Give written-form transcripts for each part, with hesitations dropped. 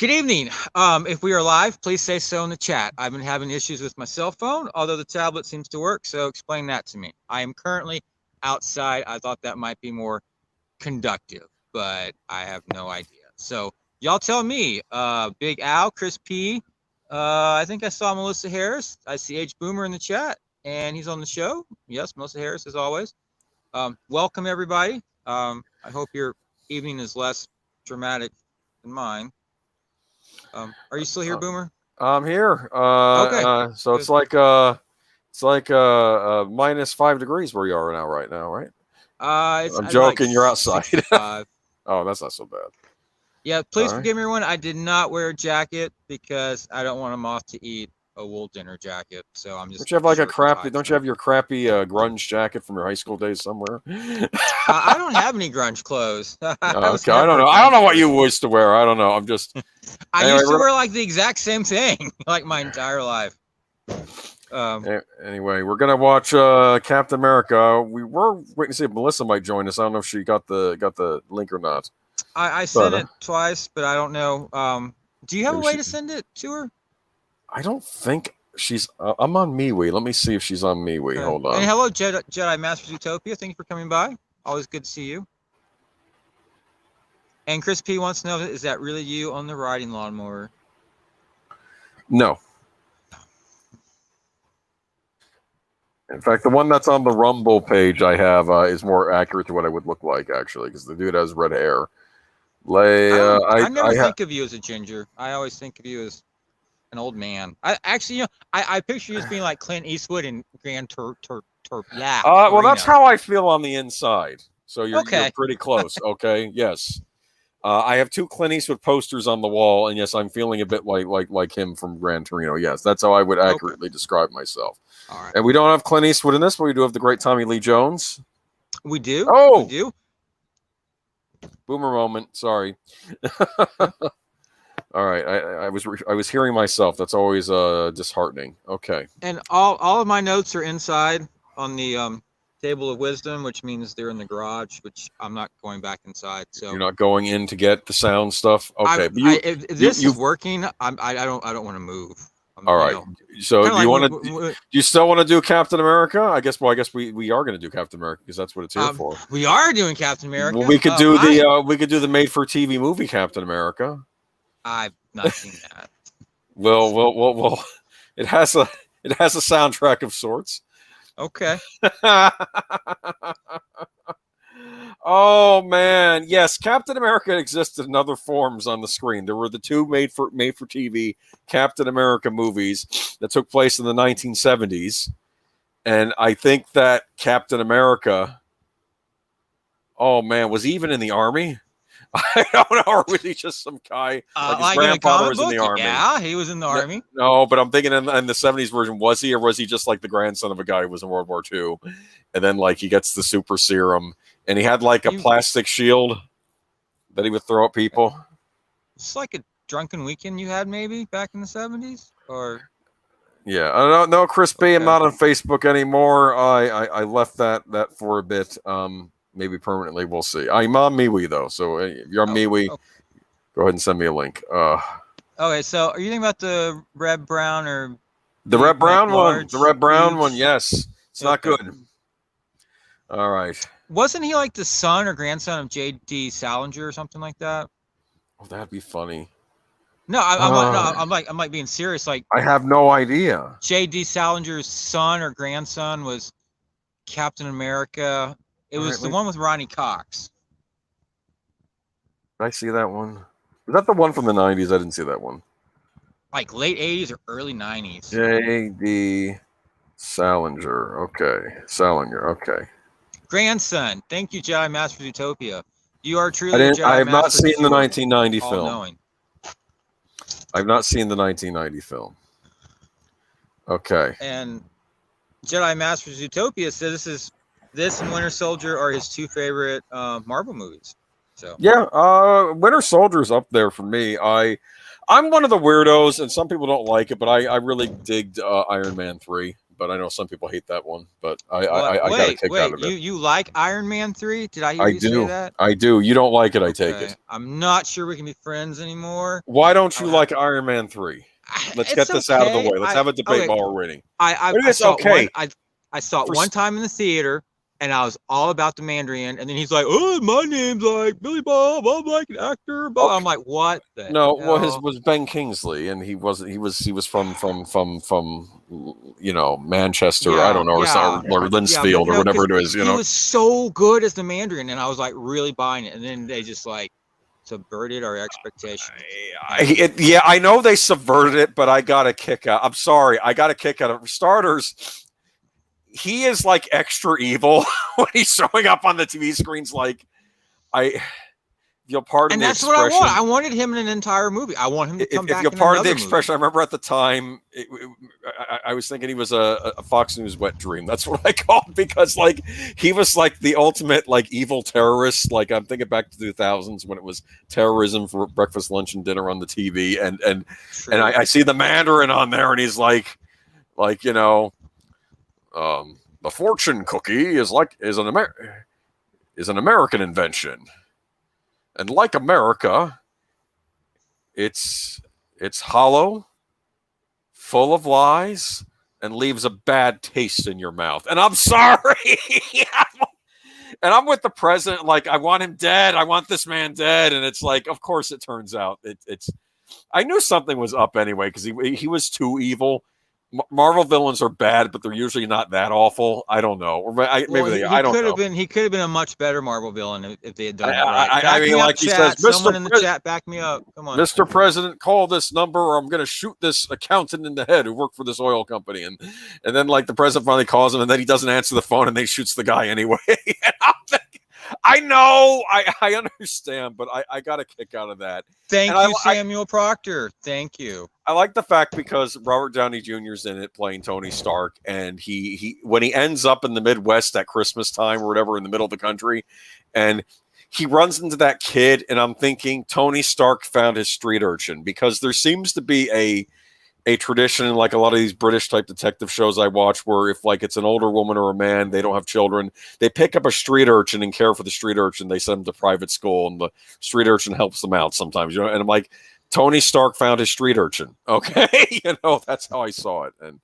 Good evening. If we are live, please say so in the chat. I've been having issues with my cell phone, although the tablet seems to work, so explain that to me. I am currently outside. I thought that might be more conductive, but I have no idea. So y'all tell me. Big Al, Chris P. I think I saw Melissa Harris. I see H Boomer in the chat, and he's on the show. Yes, Melissa Harris, as always. Welcome, everybody. I hope your evening is less dramatic than mine. Are you still here, Boomer? I'm here. Okay. So it's like minus 5 degrees where you are now, right now, right? I'm joking. You're outside. Oh, that's not so bad. Yeah, please forgive me, everyone. I did not wear a jacket because I don't want a moth to eat a wool dinner jacket. So I'm just. Don't you have like a crappy? Don't you have your crappy grunge jacket from your high school days somewhere? I don't have any grunge clothes. Okay, I don't know. I don't know what you used to wear. I don't know. I'm just. I used to wear like the exact same thing, like my entire life. Anyway, we're gonna watch Captain America. We were waiting to see if Melissa might join us. I don't know if she got the link or not. I sent it twice, but I don't know. Do you have a way to send it to her? I don't think she's. I'm on MeWe. Let me see if she's on MeWe. Okay. Hold on. And hello, Jedi Masters Utopia. Thank you for coming by. Always good to see you. And Chris P wants to know: is that really you on the riding lawnmower? No. In fact, the one that's on the Rumble page I have is more accurate to what I would look like, actually, because the dude has red hair. I never think of you as a ginger. I always think of you as an old man. I picture you as being like Clint Eastwood in Grand Turk. Yeah. Well, that's how I feel on the inside. So you're pretty close. Okay. Yes. I have 2 Clint Eastwood posters on the wall, and yes, I'm feeling a bit like him from Gran Torino. Yes, that's how I would accurately describe myself. All right. And we don't have Clint Eastwood in this, but we do have the great Tommy Lee Jones. We do. Oh, we do. Boomer moment. Sorry. All right, I was hearing myself. That's always disheartening. Okay. And all of my notes are inside on the table of wisdom, which means they're in the garage, which I'm not going back inside. So you're not going in to get the sound stuff. Okay, if this is working, I don't want to move. All right. So do you want to? Do you still want to do Captain America? I guess we are going to do Captain America because that's what it's here for. We are doing Captain America. Well, we could do the made-for-TV movie Captain America. I've not seen that. Well. It has a soundtrack of sorts. Okay. Oh man, yes, Captain America existed in other forms on the screen. There were the 2 made for TV Captain America movies that took place in the 1970s, and I think that Captain America, oh man, was he even in the army? I don't know, or was he just some guy? Like his grandfather was in the army. Yeah, he was in the army. No, but I'm thinking in the 70s version, was he, or was he just like the grandson of a guy who was in World War II? And then like he gets the super serum, and he had like a plastic shield that he would throw at people. It's like a drunken weekend you had maybe back in the 70s, or yeah, I don't know. Chris B, I'm not on Facebook anymore. I left that for a bit. Maybe permanently, we'll see. I'm on MeWe though, so if you're on MeWe, go ahead and send me a link. Okay, so are you thinking about the red brown or the red brown one? The red brown one, yes. It's not good. All right. Wasn't he like the son or grandson of J.D. Salinger or something like that? Oh, that'd be funny. No, I'm like being serious. Like I have no idea. J.D. Salinger's son or grandson was Captain America. It was the one with Ronnie Cox. Did I see that one? Was that the one from the 90s? I didn't see that one. Like late 80s or early 90s. J.D. Salinger. Okay. Salinger. Okay. Grandson. Thank you, Jedi Masters Utopia. You are truly I have not seen the 1990 film. I've not seen the 1990 film. Okay. And Jedi Masters Utopia says this and Winter Soldier are his 2 favorite Marvel movies. So yeah, Winter Soldier's up there for me. I'm one of the weirdos, and some people don't like it, but I really digged Iron Man 3. but I know some people hate that one. But What? I got a kick out Wait. of it. You like Iron Man 3? Did I hear I you say do. that? I do. You don't like it, I take Okay. it. I'm not sure we can be friends anymore. Why don't you I'll have, like Iron Man 3? Let's it's get this out of the okay. way. Let's have a debate while we're waiting. I It's saw it okay. I saw it For one time in the theater, and I was all about the Mandarin, and then he's like, "Oh, my name's like Billy Bob. I'm like an actor." But Okay. I'm like, "What the No, well, his hell?" was Ben Kingsley, and he wasn't. He was from Manchester. I don't know, or Linsfield, or no, whatever because it is. he was so good as the Mandarin, and I was like really buying it, and then they just like subverted our expectations. Yeah, I know they subverted it, but I got a kick out. I'm sorry, I got a kick out of starters. He is like extra evil when he's showing up on the TV screens. Like you'll pardon the expression. And that's what I want. I wanted him in an entire movie. I want him to come back. If you'll pardon the expression, I remember at the time I was thinking he was a Fox News wet dream. That's what I called, because like he was like the ultimate like evil terrorist. Like I'm thinking back to the 2000s when it was terrorism for breakfast, lunch, and dinner on the TV, and I see the Mandarin on there, and he's like the fortune cookie is an American invention. And like America, it's hollow, full of lies, and leaves a bad taste in your mouth. And I'm sorry. And I'm with the president. Like, I want him dead. I want this man dead. And it's like, of course, it turns out it's. I knew something was up anyway, because he was too evil. Marvel villains are bad, but they're usually not that awful. I don't know. Or I don't know. He could have been a much better Marvel villain if they had done it right. I mean, like he says, someone in the chat, back me up. Come on, Mr. President, call this number, or I'm going to shoot this accountant in the head who worked for this oil company. And then like the president finally calls him, and then he doesn't answer the phone, and they shoots the guy anyway. And I'm thinking, I know, I understand, but I got a kick out of that. Thank you, Samuel Proctor. Thank you. I like the fact because Robert Downey Jr.'s in it playing Tony Stark, and he when he ends up in the Midwest at Christmas time or whatever, in the middle of the country, and he runs into that kid, and I'm thinking Tony Stark found his street urchin, because there seems to be a tradition in like a lot of these British type detective shows I watch, where if like it's an older woman or a man, they don't have children, they pick up a street urchin and care for the street urchin. They send them to private school, and the street urchin helps them out sometimes, and I'm like, Tony Stark found his street urchin. Okay. That's how I saw it. And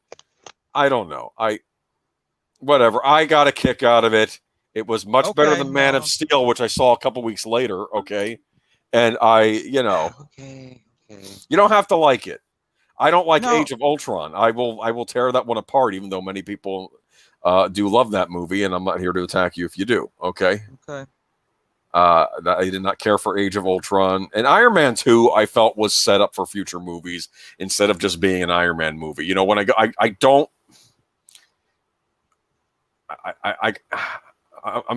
I don't know. Whatever. I got a kick out of it. It was much better than Man of Steel, which I saw a couple weeks later. Okay. And okay. You don't have to like it. I don't like Age of Ultron. I will tear that one apart, even though many people do love that movie, and I'm not here to attack you if you do. Okay. Okay. I did not care for Age of Ultron, and Iron Man 2 I felt was set up for future movies instead of just being an Iron Man movie. When I'm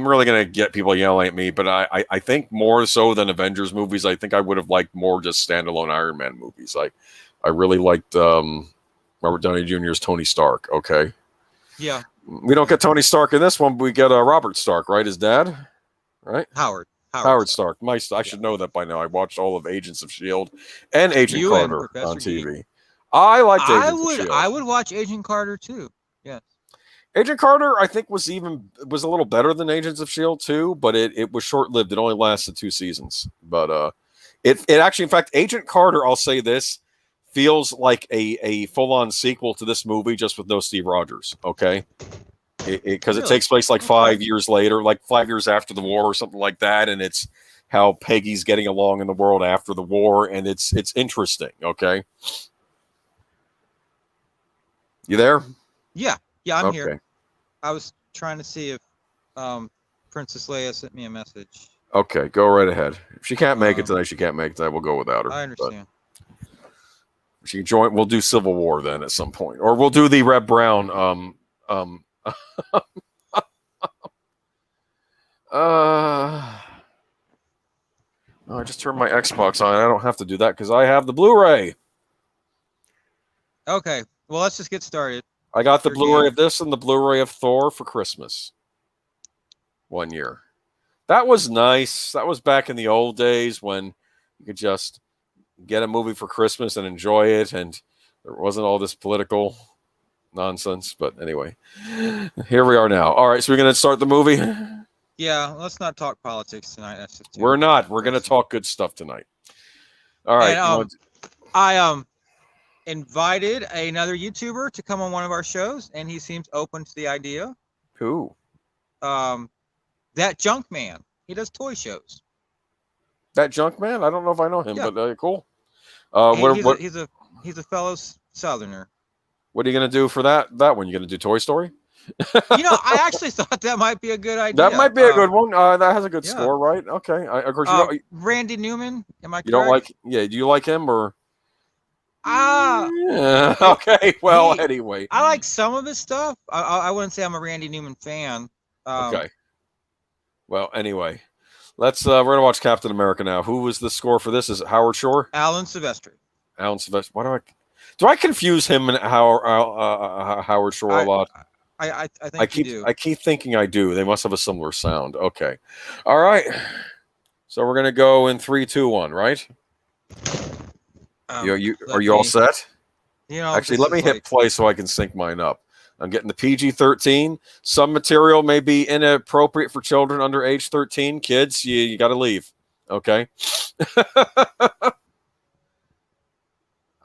really gonna get people yelling at me, but I think more so than Avengers movies, I think I would have liked more just standalone Iron Man movies. I really liked Robert Downey Jr.'s Tony Stark. Okay, yeah, we don't get Tony Stark in this one, but we get Robert Stark, right? His dad. Right, Howard Stark. I should know that by now. I watched all of Agents of S.H.I.E.L.D. and Agent Carter on TV. Geek. I liked Agents of S.H.I.E.L.D. I would watch Agent Carter too. Yeah, Agent Carter I think was a little better than Agents of S.H.I.E.L.D. too, but it was short lived. It only lasted 2 seasons. But it actually, in fact, Agent Carter, I'll say this, feels like a full on sequel to this movie, just with no Steve Rogers. Okay. Because it takes place like 5 years later, like 5 years after the war or something like that, and it's how Peggy's getting along in the world after the war, and it's interesting. Okay, you there? Yeah, I'm here. I was trying to see if Princess Leia sent me a message. Okay, go right ahead. If she can't make it tonight, she can't make it tonight. We'll go without her. I understand. She can join. We'll do Civil War then at some point, or we'll do the Red Brown. I just turned my Xbox on. I don't have to do that because I have the Blu-ray. Okay, well, let's just get started. I got the Blu-ray of this and the Blu-ray of Thor for Christmas 1 year. That was nice. That was back in the old days when you could just get a movie for Christmas and enjoy it, and there wasn't all this political nonsense. But anyway, here we are now. All right, so we're going to start the movie. Yeah, let's not talk politics tonight. That's just We're not. We're going to talk good stuff tonight. All right. And I invited another YouTuber to come on one of our shows, and he seems open to the idea. Who? That Junk Man. He does toy shows. That Junk Man? I don't know if I know him, but cool. He's a fellow Southerner. What are you going to do for that one? You going to do Toy Story? I actually thought that might be a good idea. That might be a good one. That has a good score, right? Okay. Of course, Randy Newman. Am I correct? You don't like? Yeah. Do you like him or? Yeah, okay. Well, anyway, I like some of his stuff. I wouldn't say I'm a Randy Newman fan. Okay. Well, anyway, we're gonna watch Captain America now. Who was the score for this? Is it Howard Shore? Alan Silvestri. Alan Silvestri. Why do I confuse him and Howard Shore a lot? I think you do. I keep thinking I do. They must have a similar sound. Okay. All right. So we're gonna go in 3, 2, 1, right? Are you all set? Actually, let me hit play so I can sync mine up. I'm getting the PG-13. Some material may be inappropriate for children under age 13. Kids, you got to leave. Okay.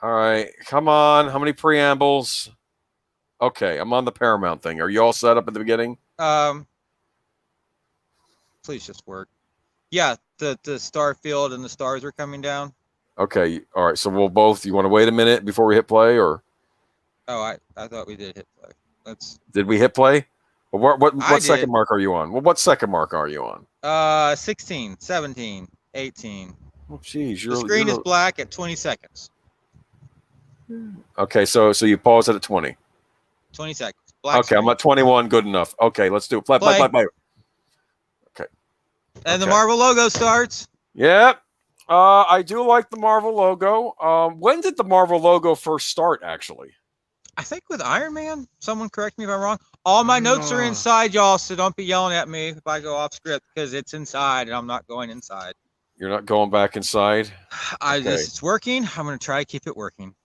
All right. Come on. How many preambles? Okay. I'm on the Paramount thing. Are you all set up at the beginning? Please just work. Yeah. The Starfield and the stars are coming down. Okay. All right. So we'll both. You want to wait a minute before we hit play, or? Oh, I thought we did hit play. Did we hit play? What second mark are you on? Well, what second mark are you on? 16, 17, 18. Oh, geez. The screen is black at 20 seconds. Okay. So you pause it at 20. 20 seconds. Black okay. screen. I'm at 21. Good enough. Okay. Let's do it. Play. Okay. And the Marvel logo starts. Yep. I do like the Marvel logo. When did the Marvel logo first start, actually? I think with Iron Man. Someone correct me if I'm wrong. All my notes are inside, y'all, so don't be yelling at me if I go off script, because it's inside and I'm not going inside. You're not going back inside? It's working. I'm going to try to keep it working.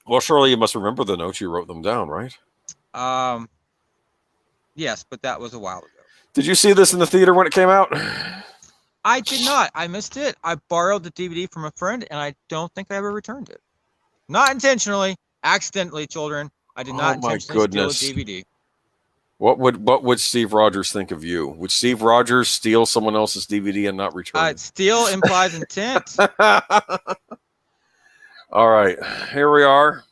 Well, surely you must remember the notes. You wrote them down, right? Yes, but that was a while ago. Did you see this in the theater when it came out? I did not. I missed it. I borrowed the DVD from a friend, and I don't think I ever returned it. Not intentionally. Accidentally, children. I did not intentionally steal a DVD. What would Steve Rogers think of you? Would Steve Rogers steal someone else's DVD and not return it? Steal implies intent. All right, here we are.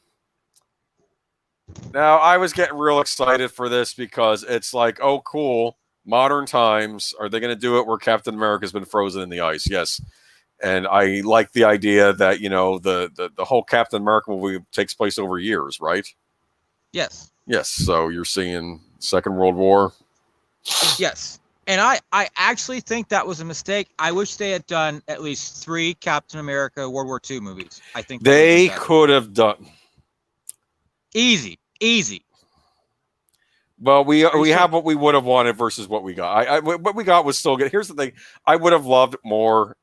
Now, I was getting real excited for this because it's like, oh, cool. Modern times. Are they going to do it where Captain America's been frozen in the ice? Yes. And I like the idea that, the whole Captain America movie takes place over years, right? Yes. Yes. So you're seeing Second World War. Yes. And I actually think that was a mistake. I wish they had done at least 3 Captain America World War II movies. I think they could have done. Easy. Well, we have what we would have wanted versus what we got. What we got was still good. Here's the thing. I would have loved more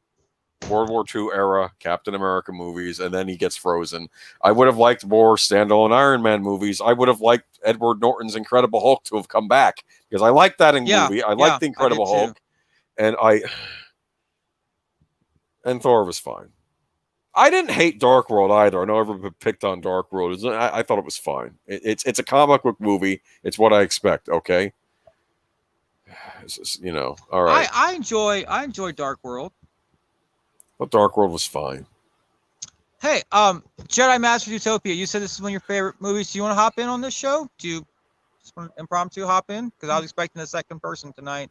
World War II era Captain America movies, and then he gets frozen. I would have liked more standalone Iron Man movies. I would have liked Edward Norton's Incredible Hulk to have come back, because I like that movie. I like the Incredible Hulk, and Thor was fine. I didn't hate Dark World either. I know everyone picked on Dark World. I thought it was fine. It's a comic book movie. It's what I expect. Okay, all right. I enjoy Dark World. But Dark World was fine. Hey, Jedi Master Utopia, you said this is one of your favorite movies. Do you want to hop in on this show? Do you just want to impromptu hop in? Because I was expecting a second person tonight.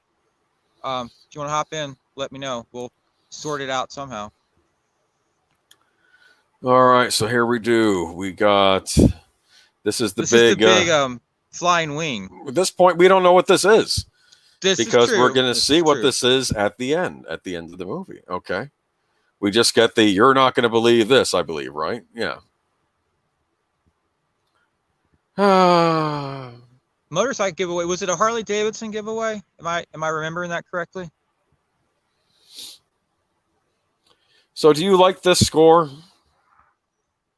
Do you want to hop in? Let me know. We'll sort it out somehow. All right, so here we do. We got this is the big flying wing. At this point, we don't know what this is. Because we're going to see what this is at the end of the movie. Okay. We just get the "you're not going to believe this," I believe, right? Yeah. Motorcycle giveaway. Was it a Harley Davidson giveaway? Am I remembering that correctly? So, do you like this score?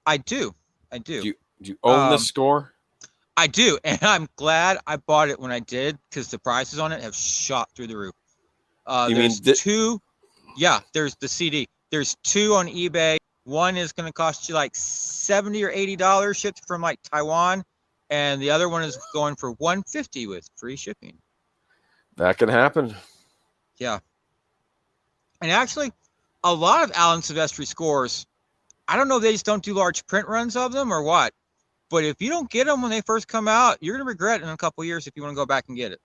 I do. Do you own this score? I do, and I'm glad I bought it when I did because the prices on it have shot through the roof. You mean There's two. Yeah, there's the CD. There's two on eBay. One is going to cost you like $70 or $80 shipped from like Taiwan, and the other one is going for $150 with free shipping. that can happen? Yeah, and actually, a lot of Alan Silvestri scores. I don't know if they just don't do large print runs of them or what, but if you don't get them when they first come out, you're going to regret it in a couple years if you want to go back and get it.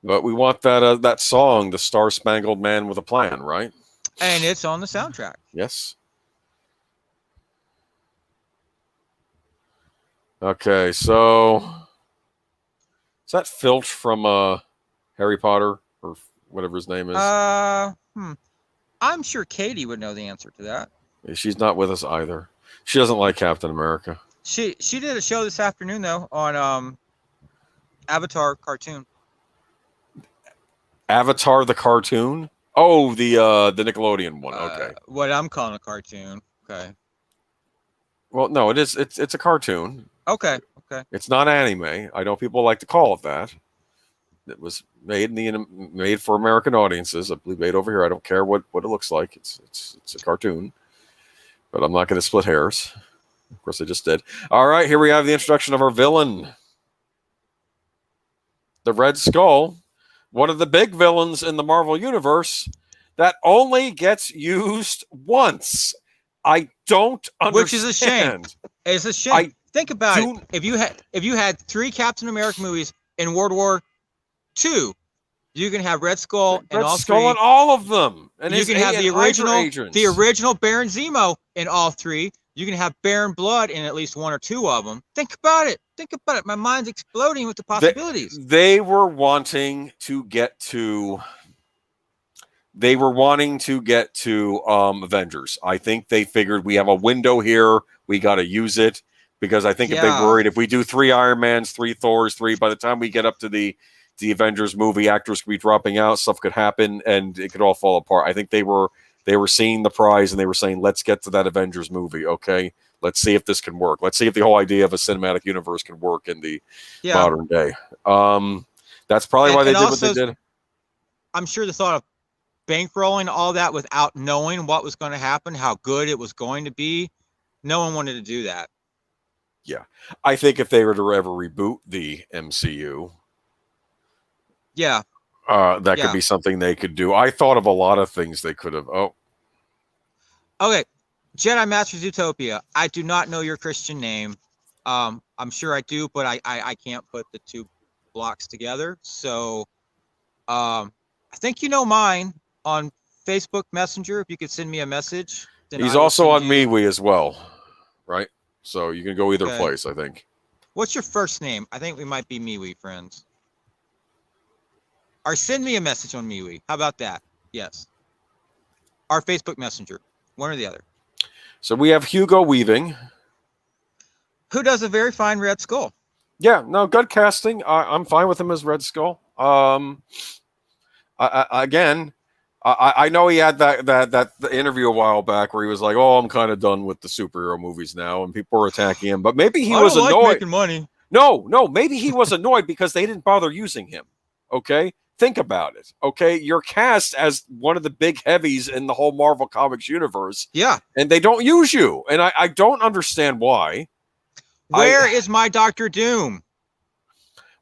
But we want that song, "The Star Spangled Man with a Plan," right? And it's on the soundtrack. Yes. Okay, so is that Filch from Harry Potter or whatever his name is? I'm sure Katie would know the answer to that. She's not with us either. She doesn't like Captain America. She did a show this afternoon though on Avatar cartoon. Avatar the cartoon? Oh, the Nickelodeon one. Okay. What I'm calling a cartoon. Okay. Well, no, it's a cartoon. Okay. It's not anime. I know people like to call it that. It was made for American audiences. I believe made over here. I don't care what it looks like. It's a cartoon. But I'm not going to split hairs. Of course, I just did. All right, here we have the introduction of our villain. The Red Skull, one of the big villains in the Marvel Universe that only gets used once. I don't understand. Which is a shame. It's a shame. Think about it. If you had 3 Captain America movies in World War II, you can have Red Skull and all Skull 3. in all of them. And you can have the original Baron Zemo in all 3. You can have Baron Blood in at least 1 or 2 of them. Think about it. My mind's exploding with the possibilities. They were wanting to get to Avengers. I think they figured we have a window here. We got to use it because I think if they worried if we do 3 Iron Mans, 3 Thors, 3, by the time we get up to the Avengers movie, actors could be dropping out, stuff could happen, and it could all fall apart. I think they were seeing the prize and they were saying, let's get to that Avengers movie. Okay. Let's see if this can work. Let's see if the whole idea of a cinematic universe can work in the modern day. That's probably why they did what they did. I'm sure the thought of bankrolling all that without knowing what was going to happen, how good it was going to be, no one wanted to do that. Yeah. I think if they were to ever reboot the MCU, that could be something they could do. I thought of a lot of things they could have. Okay. Jedi Masters Utopia. I do not know your Christian name. I'm sure I do, but I can't put the 2 blocks together. So I think you know mine on Facebook Messenger. If you could send me a message. He's also on MeWe as well, right? So you can go either place, I think. What's your first name? I think we might be MeWe friends. Or send me a message on MeWe. How about that? Yes. Our Facebook Messenger. One or the other. So we have Hugo Weaving, who does a very fine Red Skull. Yeah, no, good casting. I'm fine with him as Red Skull. I know he had that interview a while back where he was like, "Oh, I'm kind of done with the superhero movies now," and people were attacking him. But maybe he was annoyed. Making money. No, maybe he was annoyed because they didn't bother using him. Okay. Think about it. Okay. You're cast as one of the big heavies in the whole Marvel Comics universe. Yeah. And they don't use you. And I don't understand why. Where is my Doctor Doom?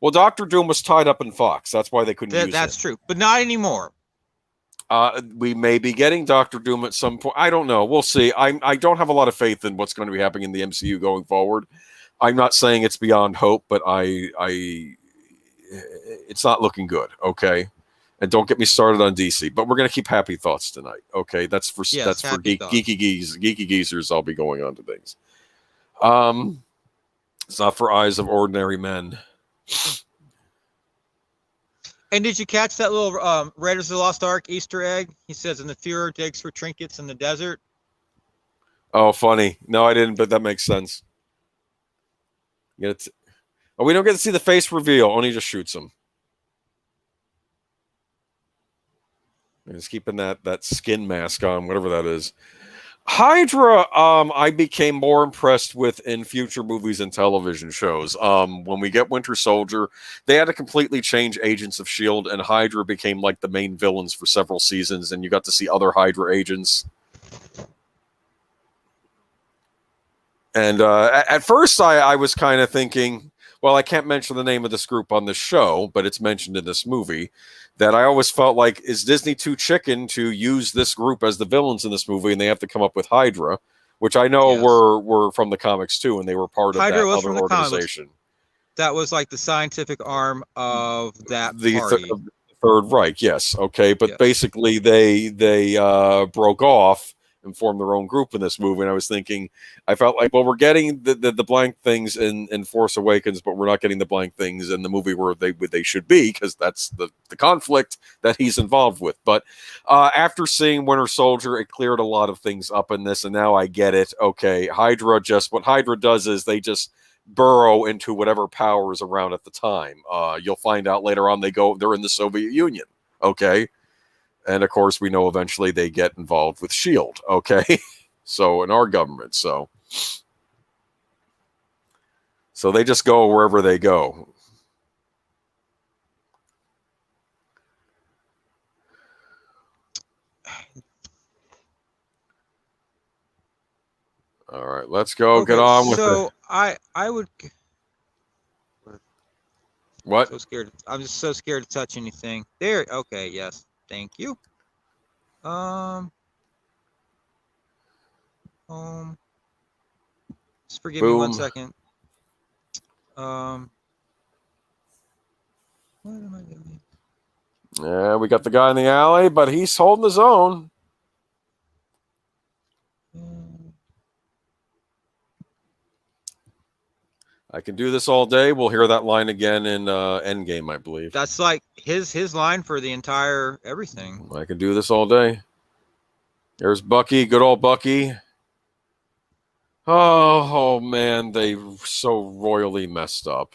Well, Doctor Doom was tied up in Fox. That's why they couldn't use him. That's true. But not anymore. We may be getting Doctor Doom at some point. I don't know. We'll see. I don't have a lot of faith in what's going to be happening in the MCU going forward. I'm not saying it's beyond hope, but it's not looking good, okay? And don't get me started on DC, but we're going to keep happy thoughts tonight, okay? That's for geeky geezers. I'll be going on to things. It's not for eyes of ordinary men. And did you catch that little Raiders of the Lost Ark Easter egg? He says, "And the Fuhrer digs for trinkets in the desert." Oh, funny. No, I didn't, but that makes sense. We don't get to see the face reveal. Only just shoots him. And he's keeping that skin mask on, whatever that is. Hydra, I became more impressed with in future movies and television shows. When we get Winter Soldier, they had to completely change Agents of S.H.I.E.L.D., and Hydra became like the main villains for several seasons, and you got to see other Hydra agents. And at first, I was kind of thinking, well, I can't mention the name of this group on this show, but it's mentioned in this movie. That I always felt like, is Disney too chicken to use this group as the villains in this movie, and they have to come up with Hydra, which I know Yes. were from the comics too, and they were part of Hydra that was other from the comics. organization. That was like the scientific arm of that The party. Third Reich, yes, okay, but Yes. basically they broke off and formed their own group in this movie, and I was thinking, I felt like, well, we're getting the blank things in Force Awakens, but we're not getting the blank things in the movie where they should be, because that's the conflict that he's involved with. But after seeing Winter Soldier, it cleared a lot of things up in this, and now I get it. Okay, what Hydra does is they just burrow into whatever power is around at the time. You'll find out later on they're in the Soviet Union. Okay. And of course, we know eventually they get involved with S.H.I.E.L.D. Okay. So in our government. So they just go wherever they go. All right, let's go. Okay, Get on with it. so I would. What? So scared. I'm just so scared to touch anything. There. Okay. Yes. Thank you. Just forgive me 1 second. What am I doing? Yeah, we got the guy in the alley, but he's holding his own. I can do this all day. We'll hear that line again in Endgame, I believe. That's like his line for the entire everything. I can do this all day. There's Bucky, good old Bucky. Oh man, they so royally messed up.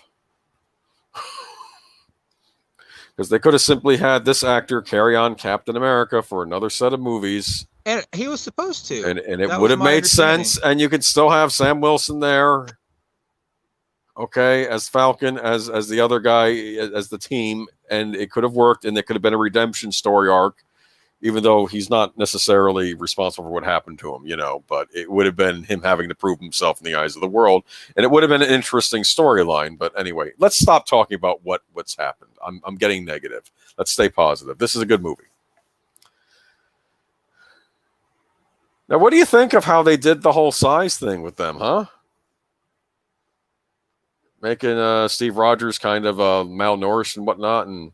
Because they could have simply had this actor carry on Captain America for another set of movies. And he was supposed to. And it would have made sense, and you could still have Sam Wilson there. Okay, as Falcon, as the other guy, as the team, and it could have worked, and it could have been a redemption story arc, even though he's not necessarily responsible for what happened to him, but it would have been him having to prove himself in the eyes of the world, and it would have been an interesting storyline. But anyway, let's stop talking about what's happened. I'm getting negative. Let's stay positive. This is a good movie. Now, what do you think of how they did the whole size thing with them, huh? Making Steve Rogers kind of malnourished and whatnot, and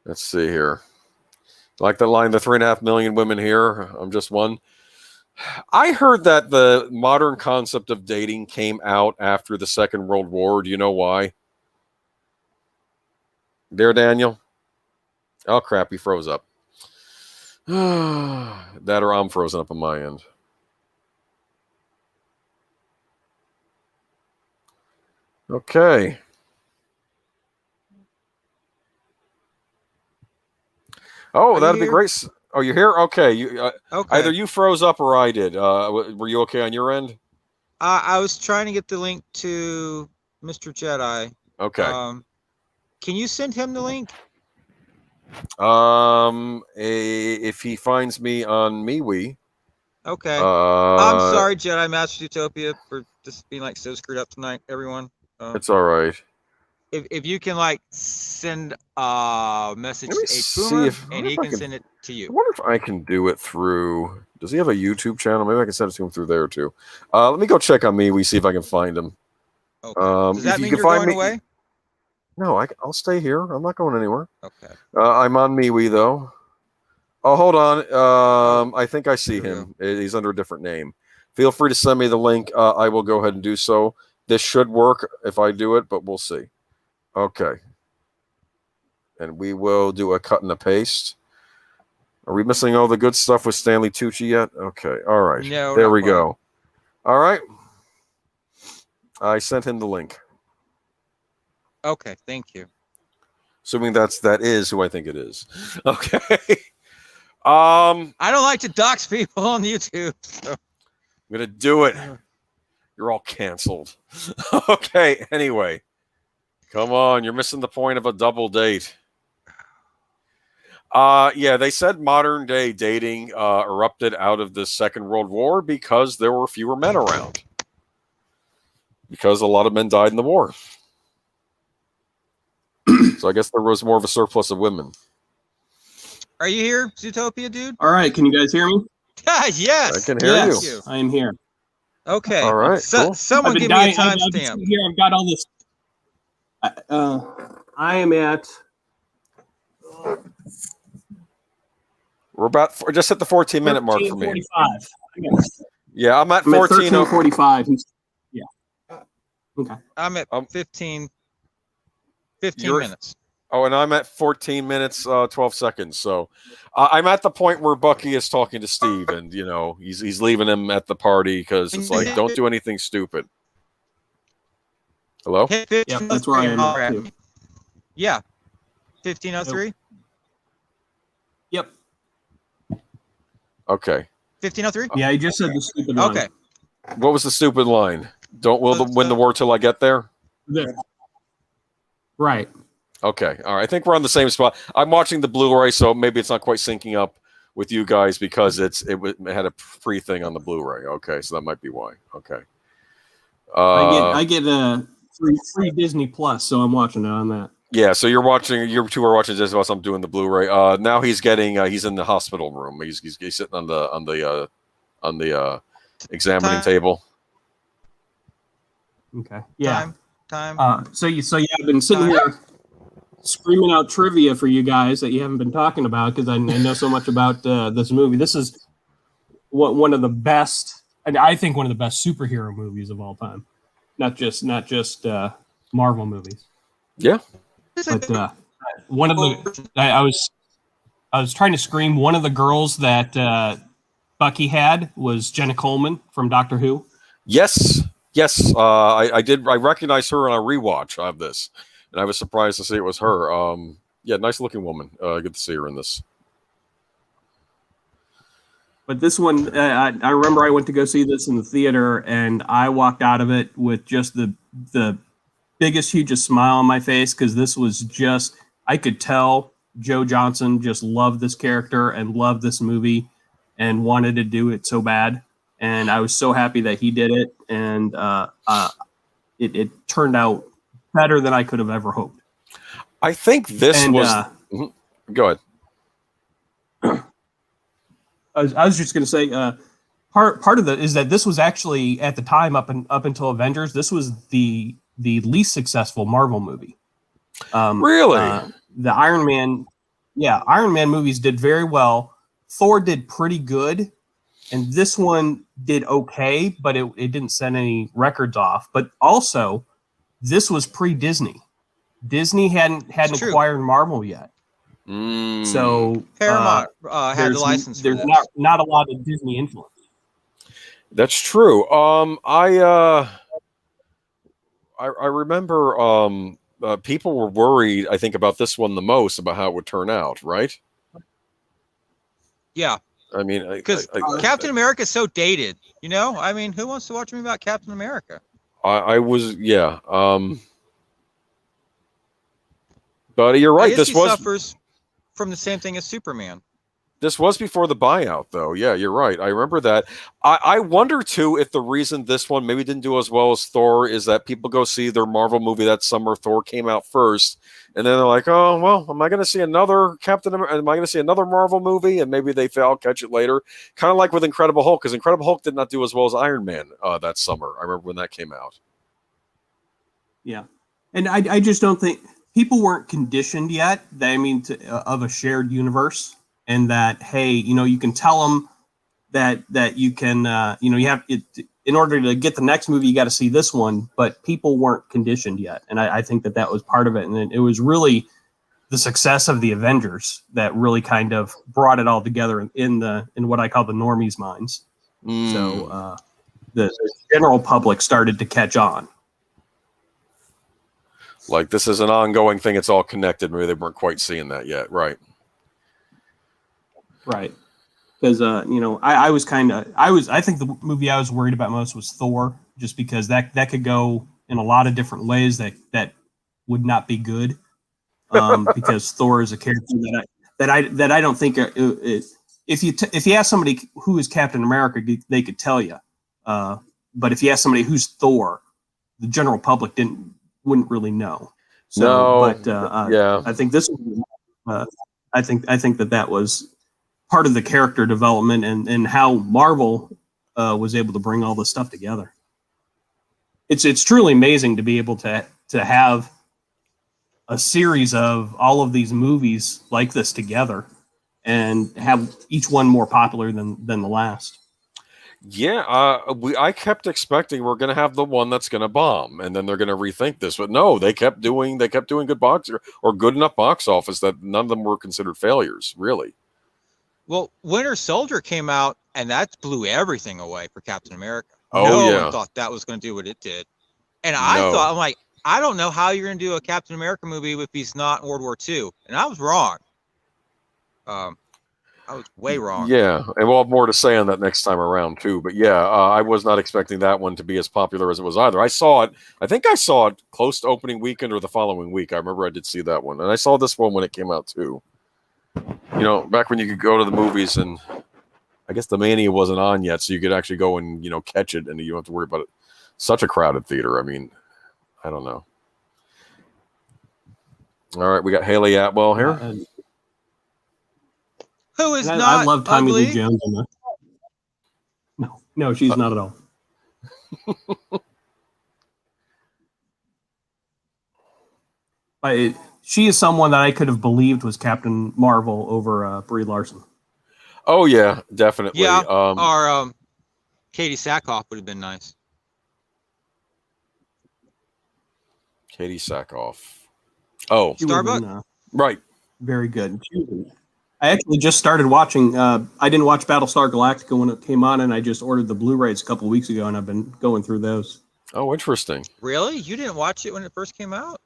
let's see here. Like the line, the 3.5 million women here, I'm just one. I heard that the modern concept of dating came out after the Second World War. Do you know why? There, Daniel? Oh, crap, he froze up. That or I'm frozen up on my end. Okay. Oh, that'd be great. Oh, you're here? Okay. You okay. Either you froze up or I did. Were you okay on your end? I was trying to get the link to Mr. Jedi. Okay. Can you send him the link? If he finds me on MeWe. Okay. I'm sorry, Jedi Master Utopia, for just being like so screwed up tonight, everyone. It's all right. If you can like send a message to H. Boomer and he can send it to you. I wonder if I can do it through. Does he have a YouTube channel? Maybe I can send it to him through there too. Let me go check on MeWe, see if I can find him. Okay. Does that mean you're going away? No, I'll stay here. I'm not going anywhere. Okay. I'm on MeWe though. Oh, hold on. I think I see him. He's under a different name. Feel free to send me the link. I will go ahead and do so. This should work if I do it, but we'll see. Okay. And we will do a cut and a paste. Are we missing all the good stuff with Stanley Tucci yet? Okay. All right. No, there we go. All right. I sent him the link. Okay, thank you. Assuming that is who I think it is. Okay. I don't like to dox people on YouTube. So. I'm gonna do it. You're all canceled. Okay. Anyway, come on. You're missing the point of a double date. Yeah, they said modern day dating erupted out of the Second World War because there were fewer men around. Because a lot of men died in the war. So I guess there was more of a surplus of women. Are you here, Zootopia, dude? All right, can you guys hear me? Yes. I can hear you. I am here. Okay. All right. Cool. Someone give me a timestamp. Here, I've got all this. I am at. We're about just at the 14-minute mark for me. 45. Yeah, I'm at 13:45. Yeah. Okay. I'm at 15 minutes. Oh, and I'm at 14 minutes, 12 seconds. So I'm at the point where Bucky is talking to Steve, and he's leaving him at the party because it's like, don't do anything stupid. Hello? Yep, that's where I am too. Yeah. 1503. Yep. Okay. 1503. Yeah, he just said the stupid line. Okay. What was the stupid line? Don't win the war till I get there. There. Right. Okay. All right. I think we're on the same spot. I'm watching the Blu-ray, so maybe it's not quite syncing up with you guys because it had a free thing on the Blu-ray. Okay, so that might be why. Okay. I get a free Disney Plus, so I'm watching it on that. Yeah, so you two are watching this while I'm doing the Blu-ray. Now he's he's in the hospital room. He's sitting on the examining table. Okay. Yeah. Time. So I've been sitting here screaming out trivia for you guys that you haven't been talking about because I know so much about this movie. This is one of the best, and I think one of the best superhero movies of all time. Not just Marvel movies. Yeah. But one of the I was trying to scream. One of the girls that Bucky had was Jenna Coleman from Doctor Who. Yes. I did. I recognized her on a rewatch of this, and I was surprised to see it was her. Yeah, nice looking woman. Good to see her in this. But this one, I remember I went to go see this in the theater, and I walked out of it with just the biggest, hugest smile on my face because this was just, I could tell Joe Johnson just loved this character and loved this movie and wanted to do it so bad. And I was so happy that he did it, and it turned out better than I could have ever hoped. I think this was. Go ahead. I was just going to say, part of that is that this was actually at the time up until Avengers, this was the least successful Marvel movie. Really, the Iron Man movies did very well. Thor did pretty good. And this one did okay, but it didn't set any records off. But also, this was pre-Disney. Disney hadn't acquired Marvel yet. So Paramount had the license. There's not a lot of Disney influence. That's true. I remember people were worried, I think, about this one the most, about how it would turn out, right? Yeah. I mean, because Captain America is so dated, I mean, who wants to watch a movie about Captain America? I was, yeah. But you're right. This suffers from the same thing as Superman. This was before the buyout, though. Yeah, you're right. I remember that. I wonder, too, if the reason this one maybe didn't do as well as Thor is that people go see their Marvel movie that summer. Thor came out first. And then they're like, oh, well, am I going to see another Captain America? Am I going to see another Marvel movie? And maybe they I'll catch it later. Kind of like with Incredible Hulk, because Incredible Hulk did not do as well as Iron Man that summer. I remember when that came out. Yeah. And I just don't think people weren't conditioned yet, of a shared universe. And that, hey, you can tell them that you can, you have it in order to get the next movie, you got to see this one. But people weren't conditioned yet, and I think that was part of it. And it was really the success of the Avengers that really kind of brought it all together in what I call the normies' minds. So the general public started to catch on. Like this is an ongoing thing. It's all connected. Maybe they weren't quite seeing that yet. Right. Right. Because I think the movie I was worried about most was Thor, just because that could go in a lot of different ways that would not be good. Because Thor is a character that I don't think if you ask somebody who is Captain America, they could tell you. But if you ask somebody who's Thor, the general public wouldn't really know. So, No, but yeah, I think this. I think that was part of the character development and how Marvel was able to bring all this stuff together. It's truly amazing to be able to have a series of all of these movies like this together and have each one more popular than the last. yeah. I kept expecting we're going to have the one that's going to bomb, and then they're going to rethink this. But no, they kept doing good box or good enough box office that none of them were considered failures. Really. Well, Winter Soldier came out, and that blew everything away for Captain America. Oh, no yeah. one thought that was going to do what it did. And I No. thought, I'm like, I don't know how you're going to do a Captain America movie if he's not in World War II. And I was wrong. I was way wrong. Yeah, and we'll have more to say on that next time around too. But yeah, I was not expecting that one to be as popular as it was either. I think I saw it close to opening weekend or the following week. I remember I did see that one, and I saw this one when it came out too. You know, back when you could go to the movies, and I guess the Mania wasn't on yet, so you could actually go and catch it, and you don't have to worry about it. Such a crowded theater. I mean, I don't know. All right, we got Haley Atwell here. Who is not I love Tommy ugly? Lee Jones in that. No, she's not at all. She is someone that I could have believed was Captain Marvel over Brie Larson. Oh yeah, definitely. Yeah, or Katie Sackhoff would have been nice. Katie Sackhoff. Oh, She would have Starbuck? been, right. very good. I actually just started watching. I didn't watch Battlestar Galactica when it came on, and I just ordered the Blu-rays a couple of weeks ago, and I've been going through those. Oh, interesting. Really? You didn't watch it when it first came out?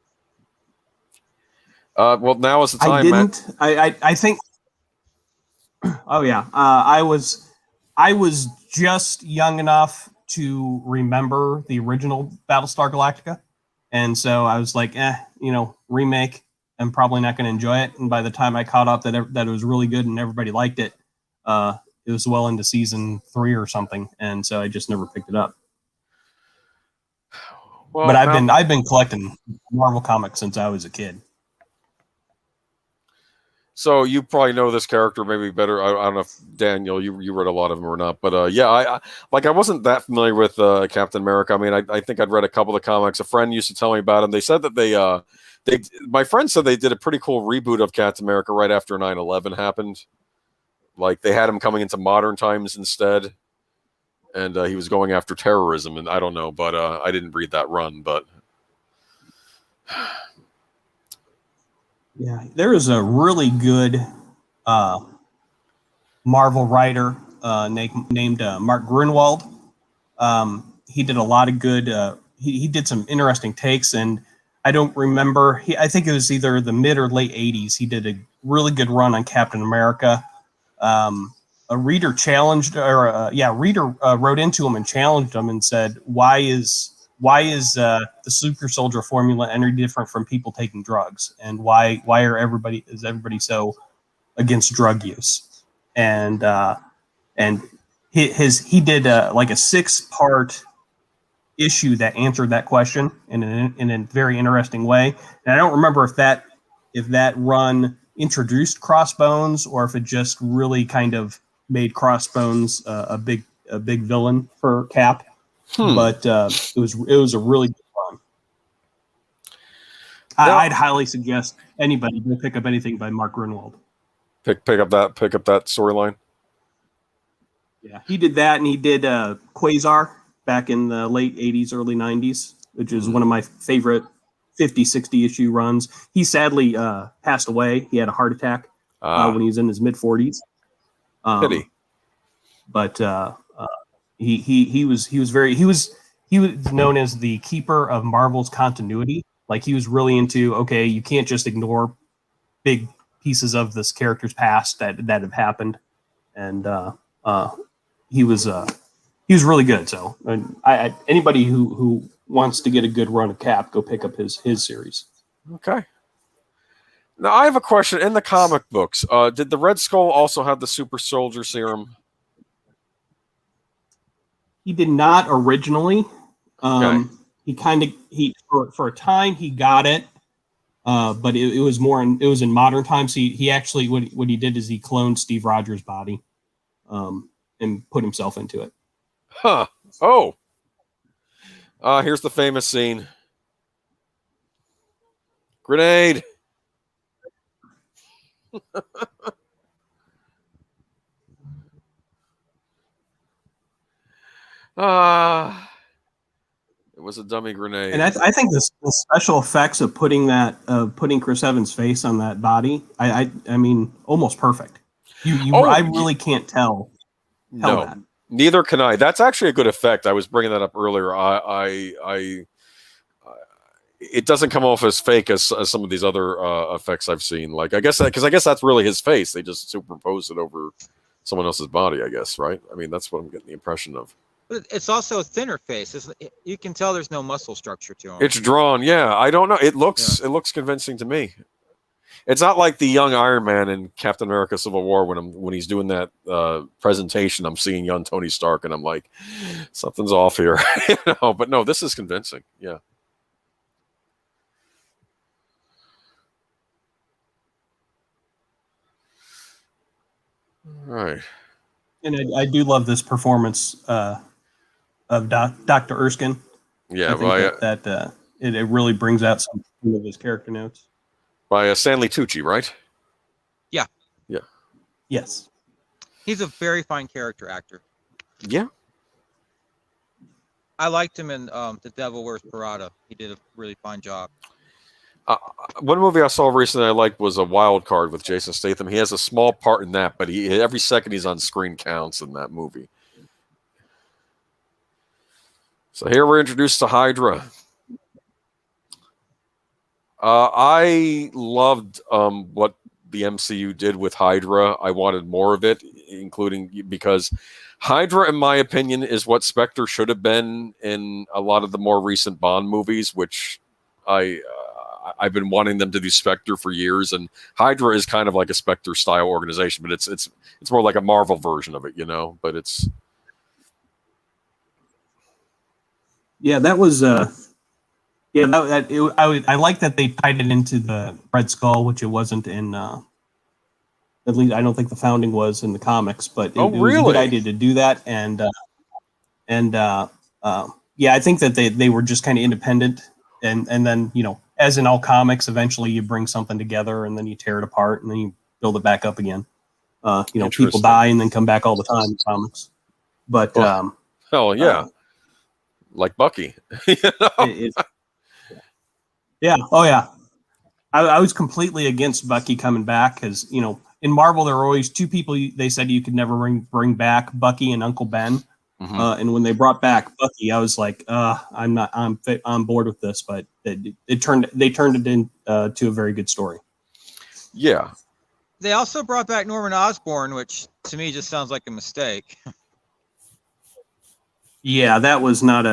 Well, now is the time. I didn't. I think. Oh yeah. I was just young enough to remember the original Battlestar Galactica, and so I was like, remake. I'm probably not going to enjoy it. And by the time I caught up that it was really good and everybody liked it, it was well into season 3 or something, and so I just never picked it up. Well, but I've been collecting Marvel comics since I was a kid. So you probably know this character maybe better. I don't know if Daniel, you read a lot of them or not, but yeah, I wasn't that familiar with Captain America. I mean, I think I'd read a couple of the comics. A friend used to tell me about him. They said that my friend said they did a pretty cool reboot of Captain America right after 9/11 happened. Like they had him coming into modern times instead, and he was going after terrorism. And I don't know, but I didn't read that run. But yeah, there is a really good Marvel writer named Mark Grunwald. He did a lot of good. He did some interesting takes, and I don't remember. I think it was either the mid or late 80s. He did a really good run on Captain America. A reader challenged, reader wrote into him and challenged him and said, "Why is the super soldier formula any different from people taking drugs? And why is everybody so against drug use?" And he did like a 6-part issue that answered that question in a very interesting way. And I don't remember if that run introduced Crossbones or if it just really kind of made Crossbones a big villain for Cap. But it was a really good run. I'd highly suggest anybody go pick up anything by Mark Grunwald. pick up that storyline. Yeah, he did that, and he did Quasar back in the late 80s, early 90s, which is one of my favorite 50, 60 issue runs. He sadly passed away. He had a heart attack when he was in his mid 40s. Pity. But he was known as the keeper of Marvel's continuity. Like he was really into, okay, you can't just ignore big pieces of this character's past that have happened, and he was really good. So anybody who wants to get a good run of Cap, go pick up his series. Okay. Now I have a question. In the comic books, did the Red Skull also have the super soldier serum? He did not originally. Okay. He for a time he got it, but it was in modern times. He actually what he did is he cloned Steve Rogers' body, and put himself into it. Huh. Oh. Here's the famous scene. Grenade. It was a dummy grenade. And I think the special effects of putting Chris Evans' face on that body, I mean, almost perfect. I really can't tell No, that. neither can I. That's actually a good effect. I was bringing that up earlier. It doesn't come off as fake as some of these other effects I've seen. Like I guess that's really his face. They just superimpose it over someone else's body. I guess, right? I mean, that's what I'm getting the impression of. But it's also a thinner face. You can tell there's no muscle structure to him. It's drawn. Yeah, I don't know. It looks convincing to me. It's not like the young Iron Man in Captain America: Civil War when he's doing that presentation. I'm seeing young Tony Stark, and I'm like, something's off here. But no, this is convincing. Yeah. All right. And I do love this performance of Dr. Erskine. Yeah, I think it really brings out some of his character notes. By Stanley Tucci, right? Yeah. Yeah. Yes. He's a very fine character actor. Yeah. I liked him in The Devil Wears Prada. He did a really fine job. One movie I saw recently I liked was A Wild Card with Jason Statham. He has a small part in that, but every second he's on screen counts in that movie. So here we're introduced to Hydra. I loved what the MCU did with Hydra. I wanted more of it, including because Hydra, in my opinion, is what Spectre should have been in a lot of the more recent Bond movies, which I've been wanting them to do Spectre for years, and Hydra is kind of like a Spectre style organization, but it's more like a Marvel version of it, But it's that was I like that they tied it into the Red Skull, which it wasn't in. At least I don't think the Founding was in the comics, but it was a good idea to do that, and I think that they were just kind of independent, and then as in all comics, eventually you bring something together and then you tear it apart and then you build it back up again. People die and then come back all the time in comics, but hell yeah, like Bucky. Yeah. Oh, yeah. I was completely against Bucky coming back because, in Marvel, there were always two people they said you could never bring back, Bucky and Uncle Ben. Mm-hmm. And when they brought back Bucky, I was like, I'm bored with this. But they turned it into a very good story. Yeah. They also brought back Norman Osborn, which to me just sounds like a mistake. Yeah, that was not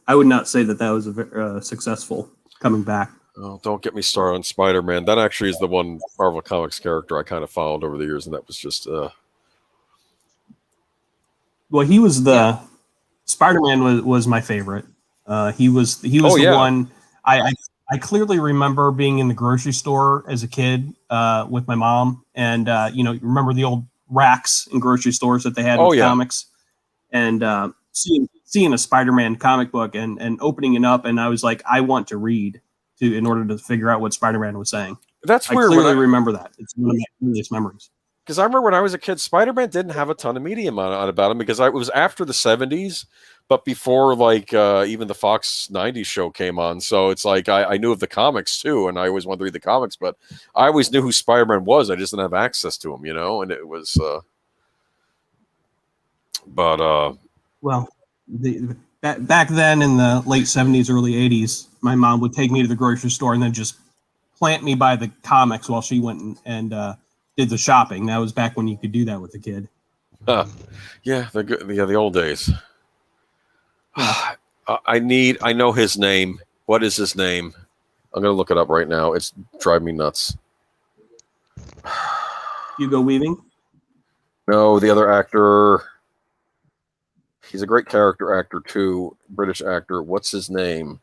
I would not say that was a successful coming back. Oh, don't get me started on Spider-Man. That actually is the one Marvel Comics character I kind of followed over the years, and that was just. Well, he was Spider-Man was my favorite. He was the one. I clearly remember being in the grocery store as a kid with my mom, and remember the old racks in grocery stores that they had with comics, and seeing a Spider-Man comic book and opening it up, and I was like, I want to read in order to figure out what Spider-Man was saying. That's weird. I clearly remember that. It's one of my earliest memories. Because I remember when I was a kid, Spider-Man didn't have a ton of media on about him because it was after the 70s, but before even the Fox 90s show came on. So it's like I knew of the comics too, and I always wanted to read the comics, but I always knew who Spider-Man was. I just didn't have access to him, and it was. back then in the late 70s, early 80s, my mom would take me to the grocery store and then just plant me by the comics while she went and did the shopping. That was back when you could do that with a kid. Yeah, the old days. Yeah. I know his name. What is his name? I'm gonna look it up right now. It's driving me nuts. Hugo Weaving? No, the other actor. He's a great character actor too. British actor. What's his name?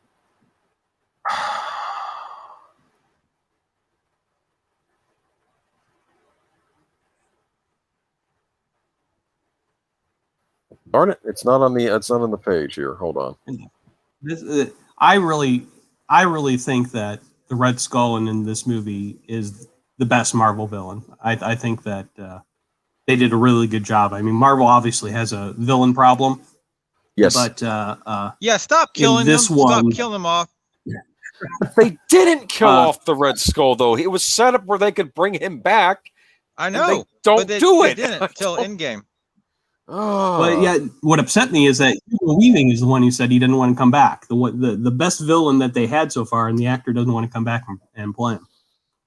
Darn it! It's not on the page here. Hold on. I really think that the Red Skull in this movie is the best Marvel villain. I think that they did a really good job. I mean, Marvel obviously has a villain problem. Yes, but stop killing them. Stop killing them off. They didn't kill off the Red Skull though. It was set up where they could bring him back. I know. They didn't until Endgame. Oh. But yeah, what upset me is that Hugo Weaving is the one who said he didn't want to come back. The best villain that they had so far, and the actor doesn't want to come back and play him.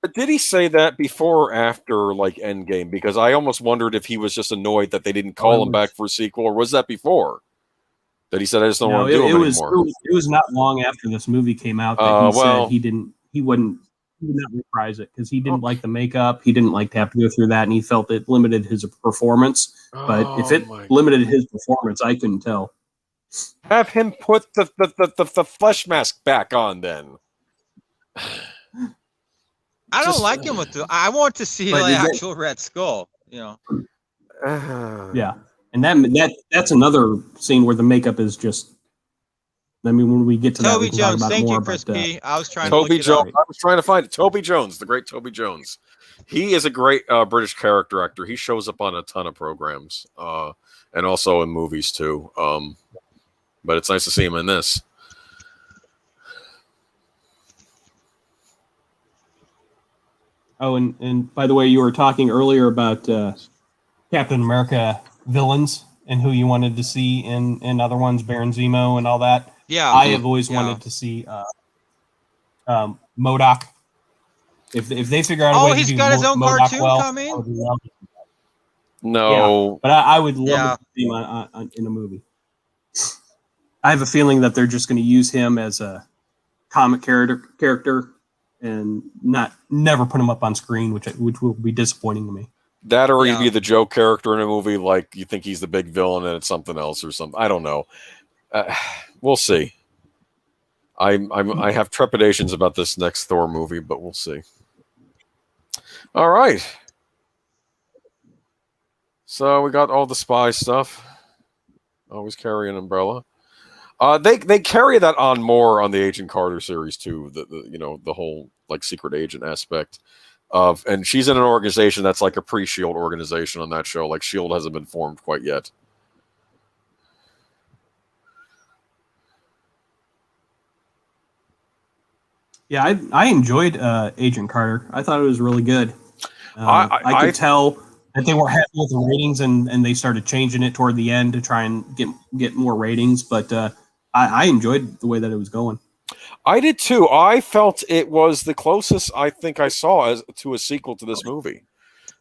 But did he say that before or after like Endgame? Because I almost wondered if he was just annoyed that they didn't call him back for a sequel, or was that before? That he said I just don't want to do it anymore. It was not long after this movie came out that he said he would not reprise it because he didn't like the makeup. He didn't like to have to go through that, and he felt it limited his performance. But if it limited his performance, I couldn't tell. Have him put the flesh mask back on then. I don't like him with I want to see the actual Red Skull. You know. Yeah, and that's another scene where the makeup is just. I mean, when we get to Toby that, Jones. Thank you, Crispy. I was trying Toby to Jones. I was trying to find it. Toby Jones, the great Toby Jones. He is a great British character actor. He shows up on a ton of programs, and also in movies too. But it's nice to see him in this. Oh, and by the way, you were talking earlier about Captain America villains and who you wanted to see in other ones, Baron Zemo and all that. Yeah, I have always wanted to see MODOK. If they figure out a way to do he's got his own MODOK cartoon well, coming. No, yeah, but I would love to see him in a movie. I have a feeling that they're just going to use him as a comic character and never put him up on screen, which will be disappointing to me. That or he'd be the joke character in a movie, like you think he's the big villain and it's something else or something. I don't know. We'll see. I have trepidations about this next Thor movie, but we'll see. All right. So we got all the spy stuff. Always carry an umbrella. They carry that on more on the Agent Carter series too. The whole like secret agent aspect of, and she's in an organization that's like a pre-Shield organization on that show. Like Shield hasn't been formed quite yet. Yeah, I enjoyed Agent Carter. I thought it was really good. I could tell that they were happy with the ratings, and they started changing it toward the end to try and get more ratings. But I enjoyed the way that it was going. I did too. I felt it was the closest I think I saw to a sequel to this movie.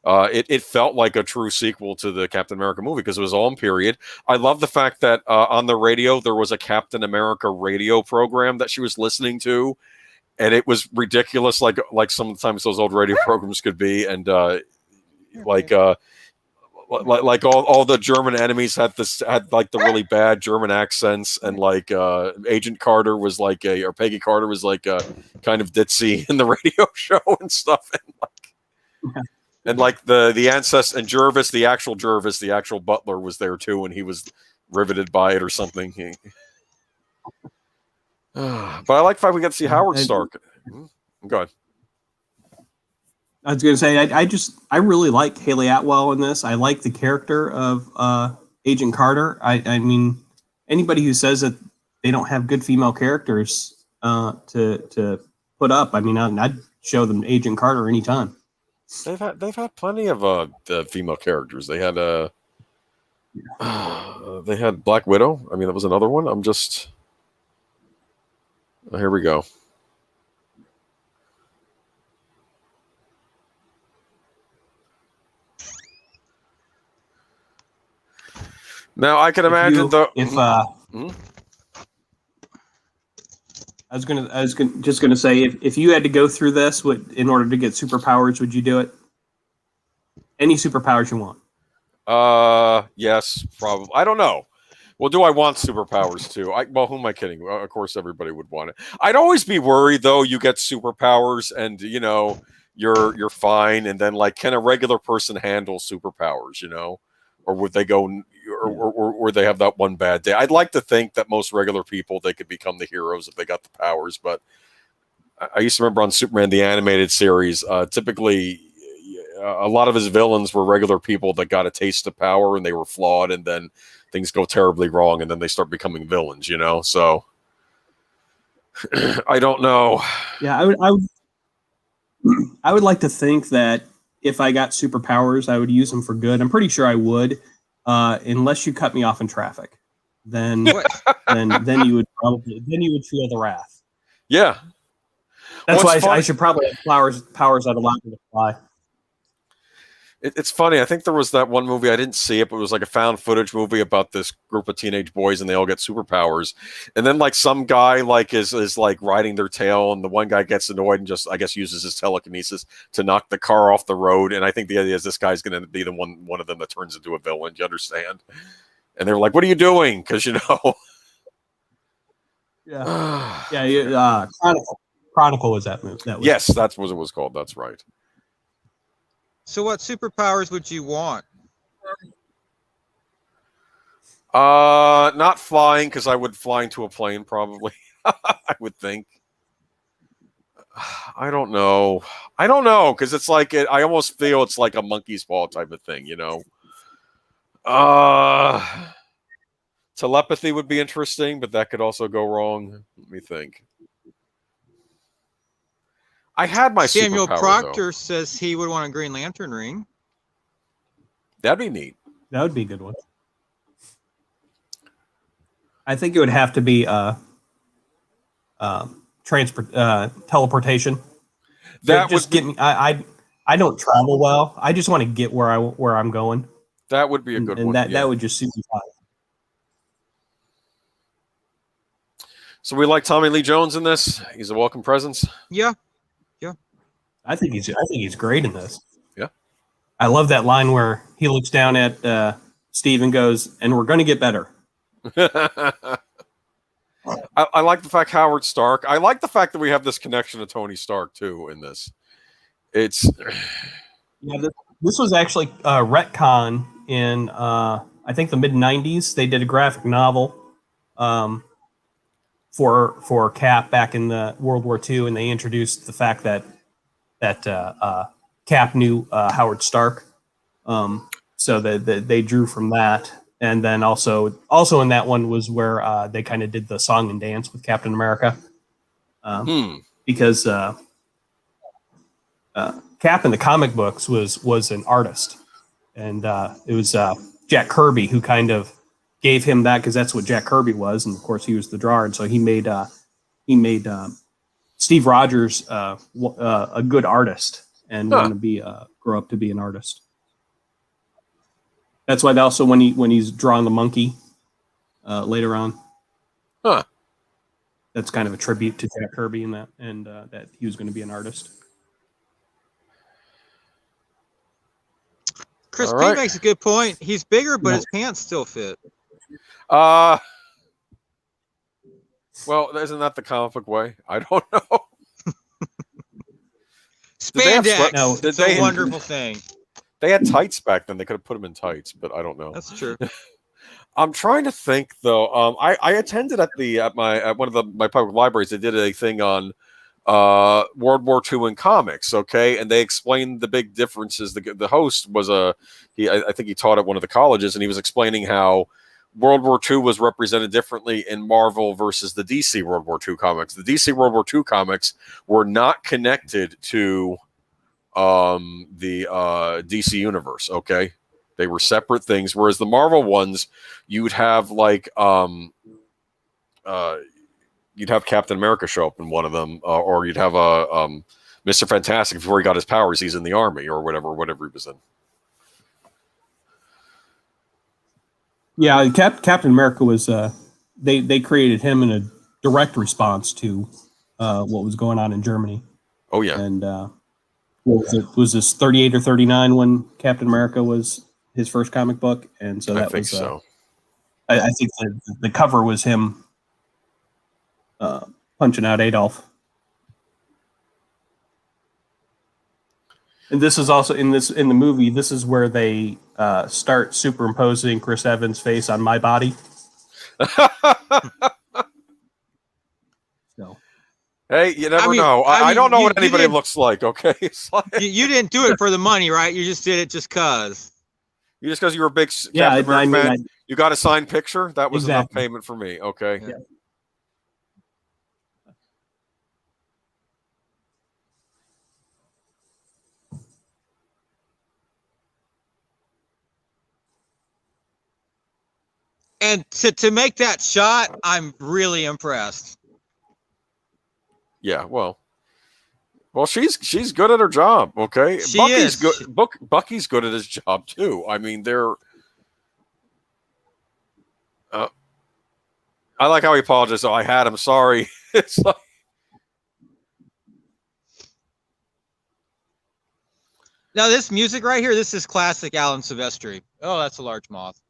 It felt like a true sequel to the Captain America movie because it was all in period. I love the fact that on the radio there was a Captain America radio program that she was listening to, and it was ridiculous, like sometimes those old radio programs could be, and like all the German enemies had like the really bad German accents, and like Agent Carter was like or Peggy Carter was like kind of ditzy in the radio show and stuff, and like the ancestor and Jervis, the actual butler was there too, and he was riveted by it or something. But I like the fact we got to see Howard Stark. Go ahead. I was going to say, I really like Haley Atwell in this. I like the character of Agent Carter. I mean, anybody who says that they don't have good female characters to put up, I mean, I'd show them Agent Carter anytime. They've had plenty of the female characters. They had They had Black Widow. I mean, that was another one. Here we go. Now I can imagine just gonna say if you had to go through this in order to get superpowers, would you do it? Any superpowers you want? Yes, probably. I don't know. Well, do I want superpowers too? Well, who am I kidding? Of course, everybody would want it. I'd always be worried though. You get superpowers, and you're fine, and then like, can a regular person handle superpowers? Or would they go, or they have that one bad day? I'd like to think that most regular people, they could become the heroes if they got the powers. But I used to remember on Superman the animated series, typically a lot of his villains were regular people that got a taste of power and they were flawed, and then things go terribly wrong, and then they start becoming villains. So I don't know. Yeah, I would like to think that if I got superpowers, I would use them for good. I'm pretty sure I would, unless you cut me off in traffic. Then then you would feel the wrath. Yeah, that's why I should probably have powers that allow me to fly. It's funny. I think there was that one movie, I didn't see it, but it was like a found footage movie about this group of teenage boys, and they all get superpowers. And then like some guy like is like riding their tail, and the one guy gets annoyed and just, I guess, uses his telekinesis to knock the car off the road. And I think the idea is this guy's going to be the one of them that turns into a villain. You understand? And they're like, "What are you doing?" Because Yeah, yeah. Chronicle was that movie. Yes, that's what it was called. That's right. So what superpowers would you want? Not flying, because I would fly into a plane probably. I would think. I don't know, because it's like I almost feel it's like a monkey's paw type of thing, Telepathy would be interesting, but that could also go wrong. Let me think. I had my Samuel superpower, Proctor though. says he would want a Green Lantern ring. That'd be neat. That would be a good one. I think it would have to be teleportation. That just get me. I don't travel well. I just want to get where I'm going. That would be a good one. That would just suit me fine. So we like Tommy Lee Jones in this. He's a welcome presence. Yeah. I think he's great in this. Yeah. I love that line where he looks down at Steve and goes, "And we're going to get better." I like the fact Howard Stark. I like the fact that we have this connection to Tony Stark too in this. It's this was actually retcon in I think the mid '90s. They did a graphic novel for Cap back in the World War II, and they introduced the fact that Cap knew Howard Stark, so that they drew from that. And then also in that one was where they kind of did the song and dance with Captain America, because Cap in the comic books was an artist, and it was Jack Kirby who kind of gave him that, because that's what Jack Kirby was, and of course he was the drawer, and so he made Steve Rogers a good artist and want to grow up to be an artist. That's why also when he's drawing the monkey later on, that's kind of a tribute to Jack Kirby in that, and that he was going to be an artist. Chris P makes a good point. He's bigger, but his pants still fit. Well, isn't that the comic book way? I don't know. Spandex. It's a wonderful thing. They had tights back then. They could have put them in tights, but I don't know. That's true. I'm trying to think though. I attended at one of my public libraries. They did a thing on World War II in comics. Okay, and they explained the big differences. The host was I think he taught at one of the colleges, and he was explaining how World War II was represented differently in Marvel versus the DC World War II comics. The DC World War II comics were not connected to the DC universe. Okay, They were separate things. Whereas the Marvel ones, you'd have like you'd have Captain America show up in one of them, or you'd have a Mr. Fantastic before he got his powers. He's in the army or whatever he was in. Yeah, Captain America was they created him in a direct response to what was going on in Germany. Oh yeah, and what was it? Was this 38 or 39 when Captain America was his first comic book? And so that I think was so. I think the cover was him punching out Adolf. And this is also in the movie. This is where they start superimposing Chris Evans' face on my body. So, hey, you never know. I don't know what anybody looks like. Okay, you didn't do it for the money, right? You just did it just cause. You just because you were a big Captain America fan. You got a signed picture. That was enough payment for me. Okay. Yeah. And to make that shot, I'm really impressed. Yeah, well, she's good at her job. Okay, Bucky's good. Bucky's good at his job too. I mean, they're. I like how he apologized. Oh, I had him. Sorry. It's like. Now this music right here, this is classic Alan Silvestri. Oh, that's a large moth.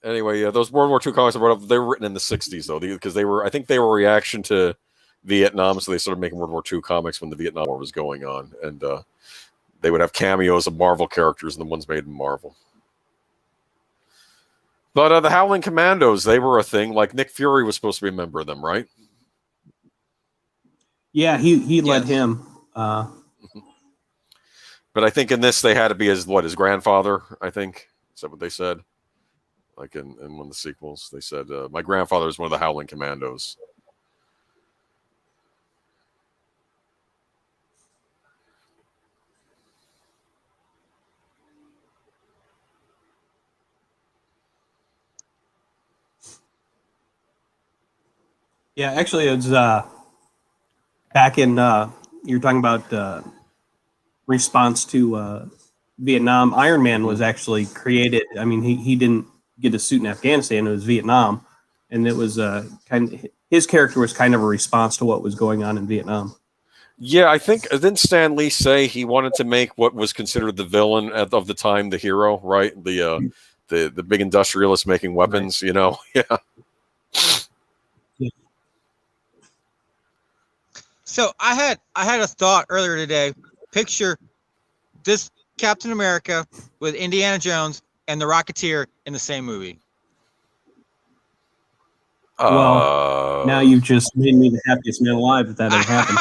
Anyway, yeah, those World War II comics I brought up, they were written in the 60s, though, because I think they were a reaction to Vietnam, so they started making World War II comics when the Vietnam War was going on, and they would have cameos of Marvel characters and the ones made in Marvel. But the Howling Commandos, they were a thing. Like, Nick Fury was supposed to be a member of them, right? Yeah, he led him. But I think in this, they had to be his grandfather, I think. Is that what they said? Like in one of the sequels, they said, my grandfather was one of the Howling Commandos. Yeah, actually, it was back in, you're talking about response to Vietnam. Iron Man was actually created. I mean, he didn't get a suit in Afghanistan. It was Vietnam, and it was his character was kind of a response to what was going on in Vietnam. Yeah, I think didn't Stan Lee say he wanted to make what was considered the villain of the time the hero, right? The big industrialist making weapons, right. You know, yeah. So I had a thought earlier today. Picture this Captain America with Indiana Jones and the Rocketeer in the same movie. Well, now you've just made me the happiest man alive if that ever happened.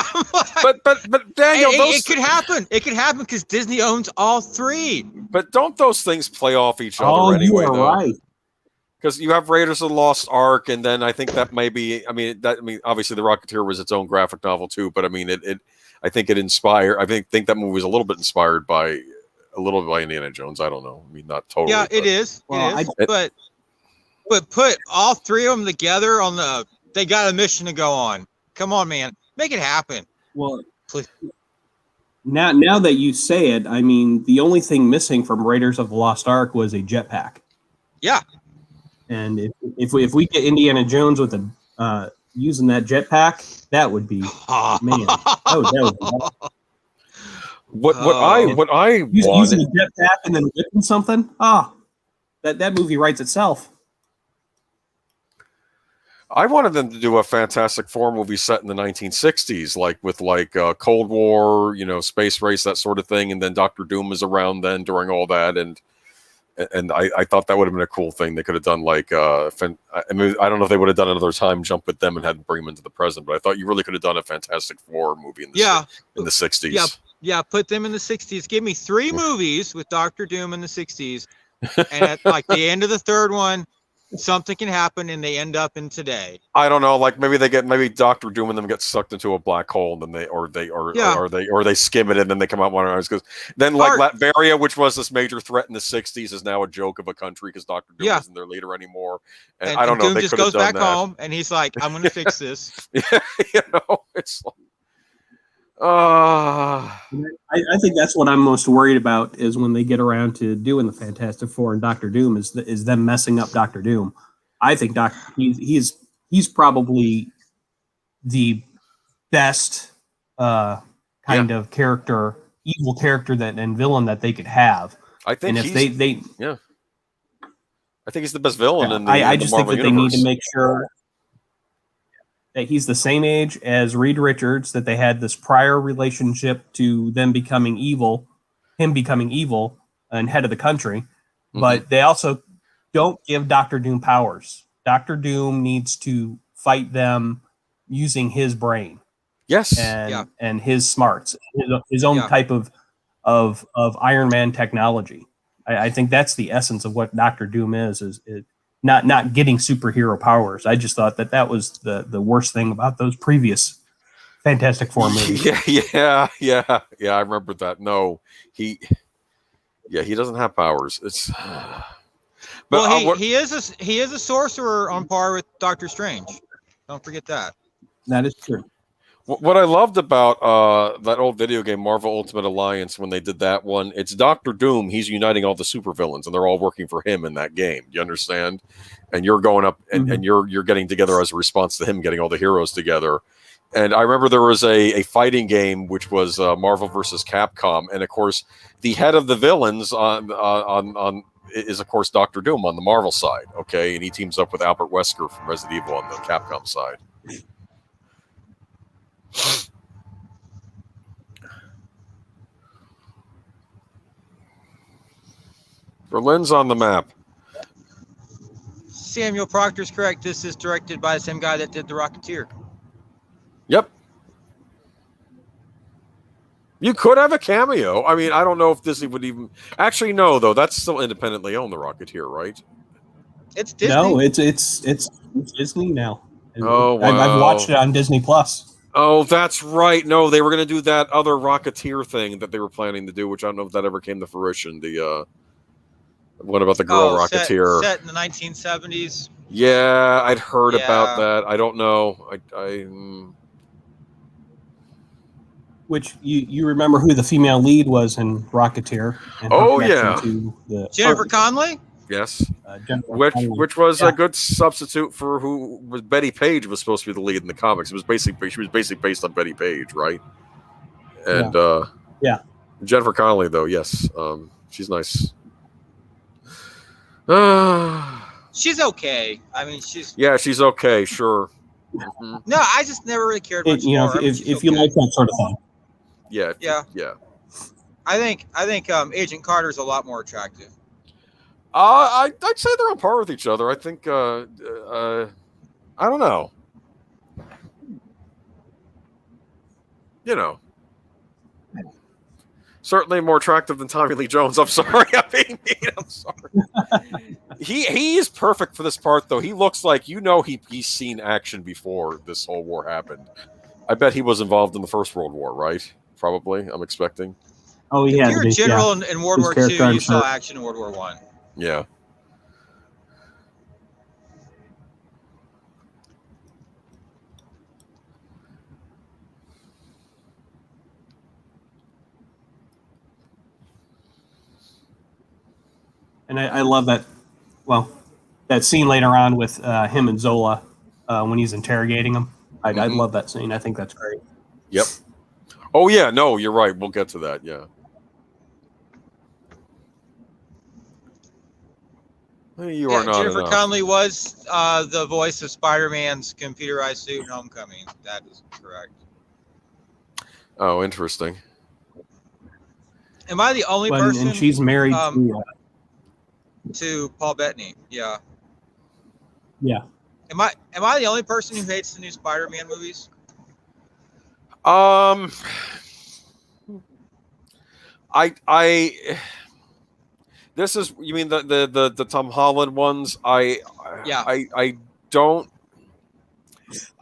but Daniel, it could happen. It could happen because Disney owns all three. But don't those things play off each other anyway? You are though? Right. Because you have Raiders of the Lost Ark, and then I think that may be. I mean, obviously the Rocketeer was its own graphic novel too. But I mean, I think it inspired. I think that movie was a little bit inspired by Indiana Jones. I don't know. I mean, not totally. Yeah, it is. But put all three of them together on they got a mission to go on. Come on, man, make it happen. Well, please. Now that you say it, I mean, the only thing missing from Raiders of the Lost Ark was a jetpack. Yeah. And if we get Indiana Jones with using that jetpack, that would be man. That would What I using a jetpack and then whipping something. That movie writes itself. I wanted them to do a Fantastic Four movie set in the 1960s, with Cold War, space race, that sort of thing, and then Doctor Doom is around then during all that, and I thought that would have been a cool thing. They could have done I don't know if they would have done another time jump with them and had to bring them into the present, but I thought you really could have done a Fantastic Four movie in the 60s. Yeah, put them in the 60s. Give me 3 movies with Doctor Doom in the 60s, and at the end of the third one, something can happen and they end up in today. I don't know. Like maybe Doctor Doom and them get sucked into a black hole, and then they skim it, and then they come out one of because then like Latveria, which was this major threat in the '60s, is now a joke of a country because Doctor Doom isn't their leader anymore. And I don't know. Doom They just goes back home, and he's like, "I'm going to fix this." It's like. I think that's what I'm most worried about is when they get around to doing the Fantastic Four and Doctor Doom is them messing up Doctor Doom. I think he's probably the best kind of character, evil character and villain that they could have. I think and if I think he's the best villain in the I just Marvel think that universe. they need to make sure that he's the same age as Reed Richards, that they had this prior relationship to them becoming evil, him becoming evil and head of the country. Mm-hmm. But they also don't give Doctor Doom powers. Doctor Doom needs to fight them using his brain. Yes. And his smarts, his own type of Iron Man technology. I think that's the essence of what Doctor Doom is not getting superhero powers. I just thought that was the worst thing about those previous Fantastic Four movies. Yeah. I remember that. No, he doesn't have powers. It's. But he is a sorcerer on par with Doctor Strange. Don't forget that. That is true. What I loved about that old video game, Marvel Ultimate Alliance, when they did that one, it's Doctor Doom. He's uniting all the supervillains, and they're all working for him in that game. Do you understand? And you're going up, and you're getting together as a response to him getting all the heroes together. And I remember there was a fighting game which was Marvel versus Capcom, and of course, the head of the villains is of course Doctor Doom on the Marvel side. Okay, and he teams up with Albert Wesker from Resident Evil on the Capcom side. Berlin's on the map. Samuel Proctor's correct. This is directed by the same guy that did The Rocketeer. Yep. You could have a cameo. I mean, I don't know if Disney would even... Actually, no, though. That's still independently owned, The Rocketeer, right? It's Disney. No, it's Disney now. Oh, wow. I've watched it on Disney Plus. Oh, that's right. No, they were going to do that other Rocketeer thing that they were planning to do, which I don't know if that ever came to fruition. What about the girl Rocketeer? Set in the 1970s. Yeah, I'd heard about that. I don't know. Which you remember who the female lead was in Rocketeer? And Jennifer Connelly. Yes, which was a good substitute for who was Betty Page was supposed to be the lead in the comics. She was basically based on Betty Page, right? And Jennifer Connelly, though, yes, she's nice. She's okay. I mean, she's okay, sure. Mm-hmm. No, I just never really cared much for her. If you like that sort of thing. Yeah. I think Agent Carter's a lot more attractive. I'd say they're on par with each other. I think I don't know. Certainly more attractive than Tommy Lee Jones. I'm sorry, I'm being mean. I'm sorry. He is perfect for this part, though. He looks like he's seen action before this whole war happened. I bet he was involved in the First World War, right? Probably. I'm expecting. Oh, yeah. If you're a general in World War II, you saw action in World War I. Yeah. And I love that. Well, that scene later on with him and Zola when he's interrogating him. I love that scene. I think that's great. Yep. Oh yeah, no, you're right. We'll get to that. Yeah. You are not. Jennifer Connelly was the voice of Spider-Man's computerized suit in Homecoming. That is correct. Oh, interesting. Am I the only person? And she's married to Paul Bettany. Yeah. Yeah. Am I the only person who hates the new Spider-Man movies? This is, you mean the Tom Holland ones? I Yeah.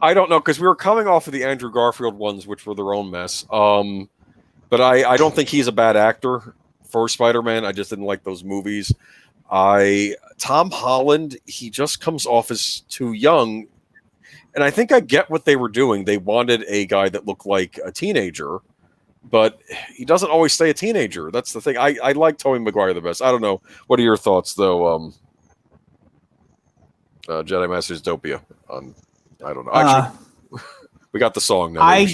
I don't know, because we were coming off of the Andrew Garfield ones, which were their own mess. But I don't think he's a bad actor for Spider-Man. I just didn't like those movies. Tom Holland, he just comes off as too young. And I think I get what they were doing. They wanted a guy that looked like a teenager, but he doesn't always stay a teenager. That's the thing. I like Tobey Maguire the best. I don't know. What are your thoughts, though? Jedi Masters Dopia. I don't know. Actually, we got the song now. I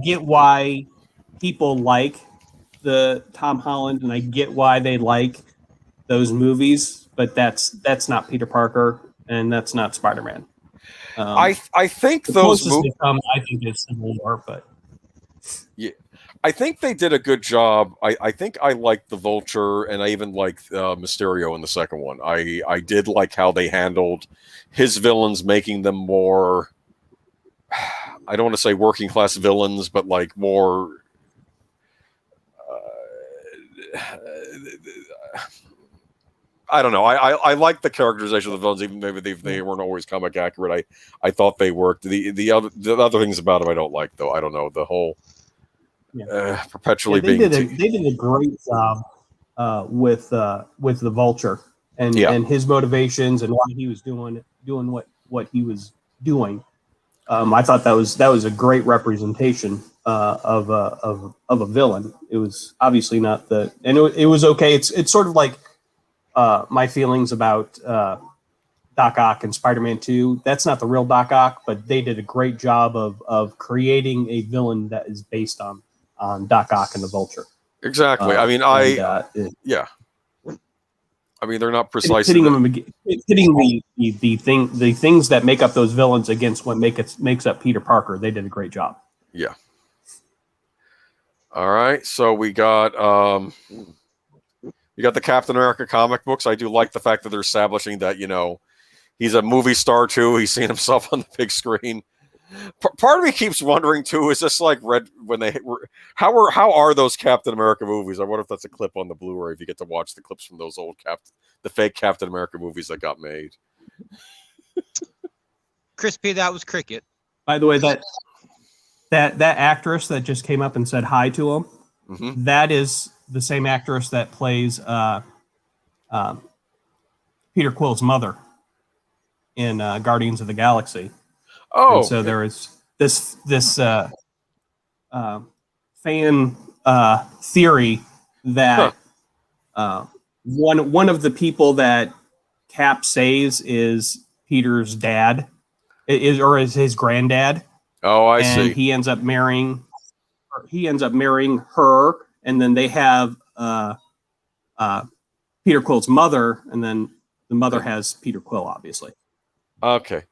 get why people like the Tom Holland, and I get why they like those movies, but that's not Peter Parker, and that's not Spider-Man. I think the those closest they come, I think, is Civil War, but yeah, I think they did a good job. I think I liked the Vulture, and I even liked Mysterio in the second one. I did like how they handled his villains, making them more, I don't want to say working class villains, but like more I don't know. I like the characterization of the villains, even maybe they weren't always comic accurate. I thought they worked. The other things about them I don't like, though. I don't know, the whole perpetually they being. They did a great job with the Vulture and his motivations and why he was doing what he was doing. I thought that was a great representation of a villain. It was obviously not it was okay. It's sort of like my feelings about Doc Ock and Spider-Man 2. That's not the real Doc Ock, but they did a great job of creating a villain that is based on Doc Ock and the Vulture. Exactly. I mean, yeah. I mean, they're not precisely hitting the things that make up those villains against what makes up Peter Parker. They did a great job. Yeah. All right. So we got you got the Captain America comic books. I do like the fact that they're establishing that, he's a movie star too. He's seeing himself on the big screen. Part of me keeps wondering too, is this like how are those Captain America movies? I wonder if that's a clip on the Blu-ray if you get to watch the clips from those old the fake Captain America movies that got made. Crispy, that was Cricket. By the way, that actress that just came up and said hi to him, that is the same actress that plays Peter Quill's mother in Guardians of the Galaxy. Oh, and so there is this fan theory that one of the people that Cap saves is Peter's dad, is his granddad. Oh, I see. And he ends up marrying her, and then they have Peter Quill's mother, and then the mother has Peter Quill, obviously. Okay.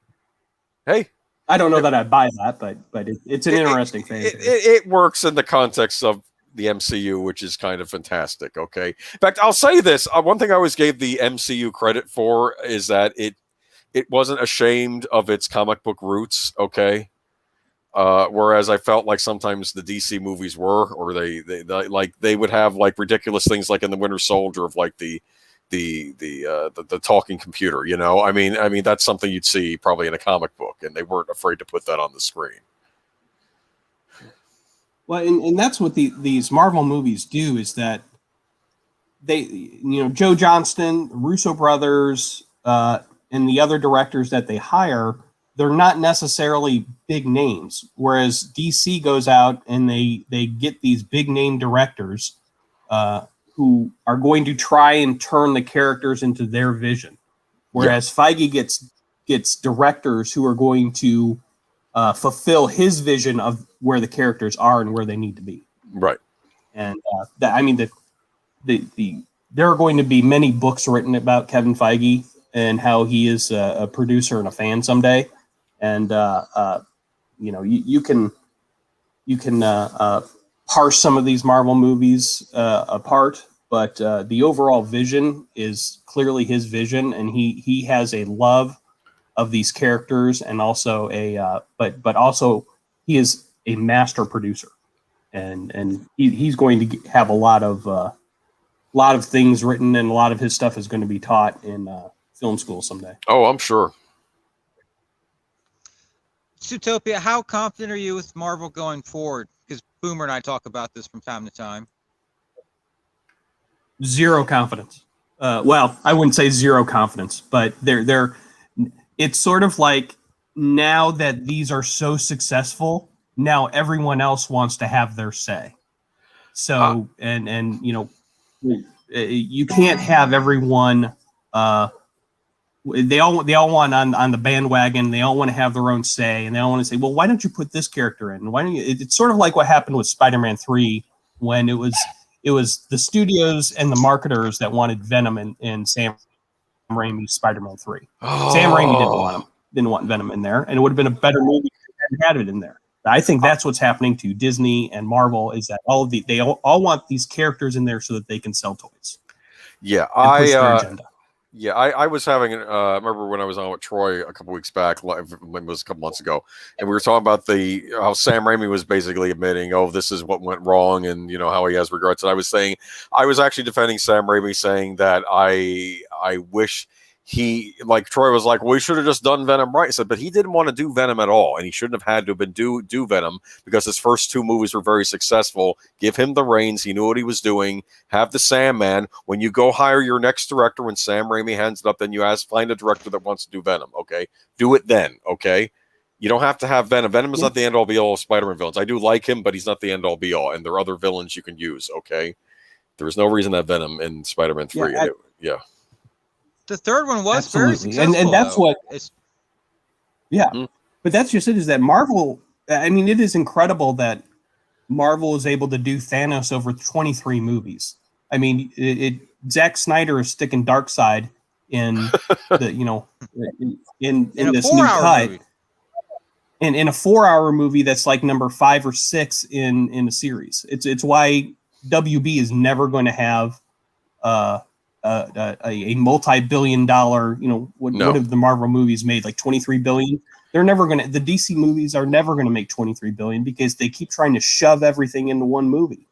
Hey. I don't know that I buy that, but it's an interesting thing. It works in the context of the MCU, which is kind of fantastic. Okay. In fact, I'll say this. One thing I always gave the MCU credit for is that it wasn't ashamed of its comic book roots. Okay. Whereas I felt like sometimes the DC movies were, or they would have like ridiculous things like in the Winter Soldier of like the talking computer, I mean that's something you'd see probably in a comic book, and they weren't afraid to put that on the screen. Well, and that's what these Marvel movies do, is that they, Joe Johnston, the Russo brothers, and the other directors that they hire, they're not necessarily big names, whereas DC goes out and they get these big name directors who are going to try and turn the characters into their vision. Whereas Feige gets directors who are going to fulfill his vision of where the characters are and where they need to be. Right. And there are going to be many books written about Kevin Feige and how he is a producer and a fan someday. And you can parse some of these Marvel movies apart, but the overall vision is clearly his vision, and he has a love of these characters, and also but also he is a master producer, and he's going to have a lot of things written, and a lot of his stuff is going to be taught in film school someday. Oh, I'm sure. Zootopia, how confident are you with Marvel going forward? Because Boomer and I talk about this from time to time. Zero confidence. Well, I wouldn't say zero confidence, but it's sort of like, now that these are so successful, now everyone else wants to have their say. So, and you can't have everyone, they all want on the bandwagon. They all want to have their own say, and they all want to say, well, why don't you put this character in? Why don't you? It's sort of like what happened with Spider-Man 3, when it was the studios and the marketers that wanted Venom in Sam Raimi's Spider-Man 3. Oh. Sam Raimi didn't want Venom in there, and it would have been a better movie if they hadn't had it in there. I think that's what's happening to Disney and Marvel, is that they all want these characters in there so that they can sell toys. Yeah, push their agenda. Yeah, I was having, I remember when I was on with Troy a couple weeks back, it was a couple months ago, and we were talking about how Sam Raimi was basically admitting, oh, this is what went wrong, and how he has regrets. And I was actually defending Sam Raimi, saying that I wish like Troy was like, well, we should have just done Venom right. I said, but he didn't want to do Venom at all, and he shouldn't have had to have been do Venom, because his first two movies were very successful. Give him the reins. He knew what he was doing. Have the Sandman. When you go hire your next director, when Sam Raimi hands it up, then you find a director that wants to do Venom. Okay, do it then. Okay, you don't have to have Venom. Venom is not the end all be all of Spider-Man villains. I do like him, but he's not the end all be all. And there are other villains you can use. Okay, there was no reason to have Venom in Spider-Man 3. Yeah. The third one was very successful, and that's though. But that's just it, is that Marvel, I mean, it is incredible that Marvel is able to do Thanos over 23 movies. I mean, Zack Snyder is sticking Darkseid in the, in this new cut. Movie. In a 4-hour movie that's like number 5 or 6 in a series. It's why WB is never going to have a multi-billion-dollar, what have the Marvel movies made, like 23 billion? They're never going to, the DC movies are never going to make 23 billion, because they keep trying to shove everything into one movie.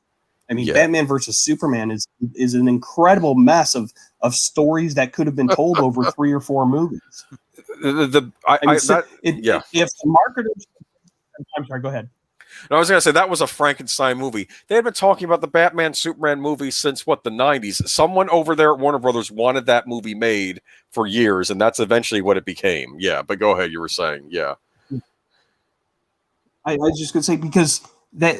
I mean, Batman versus Superman is an incredible mess of stories that could have been told over 3 or 4 movies. If the marketers, I'm sorry, go ahead. And I was going to say, that was a Frankenstein movie. They had been talking about the Batman Superman movie since, the 90s. Someone over there at Warner Brothers wanted that movie made for years, and that's eventually what it became. Yeah, but go ahead, you were saying, yeah. I was just going to say, because that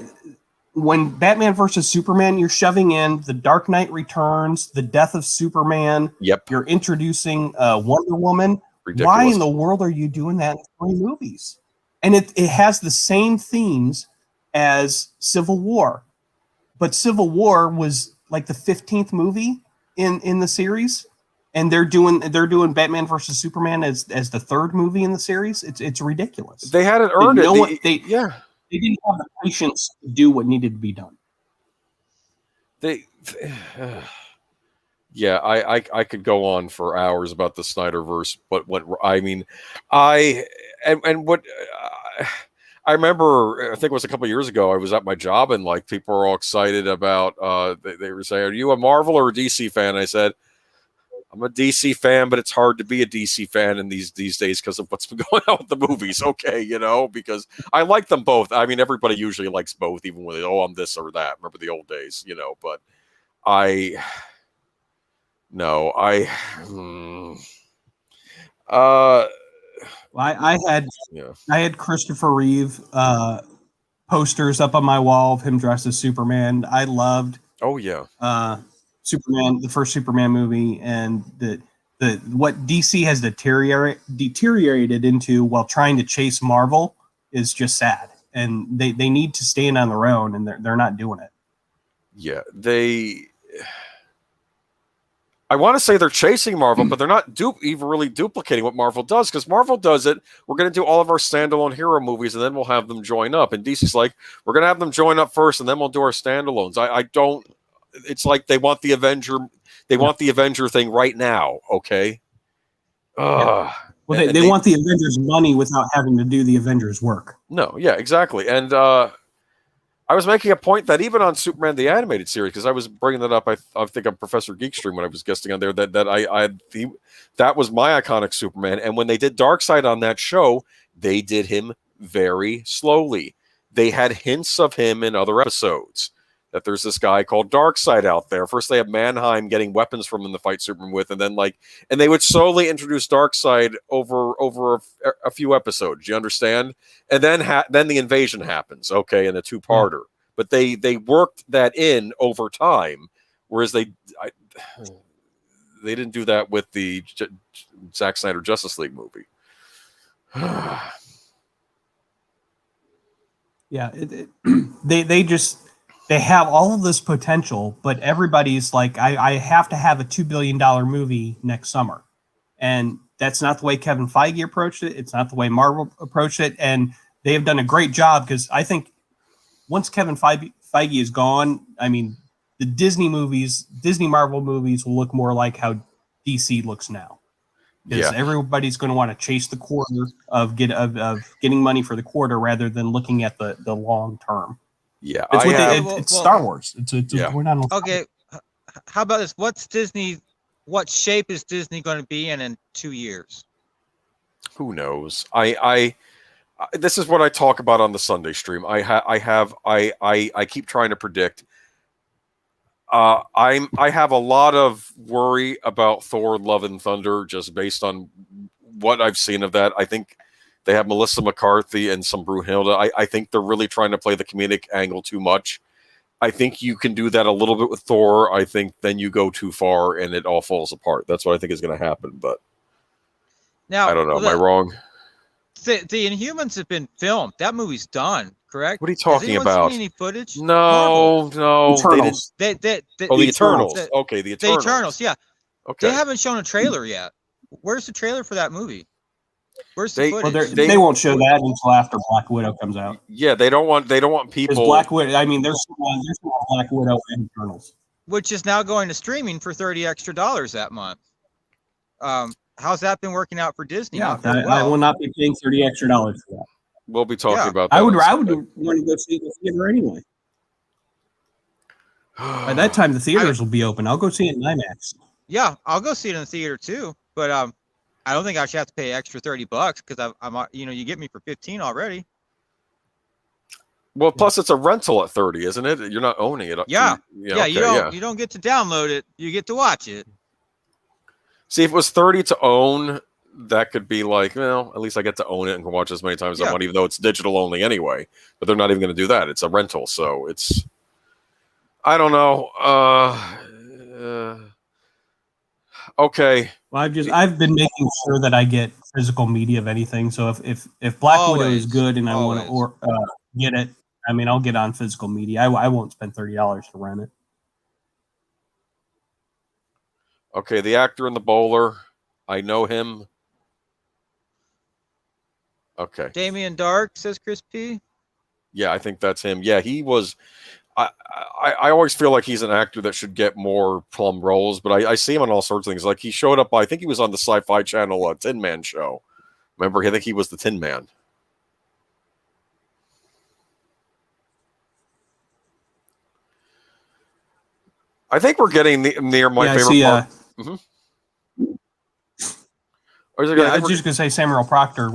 when Batman versus Superman, you're shoving in the Dark Knight Returns, the death of Superman. Yep. You're introducing Wonder Woman. Ridiculous. Why in the world are you doing that in 3 movies? And it has the same themes as Civil War, but Civil War was like the 15th movie in the series, and they're doing Batman versus Superman as the 3rd movie in the series. It's ridiculous. They hadn't earned it. They didn't have the patience to do what needed to be done. Yeah, I could go on for hours about the Snyderverse, but I remember, I think it was a couple of years ago, I was at my job, and like people were all excited about, they were saying, are you a Marvel or a DC fan? I said, I'm a DC fan, but it's hard to be a DC fan in these days because of what's been going on with the movies. Okay, because I like them both. I mean, everybody usually likes both, even when I'm this or that. Remember the old days, but I had Christopher Reeve posters up on my wall of him dressed as Superman. I loved Superman, the first Superman movie, and the what DC has deteriorated into while trying to chase Marvel is just sad. And they need to stand on their own, and they're not doing it. Yeah, I want to say they're chasing Marvel, but they're not even really duplicating what Marvel does, because Marvel does it. We're going to do all of our standalone hero movies, and then we'll have them join up. And DC's like, we're going to have them join up first, and then we'll do our standalones. I don't. It's like they want the Avenger. They want the Avenger thing right now. Okay. Well, Well, And they want the Avengers money without having to do the Avengers work. No, yeah, exactly. And I was making a point that even on Superman the Animated Series, because I was bringing that up, I think on Professor Geekstream when I was guesting on there, that was my iconic Superman. And when they did Darkseid on that show, they did him very slowly. They had hints of him in other episodes. That there's this guy called Darkseid out there. First, they have Mannheim getting weapons from him to fight Superman with, and then and they would slowly introduce Darkseid over a few episodes. You understand? And then the invasion happens. Okay, in a two-parter. But they worked that in over time, whereas they didn't do that with the Zack Snyder Justice League movie. Yeah, they have all of this potential, but everybody's like, I have to have a $2 billion movie next summer. And that's not the way Kevin Feige approached it. It's not the way Marvel approached it. And they have done a great job, because I think once Kevin Feige is gone, I mean, the Disney Marvel movies will look more like how DC looks now. Because everybody's going to want to chase the quarter of getting money for the quarter rather than looking at the long term. Yeah, it's Star Wars. We're not okay. How about this? What shape is Disney going to be in 2 years? Who knows? This is what I talk about on the Sunday stream. I keep trying to predict. I have a lot of worry about Thor: Love and Thunder just based on what I've seen of that. I think they have Melissa McCarthy and some Brunhilde. I think they're really trying to play the comedic angle too much. I think you can do that a little bit with Thor. I think then you go too far and it all falls apart. That's what I think is going to happen. But now I don't know. Am I wrong? The Inhumans have been filmed. That movie's done, correct? What are you talking about? Seen any footage? No. Eternals. The Eternals. Okay, the Eternals. The Eternals, yeah. Okay. They haven't shown a trailer yet. Where's the trailer for that movie? Where's the footage? Well, they won't show that until after Black Widow comes out. Yeah, they don't want people. Black Widow. I mean, there's Black Widow and Eternals, which is now going to streaming for $30 extra that month. How's that been working out for Disney? Yeah, I will not be paying $30 extra for that. We'll be talking about that. I would want to go see it in the theater anyway. By that time, the theaters will be open. I'll go see it in IMAX. Yeah, I'll go see it in the theater too. But I don't think I should have to pay extra $30 because I'm you get me for 15 already. Well, plus it's a rental at 30, isn't it? You're not owning it. Yeah, you don't get to download it. You get to watch it. See, if it was 30 to own, that could be like, well, at least I get to own it and can watch it as many times as I want, even though it's digital only anyway. But they're not even going to do that. It's a rental, so it's. I don't know. Okay. Well, I've been making sure that I get physical media of anything. So if Black Widow is good and I want to get it, I mean, I'll get on physical media. I won't spend $30 to rent it. Okay, the actor in The Bowler, I know him. Okay. Damien Dark, says Chris P. Yeah, I think that's him. Yeah, he was. I always feel like he's an actor that should get more plum roles, but I see him on all sorts of things. Like he showed up, I think he was on the Sci-Fi Channel Tin Man show. Remember, I think he was the Tin Man. I think we're getting near my favorite part. Mm-hmm. I was just going to say Samuel Proctor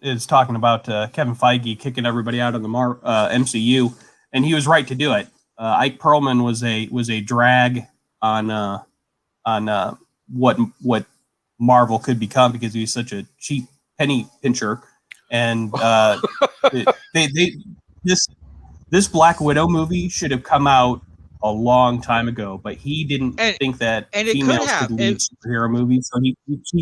is talking about Kevin Feige kicking everybody out of the MCU, and he was right to do it. Ike Perlman was a drag on what Marvel could become because he was such a cheap penny pincher, and this Black Widow movie should have come out a long time ago, but he didn't think that females could lead superhero movies, so he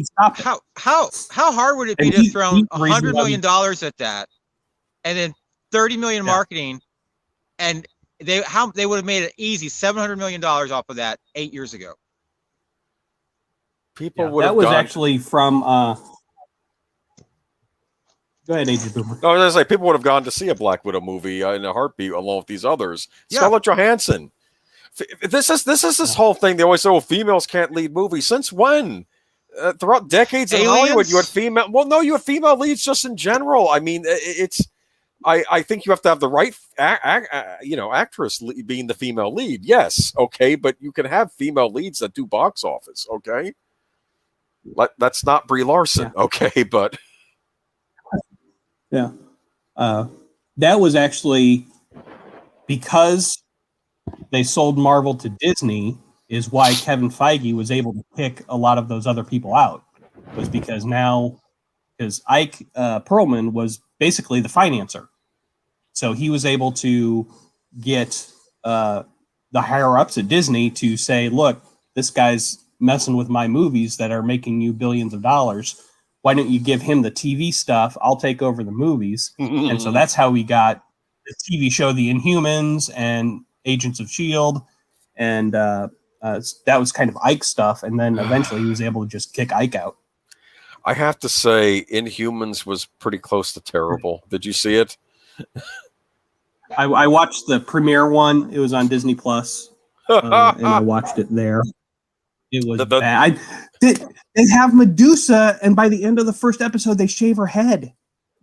stopped it. How hard would it be to throw $100 million at that, and then $30 million in marketing, and they would have made it easy $700 million off of that 8 years ago. People would have that was actually from. Go ahead, Agent Boomer. No, I was going to say people would have gone to see a Black Widow movie in a heartbeat along with these others. Yeah. Scarlett Johansson. This is this whole thing. They always say, "Well, females can't lead movies." Since when? throughout decades in Aliens? Hollywood, you had female. Well, no, you had female leads just in general. I mean, it's. I think you have to have the right, actress being the female lead. Yes, okay, but you can have female leads that do box office. Okay, that's not Brie Larson. Yeah. Okay, but yeah, that was actually because they sold Marvel to Disney. Is why Kevin Feige was able to pick a lot of those other people out, was because Ike Perlman was basically the financer. So he was able to get the higher ups at Disney to say, look, this guy's messing with my movies that are making you billions of dollars. Why don't you give him the TV stuff? I'll take over the movies. And so that's how we got the TV show The Inhumans and Agents of S.H.I.E.L.D. And that was kind of Ike's stuff. And then eventually he was able to just kick Ike out. I have to say, Inhumans was pretty close to terrible. Did you see it? I watched the premiere one. It was on Disney Plus, and I watched it there. It was bad. They have Medusa, and by the end of the first episode, they shave her head.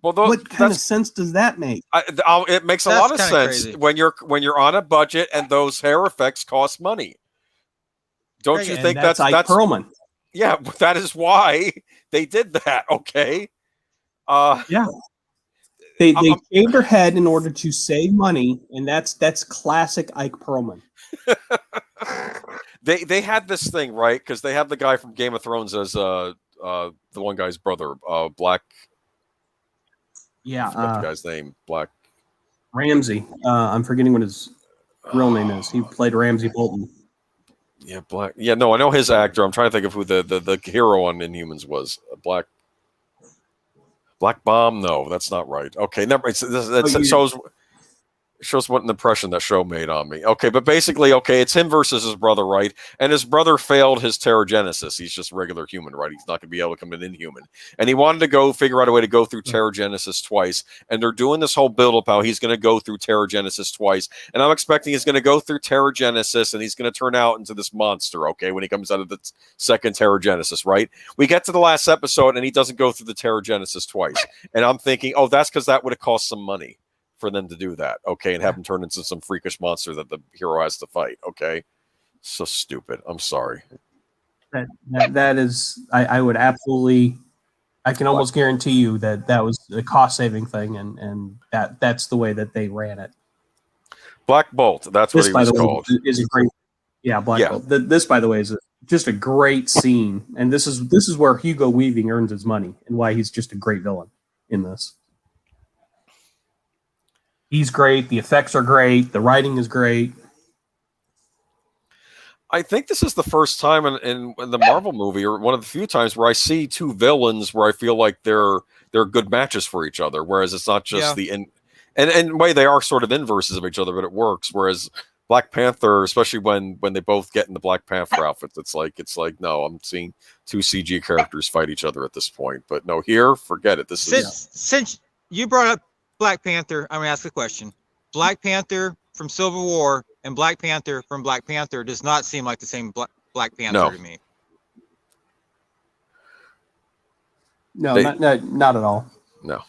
Well, what kind of sense does that make? It makes a lot of sense crazy. when you're on a budget and those hair effects cost money. Don't you think that's Ike Perlman? Yeah, that is why they did that. Okay. Yeah. They shaved her head in order to save money, and that's classic Ike Perlman. They had this thing, right? Because they have the guy from Game of Thrones as the one guy's brother, Black. Yeah, I forgot the guy's name. Black Ramsey. I'm forgetting what his real name is. He played Ramsey Bolton. Yeah, Black. Yeah, no, I know his actor. I'm trying to think of who the hero on Inhumans was. Black Bomb? No, that's not right. Okay, never. That shows what an impression that show made on me. Okay, but basically, it's him versus his brother, right? And his brother failed his Terrigenesis. He's just a regular human, right? He's not going to be able to become an Inhuman. And he wanted to figure out a way to go through Terrigenesis twice. And they're doing this whole build-up how he's going to go through Terrigenesis twice. And I'm expecting he's going to go through Terrigenesis and he's going to turn out into this monster, okay, when he comes out of the second Terrigenesis, right? We get to the last episode and he doesn't go through the Terrigenesis twice. And I'm thinking, that's because that would have cost some money for them to do that, okay, and have him turn into some freakish monster that the hero has to fight, okay? So stupid. I'm sorry. That is, I would absolutely, I can almost guarantee you that was a cost-saving thing, and that's the way that they ran it. Black Bolt, that's what he was called. Is a great, Black Bolt. This, by the way, is just a great scene, and this is where Hugo Weaving earns his money, and why he's just a great villain in this. He's great. The effects are great. The writing is great. I think this is the first time in the Marvel movie, or one of the few times where I see two villains where I feel like they're good matches for each other. Whereas it's not just and in a way they are sort of inverses of each other, but it works. Whereas Black Panther, especially when they both get in the Black Panther outfits, it's like no, I'm seeing two CG characters fight each other at this point. But no, here, forget it. Since you brought up Black Panther, I'm going to ask a question. Black Panther from Civil War and Black Panther from Black Panther does not seem like the same Black Panther to me. No, not at all. No.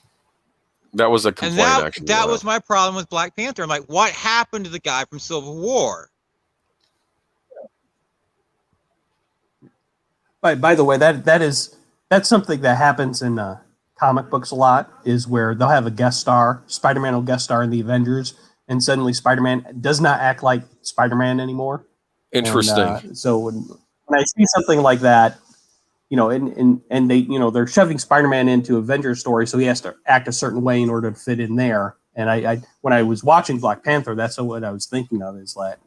That was a complaint, actually. That was my problem with Black Panther. I'm like, what happened to the guy from Civil War? By the way, that's something that happens in comic books a lot, is where they'll have a guest star. Spider-Man will guest star in the Avengers, and suddenly Spider-Man does not act like Spider-Man anymore. Interesting. And, so when I see something like that, and they, they're shoving Spider-Man into Avengers story, so he has to act a certain way in order to fit in there. And I when I was watching Black Panther, that's what I was thinking of, is that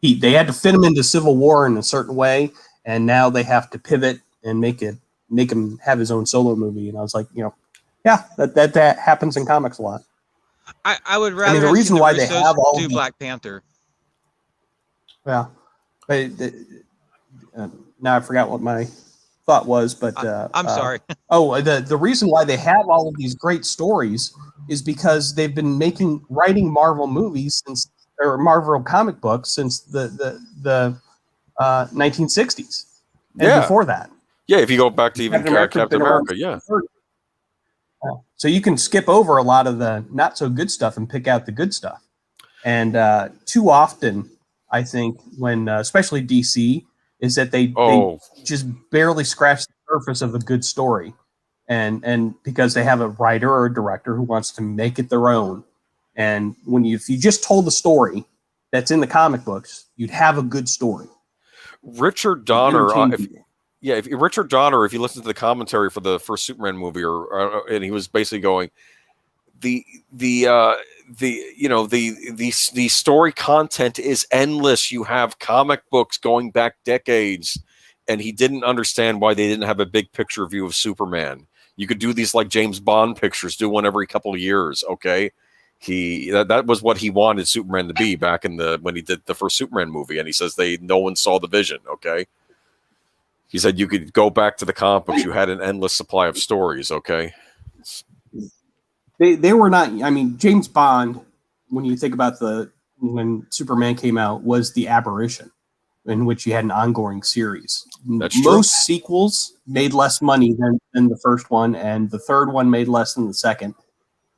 they had to fit him into Civil War in a certain way, and now they have to pivot and make him have his own solo movie. And I was like, that happens in comics a lot. I would rather the reason why they have all do Black Panther. Yeah. But now I forgot what my thought was, but I'm sorry. The reason why they have all of these great stories is because they've been writing Marvel movies or Marvel comic books since the 1960s and before that. Yeah, if you go back to even Captain America's Captain been around America, yeah. since the 30s. So you can skip over a lot of the not so good stuff and pick out the good stuff. And too often, I think, when especially DC, is that they just barely scratch the surface of a good story, and because they have a writer or a director who wants to make it their own. And if you just told the story that's in the comic books, you'd have a good story. Richard Donner, if Richard Donner, if you listen to the commentary for the first Superman movie, and he was basically going, the story content is endless. You have comic books going back decades, and he didn't understand why they didn't have a big picture view of Superman. You could do these like James Bond pictures, do one every couple of years. Okay. That was what he wanted Superman to be back when he did the first Superman movie, and he says no one saw the vision. Okay, he said you could go back to the comic books; you had an endless supply of stories. Okay, they were not. I mean, James Bond, when you think about when Superman came out, was the aberration in which you had an ongoing series. That's Most true. sequels made less money than the first one, and the third one made less than the second.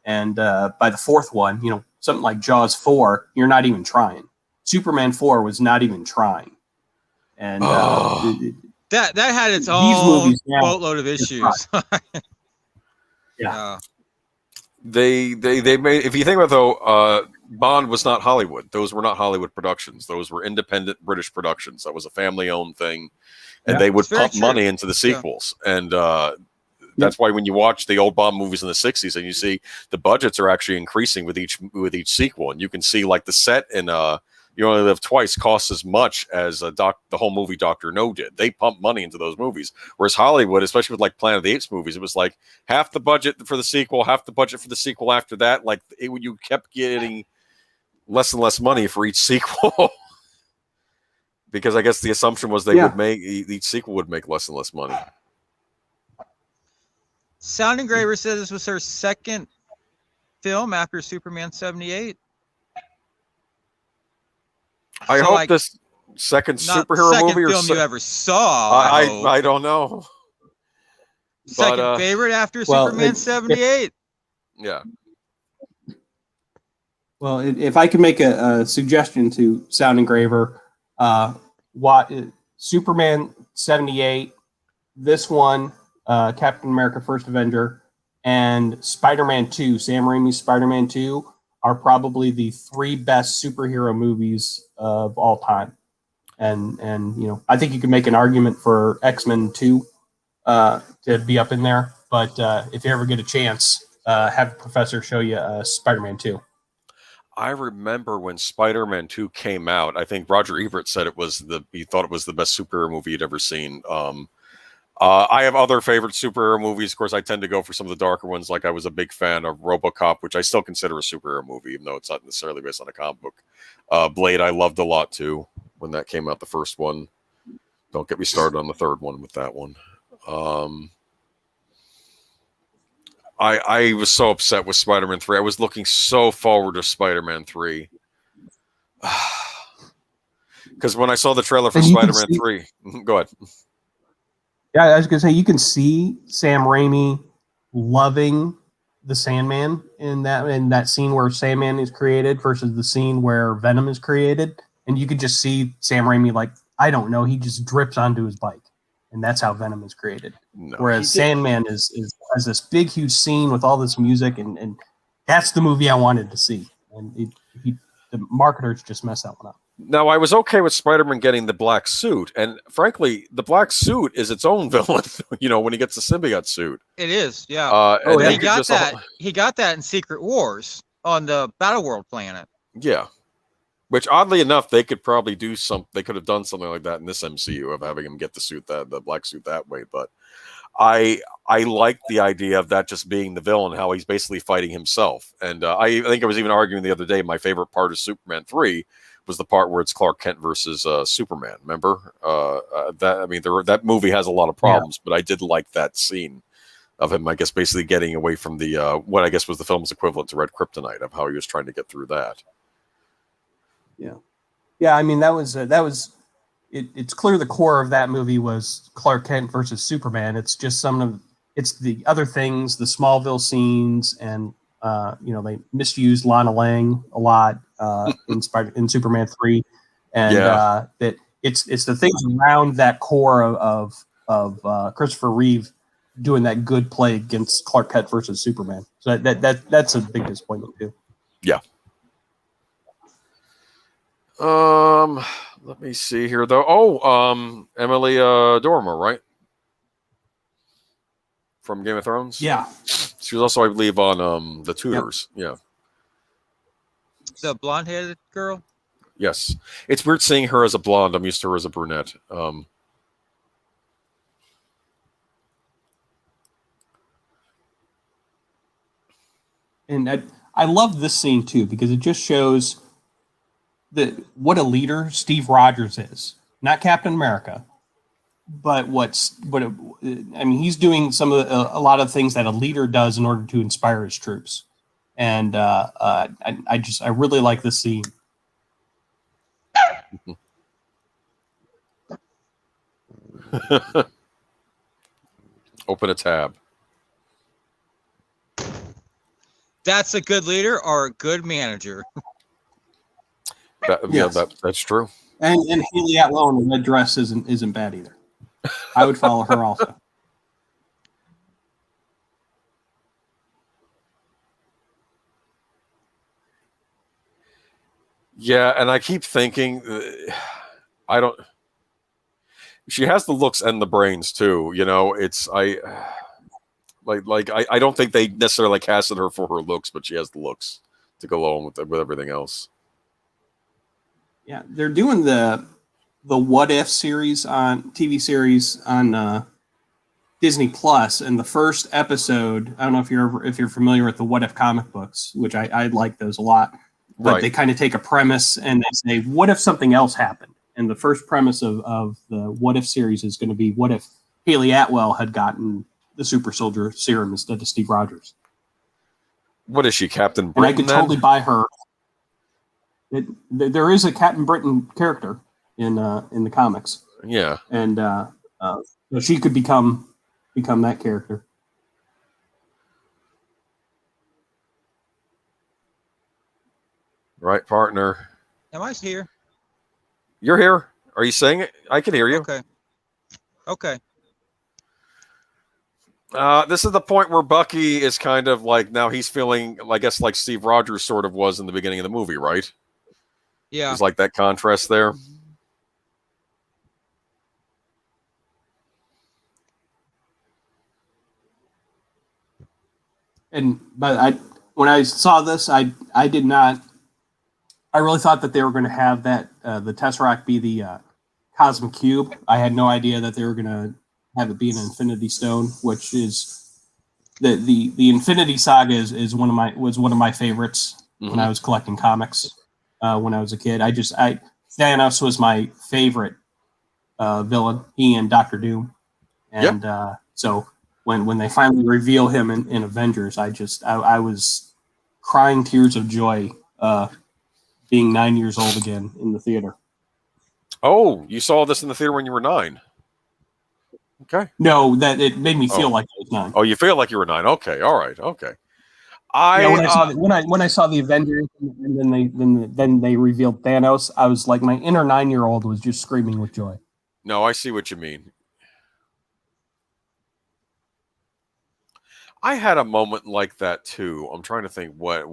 And by the fourth one, something like Jaws 4, you're not even trying. Superman 4 was not even trying. And that had its own boatload of issues. Yeah. They made, if you think about it, though, Bond was not Hollywood. Those were not Hollywood productions. Those were independent British productions. That was a family-owned thing, and they would pump money into the sequels. Yeah. And that's why when you watch the old Bond movies in the 60s and you see the budgets are actually increasing with each sequel, and you can see like the set in You Only Live Twice costs as much as the whole movie Dr. No did. They pumped money into those movies. Whereas Hollywood, especially with like Planet of the Apes movies, it was like half the budget for the sequel, half the budget for the sequel after that. Like you kept getting less and less money for each sequel. Because I guess the assumption was each sequel would make less and less money. Sound Engraver said this was her second film after Superman 78. I hope this second superhero movie or film you ever saw. I don't know. Second favorite after Superman 78. Yeah. Well, if I could make a suggestion to Sound Engraver, Superman 78, this one, Captain America: First Avenger, and Spider-Man 2, Sam Raimi's Spider-Man 2, are probably the three best superhero movies of all time. And I think you could make an argument for X-Men 2 to be up in there. But if you ever get a chance, have the professor show you Spider-Man 2. I remember when Spider-Man 2 came out, I think Roger Ebert said he thought it was the best superhero movie he'd ever seen. I have other favorite superhero movies. Of course, I tend to go for some of the darker ones. Like I was a big fan of RoboCop, which I still consider a superhero movie, even though it's not necessarily based on a comic book. Blade, I loved a lot too when that came out, the first one. Don't get me started on the third one with that one. I was so upset with Spider-Man 3. I was looking so forward to Spider-Man 3. Because when I saw the trailer for Spider-Man 3, go ahead. Yeah, I was going to say, you can see Sam Raimi loving the Sandman in that scene where Sandman is created versus the scene where Venom is created. And you could just see Sam Raimi, like, I don't know, he just drips onto his bike. And that's how Venom is created. No, whereas Sandman has this big, huge scene with all this music, and that's the movie I wanted to see. And the marketers just messed that one up. Now, I was okay with Spider-Man getting the black suit, and frankly, the black suit is its own villain. When he gets the symbiote suit, it is. Yeah. He got that. He got that in Secret Wars on the Battleworld planet. Yeah. Which, oddly enough, they could probably do They could have done something like that in this MCU of having him get the black suit that way. But I like the idea of that just being the villain, how he's basically fighting himself. And I think I was even arguing the other day. My favorite part of Superman 3 was the part where it's Clark Kent versus Superman. Remember that movie has a lot of problems, but I did like that scene of him, I guess, basically getting away from the what I guess was the film's equivalent to Red Kryptonite, of how he was trying to get through that. Yeah. I mean, that was it's clear the core of that movie was Clark Kent versus Superman. It's just it's the other things, the Smallville scenes, and they misused Lana Lang a lot in Superman 3, and that it's the things around that core of Christopher Reeve doing that good play against Clark Kent versus Superman. So that's a big disappointment too. Yeah. Let me see here though. Emily Dormer, right? From Game of Thrones. Yeah. She was also, I believe, on The Tudors. Yep. Yeah. The blonde-headed girl. Yes, it's weird seeing her as a blonde. I'm used to her as a brunette. And I love this scene too because it just shows what a leader Steve Rogers is. Not Captain America, but he's doing a lot of things that a leader does in order to inspire his troops. And I really like this scene. Open a tab. That's a good leader or a good manager. Yes. Yeah, that's true. And Haley Atwell in the red dress isn't bad either. I would follow her also. Yeah, and I keep thinking, she has the looks and the brains too. I don't think they necessarily casted her for her looks, but she has the looks to go along with everything else. Yeah, they're doing the What If series on TV series on Disney Plus, and the first episode. I don't know if you're familiar with the What If comic books, which I like those a lot. But They kind of take a premise and they say, what if something else happened? And the first premise of the What If series is going to be, what if Haley Atwell had gotten the super soldier serum instead of Steve Rogers? What is she, Captain Britain? And I could totally buy her. There is a Captain Britain character in the comics. Yeah. And she could become that character. Right, partner. Am I here? You're here. Are you saying it? I can hear you. Okay. This is the point where Bucky is kind of like, now he's feeling, I guess, like Steve Rogers sort of was in the beginning of the movie, right? Yeah. There's like that contrast there. But when I saw this, I did not. I really thought that they were going to have that the Tesseract be the Cosmic Cube. I had no idea that they were going to have it be an Infinity Stone, which is the Infinity Saga was one of my favorites when I was collecting comics when I was a kid. Thanos was my favorite villain. He and Doctor Doom, and so when they finally reveal him in Avengers, I was crying tears of joy. Being 9 years old again in the theater. Oh, you saw this in the theater when you were 9? Okay. No, that it made me feel like I was 9. Oh, you feel like you were 9? Okay, all right, okay. When I saw the Avengers and then they revealed Thanos, I was like, my inner 9-year-old was just screaming with joy. No, I see what you mean. I had a moment like that too. I'm trying to think what.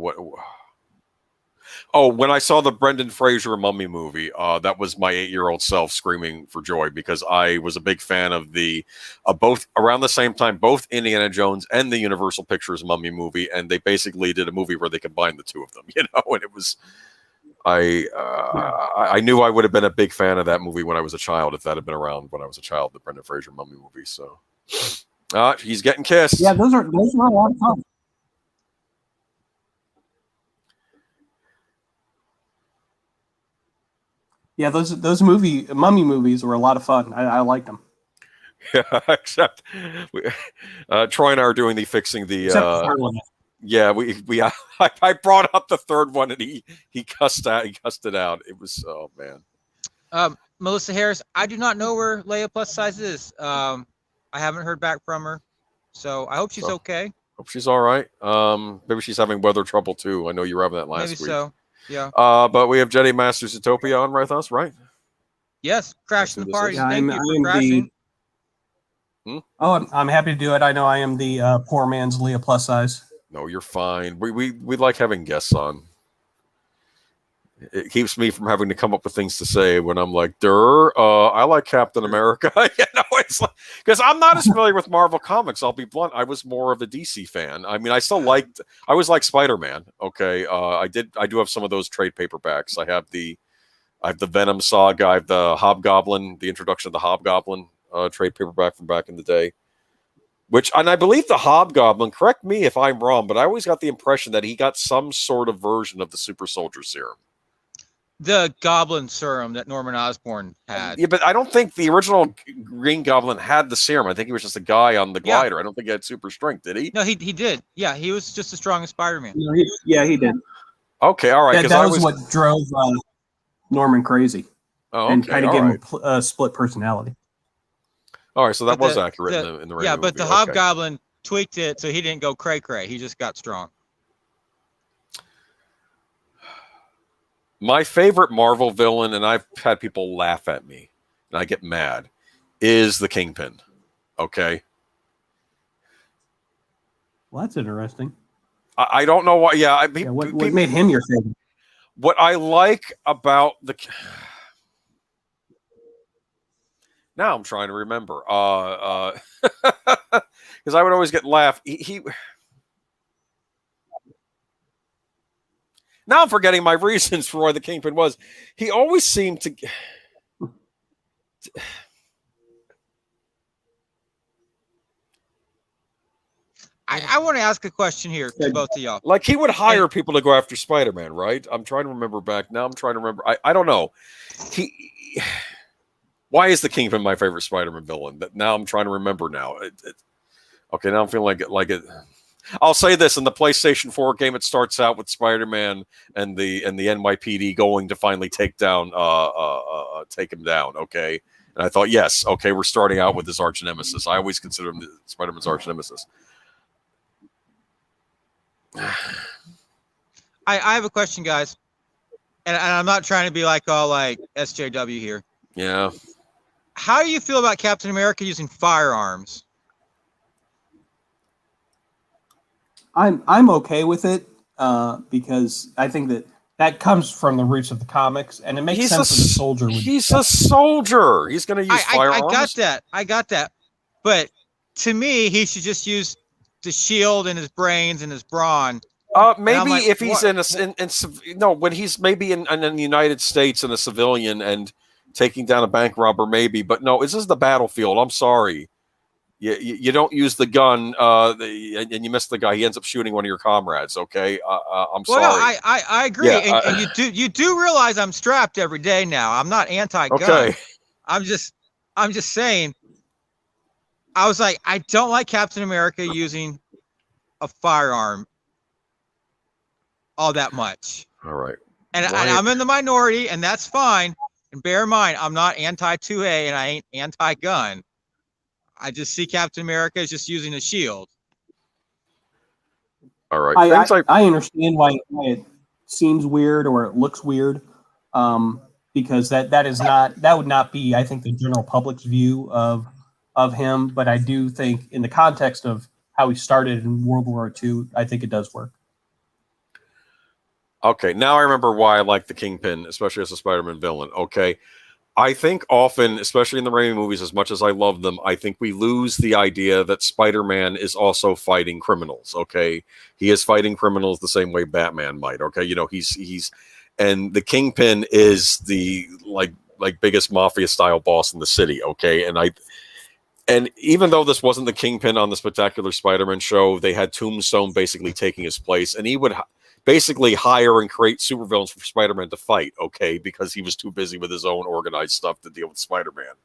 Oh, when I saw the Brendan Fraser Mummy movie, that was my 8-year-old self screaming for joy because I was a big fan of both around the same time, both Indiana Jones and the Universal Pictures Mummy movie, and they basically did a movie where they combined the two of them, and it was, I knew I would have been a big fan of that movie when I was a child if that had been around when I was a child, the Brendan Fraser Mummy movie. So, he's getting kissed. Yeah, those were a lot of fun. Yeah, those mummy movies were a lot of fun. I liked them. Yeah, except Troy and I are doing the fixing the. Yeah, I brought up the third one and he cussed it out. It was, oh man. Melissa Harris, I do not know where Leiaplussize is. I haven't heard back from her, so I hope she's okay. Hope she's all right. Maybe she's having weather trouble too. I know you were having that last Maybe week. so. Yeah. But we have Jedi Masters Utopia on with us, right? Yes, crashing the party. Yeah, Thank you for crashing. Oh, I'm happy to do it. I know I am the poor man's Leiaplussize. No, you're fine. We like having guests on. It keeps me from having to come up with things to say when I'm like, I like Captain America. It's like, because I'm not as familiar with Marvel comics. I'll be blunt. I was more of a DC fan. I mean, I always liked Spider-Man. Okay. I do have some of those trade paperbacks. I have the Venom saga. I have the Hobgoblin, the introduction of the Hobgoblin trade paperback from back in the day. And I believe the Hobgoblin, correct me if I'm wrong, but I always got the impression that he got some sort of version of the super soldier serum. The Goblin serum that Norman Osborn had. Yeah, but I don't think the original Green Goblin had the serum. I think he was just a guy on the glider. I don't think he had super strength, did he? No, he did. Yeah, he was just as strong as Spider-Man. He did. Okay, all right. That was what drove Norman crazy. Oh, okay, and kind of gave him a split personality. All right, so that was accurate in the yeah, but the Hobgoblin tweaked it so he didn't go cray-cray. He just got strong. My favorite Marvel villain, and I've had people laugh at me, and I get mad, is the Kingpin. Okay? Well, that's interesting. I don't know why. Yeah, what made him your favorite? What I like about the... Now I'm trying to remember. Because I would always get laughed. Now I'm forgetting my reasons for why the Kingpin was. He always seemed to... I want to ask a question here to both of y'all. Like, he would hire people to go after Spider-Man, right? I'm trying to remember back. Now I'm trying to remember. I don't know. Why is the Kingpin my favorite Spider-Man villain? That now I'm trying to remember now. Okay, now I'm feeling like it. I'll say this: in the PlayStation 4 game, it starts out with Spider-Man and the NYPD going to finally take him down. Okay, and I thought, yes, okay, we're starting out with his arch nemesis. I always consider him Spider-Man's arch nemesis. I have a question, guys, and I'm not trying to be like all like SJW here. Yeah. How do you feel about Captain America using firearms? I'm okay with it because I think that comes from the roots of the comics, and it makes sense as a soldier. He's a soldier. He's going to use firearms. I got that. But to me, he should just use the shield and his brains and his brawn. Maybe like, if he's when he's maybe in the United States and a civilian and taking down a bank robber, maybe. But no, this is the battlefield. I'm sorry. You don't use the gun and you miss the guy. He ends up shooting one of your comrades. Okay, I'm sorry. Well, no, I agree, yeah, and you do realize I'm strapped every day now. I'm not anti-gun. Okay. I'm just saying. I was like, I don't like Captain America using a firearm all that much. All right, and I'm in the minority, and that's fine. And bear in mind, I'm not anti-2A, and I ain't anti-gun. I just see Captain America as just using a shield. All right. I understand why it seems weird or it looks weird, because that would not be, I think, the general public's view of him. But I do think in the context of how he started in World War II, I think it does work. Okay, now I remember why I like the Kingpin, especially as a Spider-Man villain. Okay. I think often, especially in the Raimi movies, as much as I love them, I think we lose the idea that Spider-Man is also fighting criminals. Okay, he is fighting criminals the same way Batman might. Okay, he's and the Kingpin is the like biggest mafia style boss in the city. Okay, and even though this wasn't the Kingpin on the Spectacular Spider-Man show, they had Tombstone basically taking his place, and he would basically hire and create supervillains for Spider-Man to fight, okay, because he was too busy with his own organized stuff to deal with Spider-Man.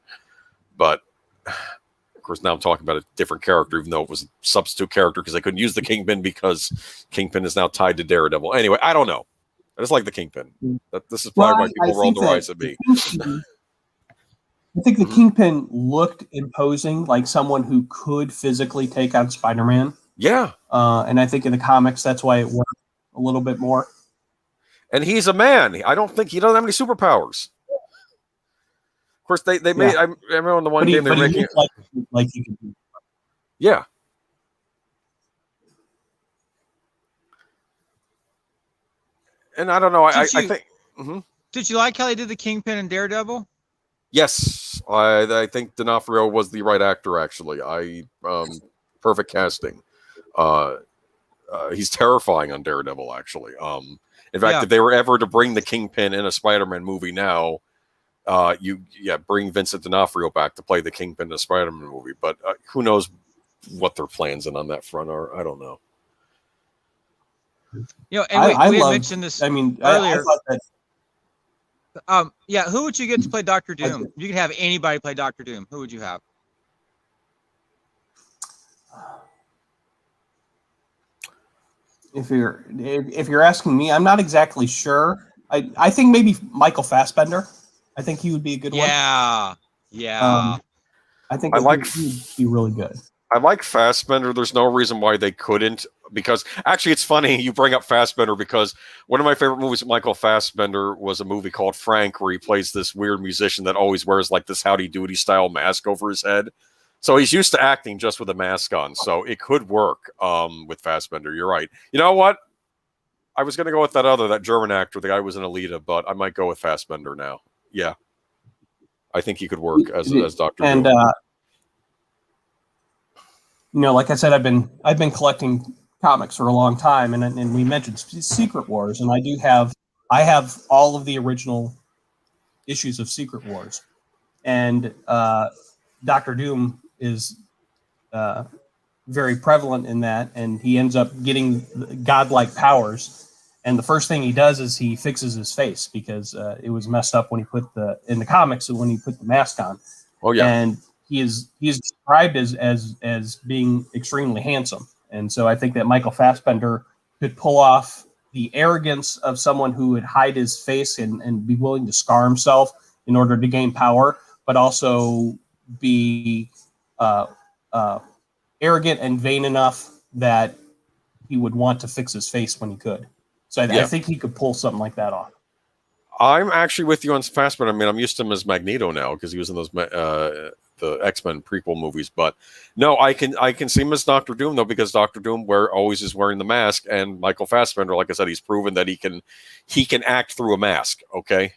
But, of course, now I'm talking about a different character, even though it was a substitute character because I couldn't use the Kingpin because Kingpin is now tied to Daredevil. Anyway, I don't know. I just like the Kingpin. This is probably why people roll their eyes at me. I think the Kingpin looked imposing, like someone who could physically take on Spider-Man. Yeah. And I think in the comics, that's why it worked a little bit more. And he's a man. I don't think he doesn't have any superpowers. Of course, they made. I remember on the one game they were making it like he could. Yeah. And I don't know. I think. Mm-hmm. Did you like how they did the Kingpin and Daredevil? Yes, I think D'Onofrio was the right actor. Actually, perfect casting. He's terrifying on Daredevil. Actually, in fact, if they were ever to bring the Kingpin in a Spider-Man movie now, bring Vincent D'Onofrio back to play the Kingpin in a Spider-Man movie. But who knows what their plans on that front are? I don't know. You know, and we had mentioned this. I mean, earlier. I thought that. Who would you get to play Doctor Doom? You can have anybody play Doctor Doom. Who would you have? If you're asking me, I'm not exactly sure. I think maybe Michael Fassbender. I think he would be a good one. Yeah. I think he would be really good. I like Fassbender. There's no reason why they couldn't, because actually it's funny you bring up Fassbender, because one of my favorite movies with Michael Fassbender was a movie called Frank, where he plays this weird musician that always wears like this Howdy Doody style mask over his head. So he's used to acting just with a mask on. So it could work with Fassbender. You're right. You know what? I was going to go with that German actor, the guy who was in Alita, but I might go with Fassbender now. Yeah. I think he could work as Dr. And like I said, I've been collecting comics for a long time, and we mentioned Secret Wars, and I have all of the original issues of Secret Wars, and Dr. Doom is very prevalent in that, and he ends up getting godlike powers. And the first thing he does is he fixes his face, because it was messed up when he put in the comics when he put the mask on. Oh yeah, and he is described as being extremely handsome, and so I think that Michael Fassbender could pull off the arrogance of someone who would hide his face and be willing to scar himself in order to gain power, but also be arrogant and vain enough that he would want to fix his face when he could. So I think he could pull something like that off. I'm actually with you on Fassbender. I mean, I'm used to him as Magneto now because he was in those the X-Men prequel movies. But no, I can see him as Doctor Doom though, because Doctor Doom always is wearing the mask, and Michael Fassbender, like I said, he's proven that he can act through a mask. Okay,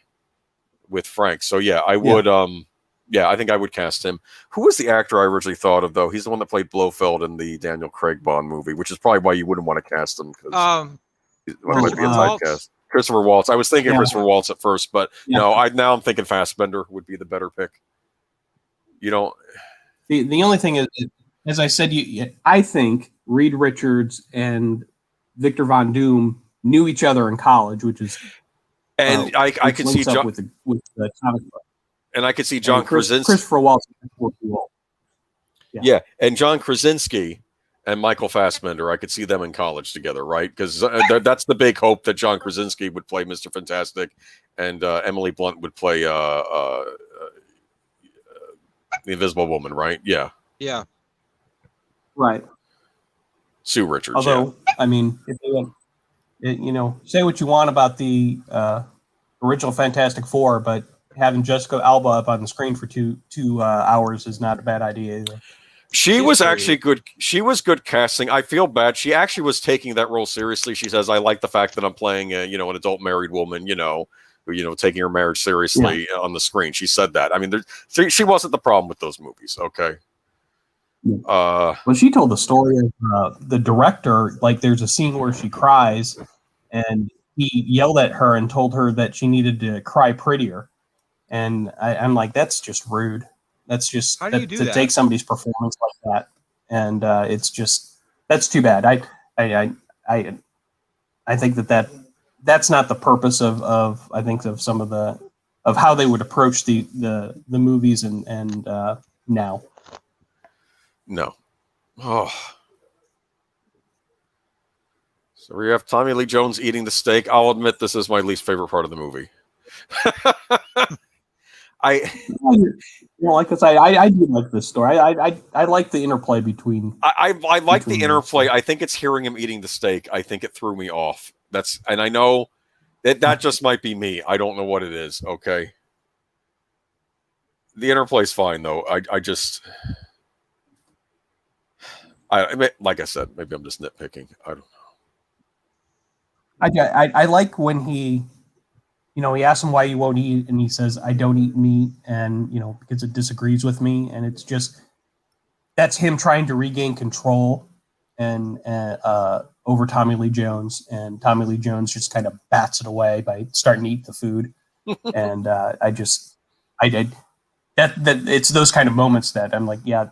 with Frank. So yeah, I would. I think I would cast him. Who was the actor I originally thought of though? He's the one that played Blofeld in the Daniel Craig Bond movie, which is probably why you wouldn't want to cast him, because it might be a typecast. Christopher Waltz. I was thinking Christopher Waltz at first, but no, I'm thinking Fassbender would be the better pick. You know, the only thing is, as I said, I think Reed Richards and Victor Von Doom knew each other in college, which is, and I could see John with the comic book. And I could see John Krasinski. Christopher Waltz. Yeah, and John Krasinski and Michael Fassbender, I could see them in college together, right? Because that's the big hope, that John Krasinski would play Mr. Fantastic, and Emily Blunt would play the Invisible Woman, right? Yeah. Yeah. Right. Sue Richards. Although, I mean, if they say what you want about the original Fantastic Four, but having Jessica Alba up on the screen for two hours is not a bad idea either. She was actually good. She was good casting. I feel bad. She actually was taking that role seriously. She says, "I like the fact that I'm playing, an adult married woman, taking her marriage seriously on the screen." She said that. I mean, she wasn't the problem with those movies. Okay. Well, she told the story of the director. Like, there's a scene where she cries, and he yelled at her and told her that she needed to cry prettier. And I'm like, that's just rude. That's just how do you do that? Take somebody's performance like that, and that's too bad. I think that's not the purpose of I think of some of how they would approach the movies and now. No. Oh. So we have Tommy Lee Jones eating the steak. I'll admit this is my least favorite part of the movie. Like I say, I do like this story. I like the interplay between. I like the between interplay. them. I think it's hearing him eating the steak. I think it threw me off. And I know that just might be me. I don't know what it is. Okay. The interplay's fine though. Like I said, maybe I'm just nitpicking. I don't know. I like when he asks him why he won't eat, and he says, "I don't eat meat," and because it disagrees with me, and it's just that's him trying to regain control and over Tommy Lee Jones, and Tommy Lee Jones just kind of bats it away by starting to eat the food, and I did that it's those kind of moments that I'm like, yeah,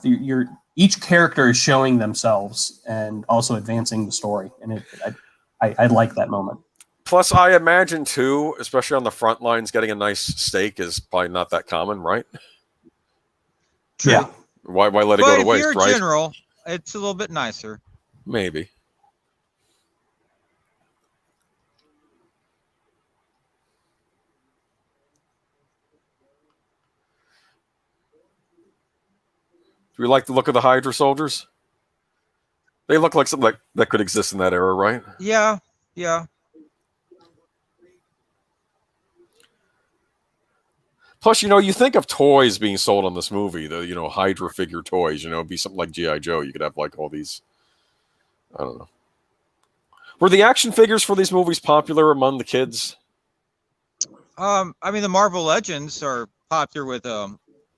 each character is showing themselves and also advancing the story, and I like that moment. Plus, I imagine too, especially on the front lines, getting a nice steak is probably not that common, right? True. Yeah. Why let it But go to if waste, you're a right? general, it's a little bit nicer. Maybe. Do we like the look of the Hydra soldiers? They look like something that could exist in that era, right? Yeah. Plus, you think of toys being sold on this movie, the Hydra figure toys, it'd be something like G.I. Joe. You could have like all these, I don't know. Were the action figures for these movies popular among the kids? I mean, the Marvel Legends are popular with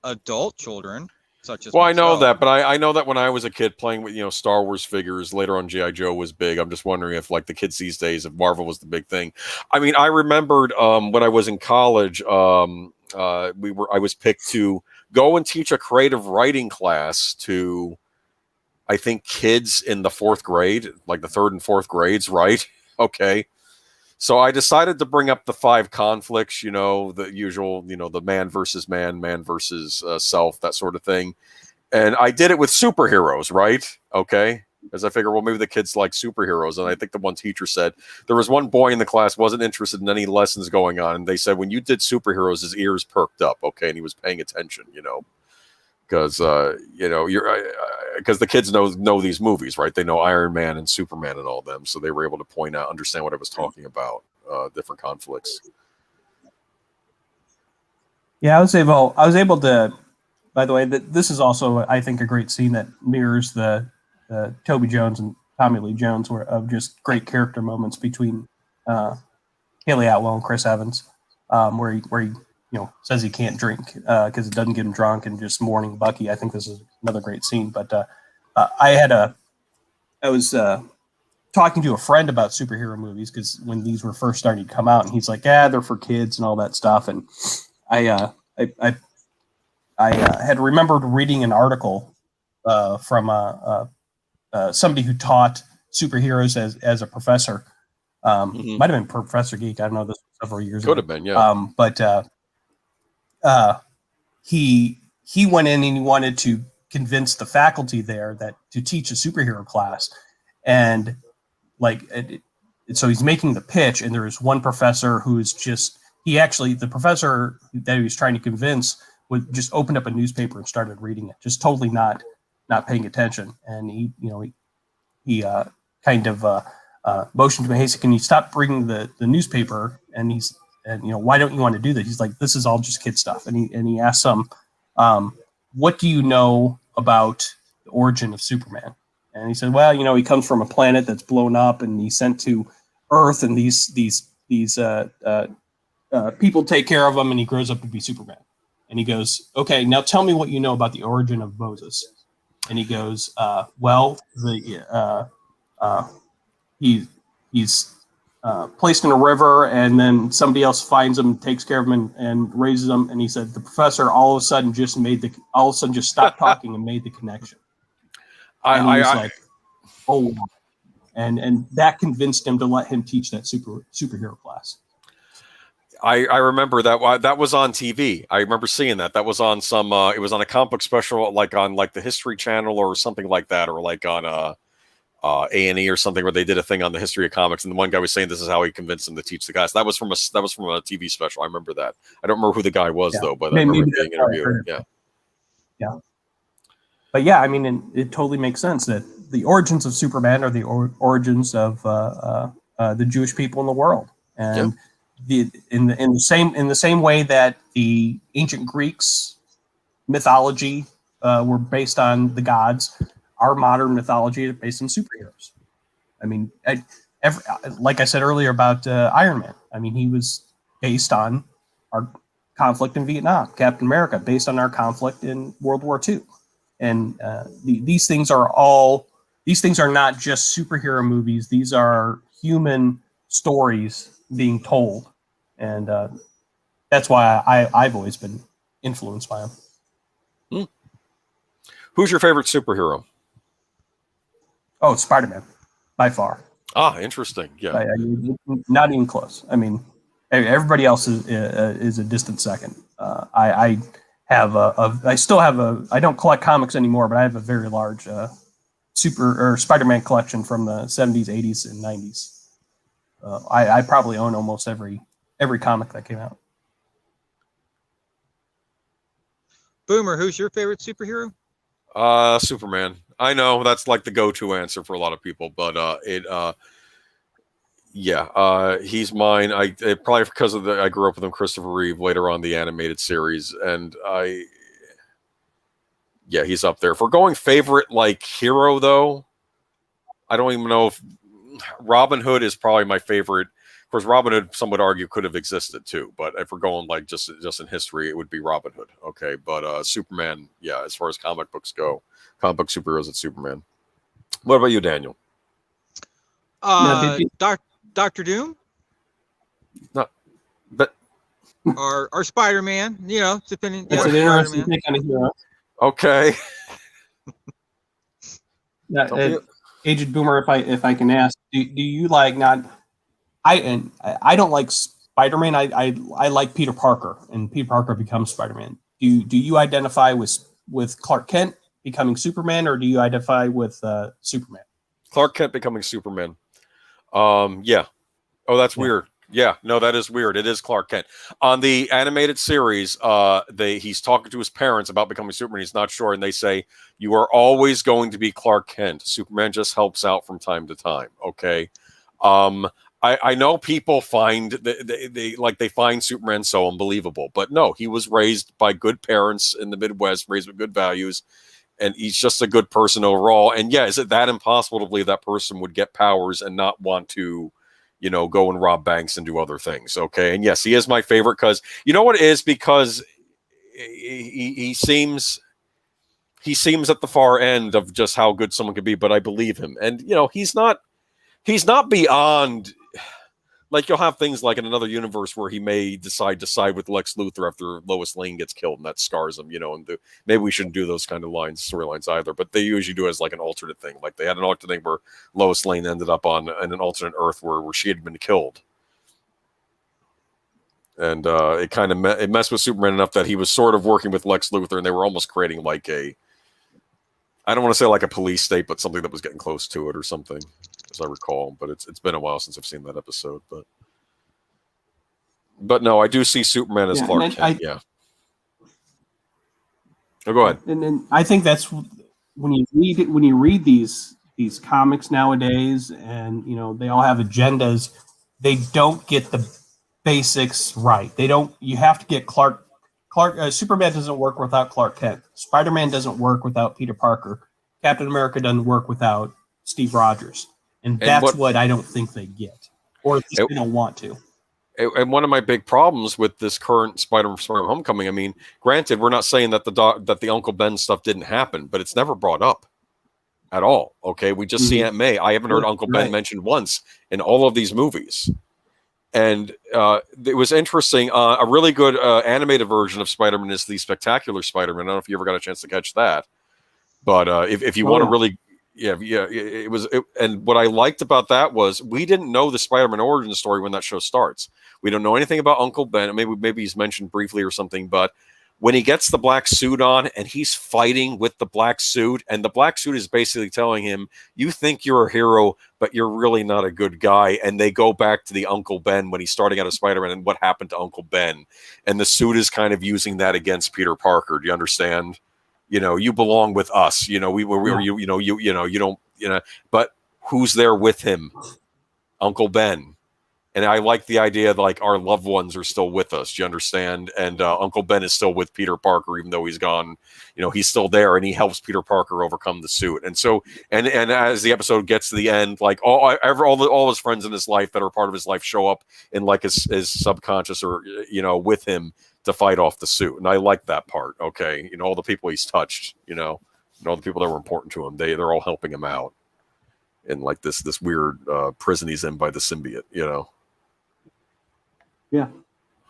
adult children, such as Well, I know myself. that, but I know that when I was a kid playing with Star Wars figures, later on G.I. Joe was big. I'm just wondering if like the kids these days, if Marvel was the big thing. I mean, I remembered when I was in college, I was picked to go and teach a creative writing class to, I think, kids in the fourth grade, like the third and fourth grades, right? Okay. So I decided to bring up the 5 conflicts, the usual, the man versus self, that sort of thing. And I did it with superheroes, right? Okay. As I figure, well, maybe the kids like superheroes. And I think the one teacher said there was one boy in the class wasn't interested in any lessons going on. And they said, when you did superheroes, his ears perked up. Okay. And he was paying attention, because, because the kids know these movies, right? They know Iron Man and Superman and all them. So they were able to understand what I was talking about, different conflicts. Yeah, I was able to. By the way, this is also, I think, a great scene that mirrors the Toby Jones and Tommy Lee Jones, of just great character moments between Haley Atwell and Chris Evans, where he says he can't drink because it doesn't get him drunk, and just mourning Bucky. I think this is another great scene. But I was talking to a friend about superhero movies, because when these were first starting to come out, and he's like, "Yeah, they're for kids and all that stuff." And I had remembered reading an article from somebody who taught superheroes as a professor. Might have been Professor Geek. I don't know. This was several years ago. Could have been, yeah. But he went in and he wanted to convince the faculty there that to teach a superhero class, and so he's making the pitch, and there is one professor who is just the professor that he was trying to convince would just opened up a newspaper and started reading it, just totally not paying attention. And he kind of motioned to me, "Hey, so can you stop reading the newspaper?" And why don't you want to do that? He's like, "This is all just kid stuff." And he asked him, "What do you know about the origin of Superman?" And he said, "Well, he comes from a planet that's blown up, and he's sent to Earth, and these people take care of him, and he grows up to be Superman." And he goes, "Okay, now tell me what you know about the origin of Moses." And he goes, he's placed in a river, and then somebody else finds him, takes care of him, and raises him." And he said the professor all of a sudden just stopped talking and made the connection. And he was like, "Oh," and that convinced him to let him teach that superhero class. I remember that was on TV. I remember seeing that. That was on it was on a comic book special, like on like the History Channel or something like that, or like on A&E or something where they did a thing on the history of comics, and the one guy was saying this is how he convinced them to teach the guys. That was from a TV special. I remember that. I don't remember who the guy was though, but I remember being interviewed. Yeah. But yeah, I mean, it totally makes sense that the origins of Superman are the origins of the Jewish people in the world, and in the same way that the ancient Greeks mythology were based on the gods, our modern mythology is based on superheroes. I mean, like I said earlier about Iron Man, I mean, he was based on our conflict in Vietnam. Captain America, based on our conflict in World War II. And these things are not just superhero movies. These are human stories being told. And that's why I've always been influenced by them. Who's your favorite superhero? Oh, it's Spider-Man, by far. Ah, interesting. Yeah, not even close. I mean, everybody else is a distant second. I don't collect comics anymore, but I have a very large Spider-Man collection from the 70s, 80s, and 90s. I probably own almost every comic that came out. Boomer, who's your favorite superhero? Superman. I know that's like the go-to answer for a lot of people, but he's mine. Probably because of I grew up with him, Christopher Reeve, later on the animated series, and he's up there. If we're going favorite like hero though, I don't even know if Robin Hood is probably my favorite. Of course, Robin Hood, some would argue, could have existed too, but if we're going like just in history, it would be Robin Hood. Okay, but Superman, as far as comic books go, comic book superheroes, it's Superman. What about you, Daniel? Doctor Doom? No, but or Spider-Man, depending. That's an interesting take on a hero. Okay. Aged Boomer, if I can ask, do you like not? I don't like Spider-Man. I like Peter Parker, and Peter Parker becomes Spider-Man. Do you identify with Clark Kent becoming Superman, or do you identify with Superman? Clark Kent becoming Superman. Yeah. Oh, that's weird. Yeah, no, that is weird. It is Clark Kent. On the animated series, he's talking to his parents about becoming Superman. He's not sure, and they say, you are always going to be Clark Kent. Superman just helps out from time to time, okay? I know people find they find Superman so unbelievable, but no, he was raised by good parents in the Midwest, raised with good values, and he's just a good person overall. And is it that impossible to believe that person would get powers and not want to, go and rob banks and do other things? Okay, and yes, he is my favorite because you know what it is, because he seems at the far end of just how good someone could be, but I believe him, and he's not beyond. Like, you'll have things like in another universe where he may decide to side with Lex Luthor after Lois Lane gets killed, and that scars him, and maybe we shouldn't do those kind of storylines either, but they usually do as like an alternate thing. Like they had an alternate thing where Lois Lane ended up on an alternate Earth where she had been killed. And it kind of it messed with Superman enough that he was sort of working with Lex Luthor, and they were almost creating like I don't want to say like a police state, but something that was getting close to it or something, as I recall. But it's been a while since I've seen that episode. But no, I do see Superman as Clark Kent. Oh, go ahead. And I think that's when you read these comics nowadays, and they all have agendas. They don't get the basics right. You have to get Superman doesn't work without Clark Kent. Spider-Man doesn't work without Peter Parker. Captain America doesn't work without Steve Rogers. And that's what I don't think they get. Or at least they don't want to. And one of my big problems with this current Spider-Man Homecoming, I mean, granted, we're not saying that the Uncle Ben stuff didn't happen, but it's never brought up at all. Okay, we just see Aunt May. I haven't heard Uncle Ben mentioned once in all of these movies. And it was interesting. A really good animated version of Spider-Man is the Spectacular Spider-Man. I don't know if you ever got a chance to catch that. But if you want to really, it was. And what I liked about that was we didn't know the Spider-Man origin story when that show starts. We don't know anything about Uncle Ben. Maybe he's mentioned briefly or something. But when he gets the black suit on and he's fighting with the black suit, and the black suit is basically telling him, you think you're a hero, but you're really not a good guy. And they go back to the Uncle Ben when he's starting out as Spider-Man and what happened to Uncle Ben. And the suit is kind of using that against Peter Parker. Do you understand? You belong with us. We were you don't, but who's there with him? Uncle Ben. And I like the idea that like our loved ones are still with us. Do you understand? And Uncle Ben is still with Peter Parker, even though he's gone. He's still there, and he helps Peter Parker overcome the suit. And so, and as the episode gets to the end, like all his friends in his life that are part of his life show up in like his subconscious or with him to fight off the suit. And I like that part. Okay, all the people he's touched, and all the people that were important to him, they're all helping him out in like this weird prison he's in by the symbiote. Yeah,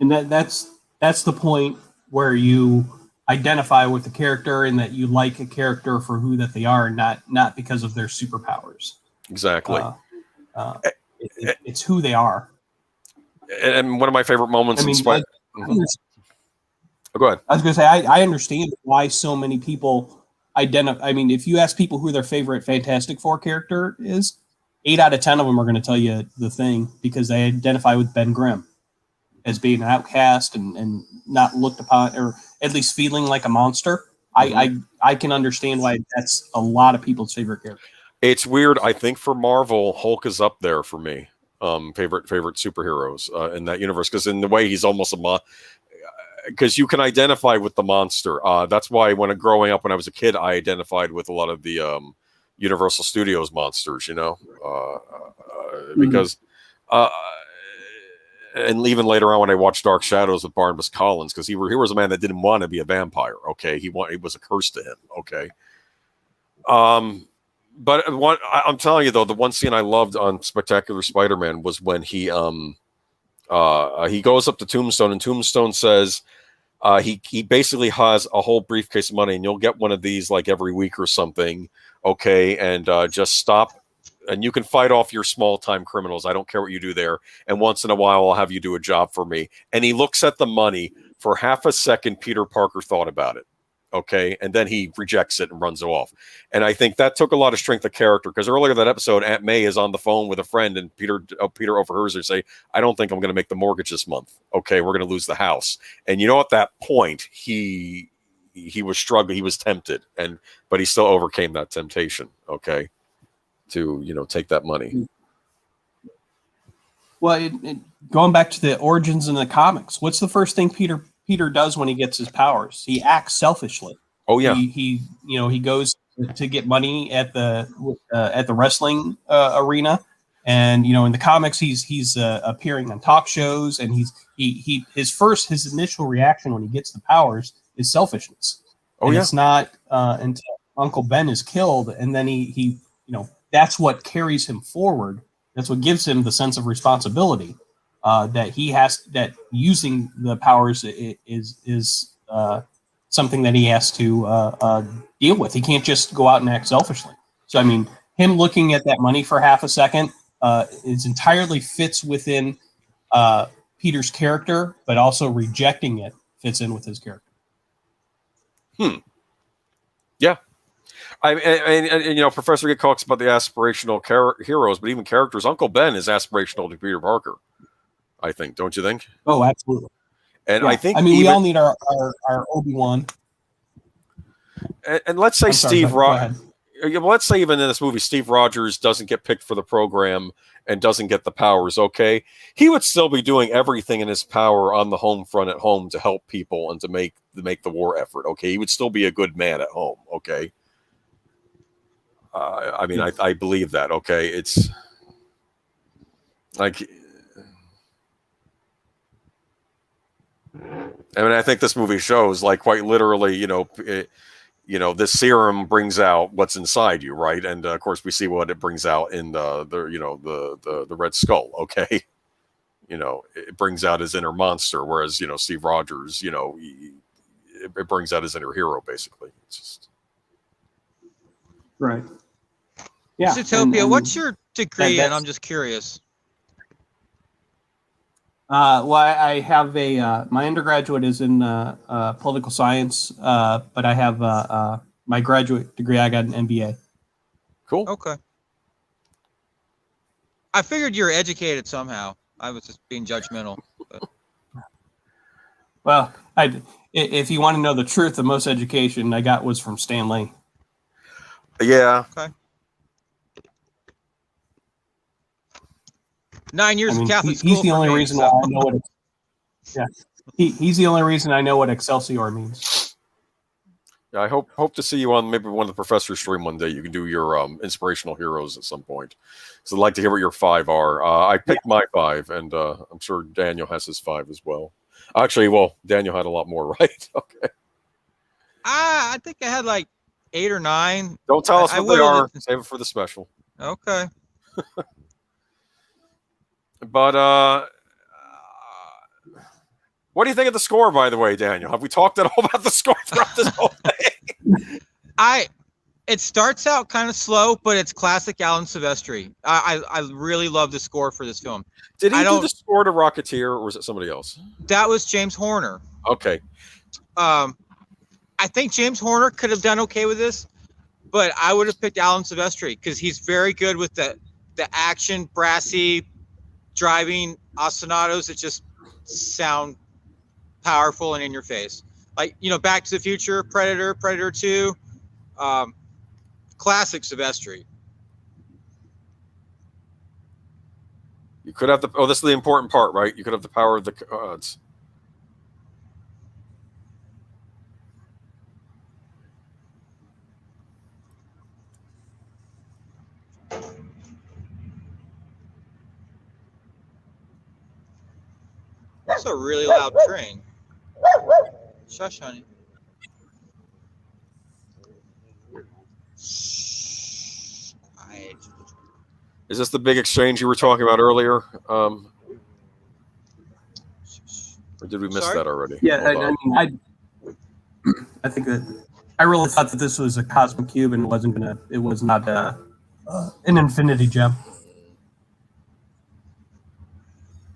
and that's the point where you identify with the character and that you like a character for who that they are, and not because of their superpowers. Exactly. It's who they are. And one of my favorite moments in Spider. Go ahead. I was going to say I understand why so many people identify. I mean, if you ask people who their favorite Fantastic Four character is, 8 out of 10 of them are going to tell you the Thing because they identify with Ben Grimm as being an outcast and not looked upon, or at least feeling like a monster. I can understand why that's a lot of people's favorite character. It's weird. I think for Marvel, Hulk is up there for me. Favorite superheroes in that universe, because in the way he's almost because you can identify with the monster. That's why growing up when I was a kid, I identified with a lot of the Universal Studios monsters. Because. And even later on, when I watched Dark Shadows with Barnabas Collins, because he was a man that didn't want to be a vampire. Okay, it was a curse to him. Okay, but I'm telling you though, the one scene I loved on Spectacular Spider-Man was when he goes up to Tombstone, and Tombstone says he basically has a whole briefcase of money, and you'll get one of these like every week or something. Okay, and just stop. And you can fight off your small-time criminals. I don't care what you do there. And once in a while, I'll have you do a job for me. And he looks at the money. For half a second, Peter Parker thought about it. Okay? And then he rejects it and runs off. And I think that took a lot of strength of character, because earlier that episode, Aunt May is on the phone with a friend, and Peter overhears her say, I don't think I'm going to make the mortgage this month. Okay, we're going to lose the house. And at that point, he was struggling. He was tempted. But he still overcame that temptation. Okay? To take that money. Well, going back to the origins in the comics, what's the first thing Peter does when he gets his powers? He acts selfishly. Oh yeah. He goes to get money at the wrestling arena, and in the comics he's appearing on talk shows, and his initial reaction when he gets the powers is selfishness. And it's not until Uncle Ben is killed, and then he that's what carries him forward. That's what gives him the sense of responsibility that using the powers is something that he has to deal with. He can't just go out and act selfishly. So, I mean, him looking at that money for half a second is entirely fits within Peter's character, but also rejecting it fits in with his character. Yeah. Professor Get talks about the aspirational heroes, but even characters. Uncle Ben is aspirational to Peter Parker, I think. Don't you think? Oh, absolutely. And yeah. I think we all need our Obi-Wan. And let's say let's say even in this movie, Steve Rogers doesn't get picked for the program and doesn't get the powers. Okay, he would still be doing everything in his power on the home front at home to help people and to make the war effort. Okay, he would still be a good man at home. Okay. I believe that. Okay, it's like, I think this movie shows, like, quite literally, this serum brings out what's inside you, right? And of course, we see what it brings out in the Red Skull. Okay, it brings out his inner monster, whereas Steve Rogers, it brings out his inner hero. Basically, it's just right. Yeah. Zootopia, what's your degree in? I'm just curious. Well, I have my undergraduate is in political science, but I have my graduate degree. I got an MBA. Cool. Okay. I figured you were educated somehow. I was just being judgmental. But. Well, if you want to know the truth, the most education I got was from Stan Lee. Yeah. Okay. 9 years of Catholic school. He's the only reason why I know what. Yeah, he's the only reason I know what Excelsior means. Yeah, I hope to see you on maybe one of the professor's stream one day. You can do your inspirational heroes at some point. So I'd like to hear what your 5 are. I picked my 5, and I'm sure Daniel has his 5 as well. Actually, well, Daniel had a lot more, right? Okay. I think I had like 8 or 9. Don't tell us what they are. Save it for the special. Okay. But what do you think of the score, by the way, Daniel? Have we talked at all about the score throughout this whole thing? It starts out kind of slow, but it's classic Alan Silvestri. I really love the score for this film. Did he do the score to Rocketeer, or was it somebody else? That was James Horner. Okay. I think James Horner could have done okay with this, but I would have picked Alan Silvestri because he's very good with the action, brassy, driving ostinatos that just sound powerful and in your face. Like, Back to the Future, Predator, Predator 2, classic Silvestri. You could have this is the important part, right? You could have the power of the odds. That's a really loud train. Shush, honey. Shh. Quiet. Is this the big exchange you were talking about earlier? Or did we miss that already? Yeah, I think that I really thought that this was a cosmic cube and it was not an infinity gem.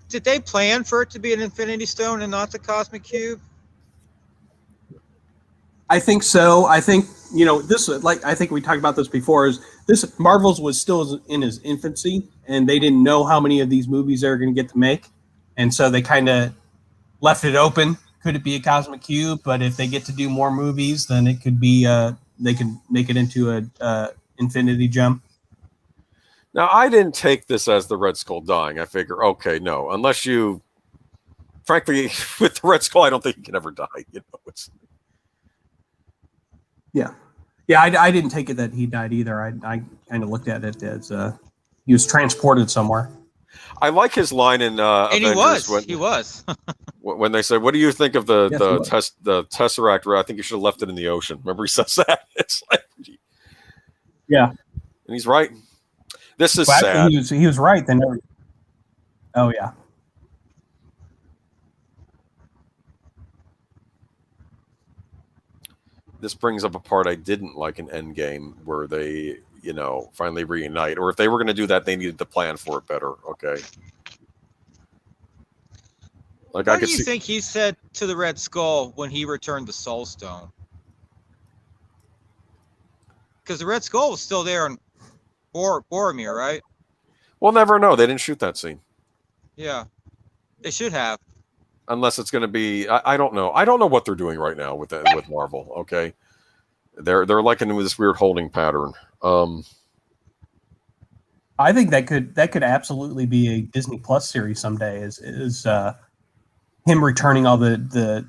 Did they plan for it to be an infinity stone and not the cosmic cube? I think so. I think, this, I think we talked about this before, is this Marvel's was still in his infancy, and they didn't know how many of these movies they were going to get to make. And so they kind of left it open. Could it be a cosmic cube? But if they get to do more movies, then it could be, they can make it into a infinity gem. Now, I didn't take this as the Red Skull dying. I figure, okay, no, unless you, frankly, with the Red Skull, I don't think he can ever die. Yeah, I didn't take it that he died either. I kind of looked at it as he was transported somewhere. I like his line in and Avengers he was. When they say, "What do you think of the Tesseract?" I think you should have left it in the ocean. Remember, he says that. It's like, yeah, and he's right. This is sad. He was right. Then, oh yeah. This brings up a part I didn't like in Endgame, where they, finally reunite. Or if they were going to do that, they needed to plan for it better. Okay. Like, what do you think he said to the Red Skull when he returned the Soul Stone? Because the Red Skull was still there in Boromir, right? We'll never know. They didn't shoot that scene. Yeah, they should have. Unless it's going to be, I don't know. I don't know what they're doing right now with Marvel. Okay, they're like in this weird holding pattern. I think that could absolutely be a Disney Plus series someday. Is him returning all the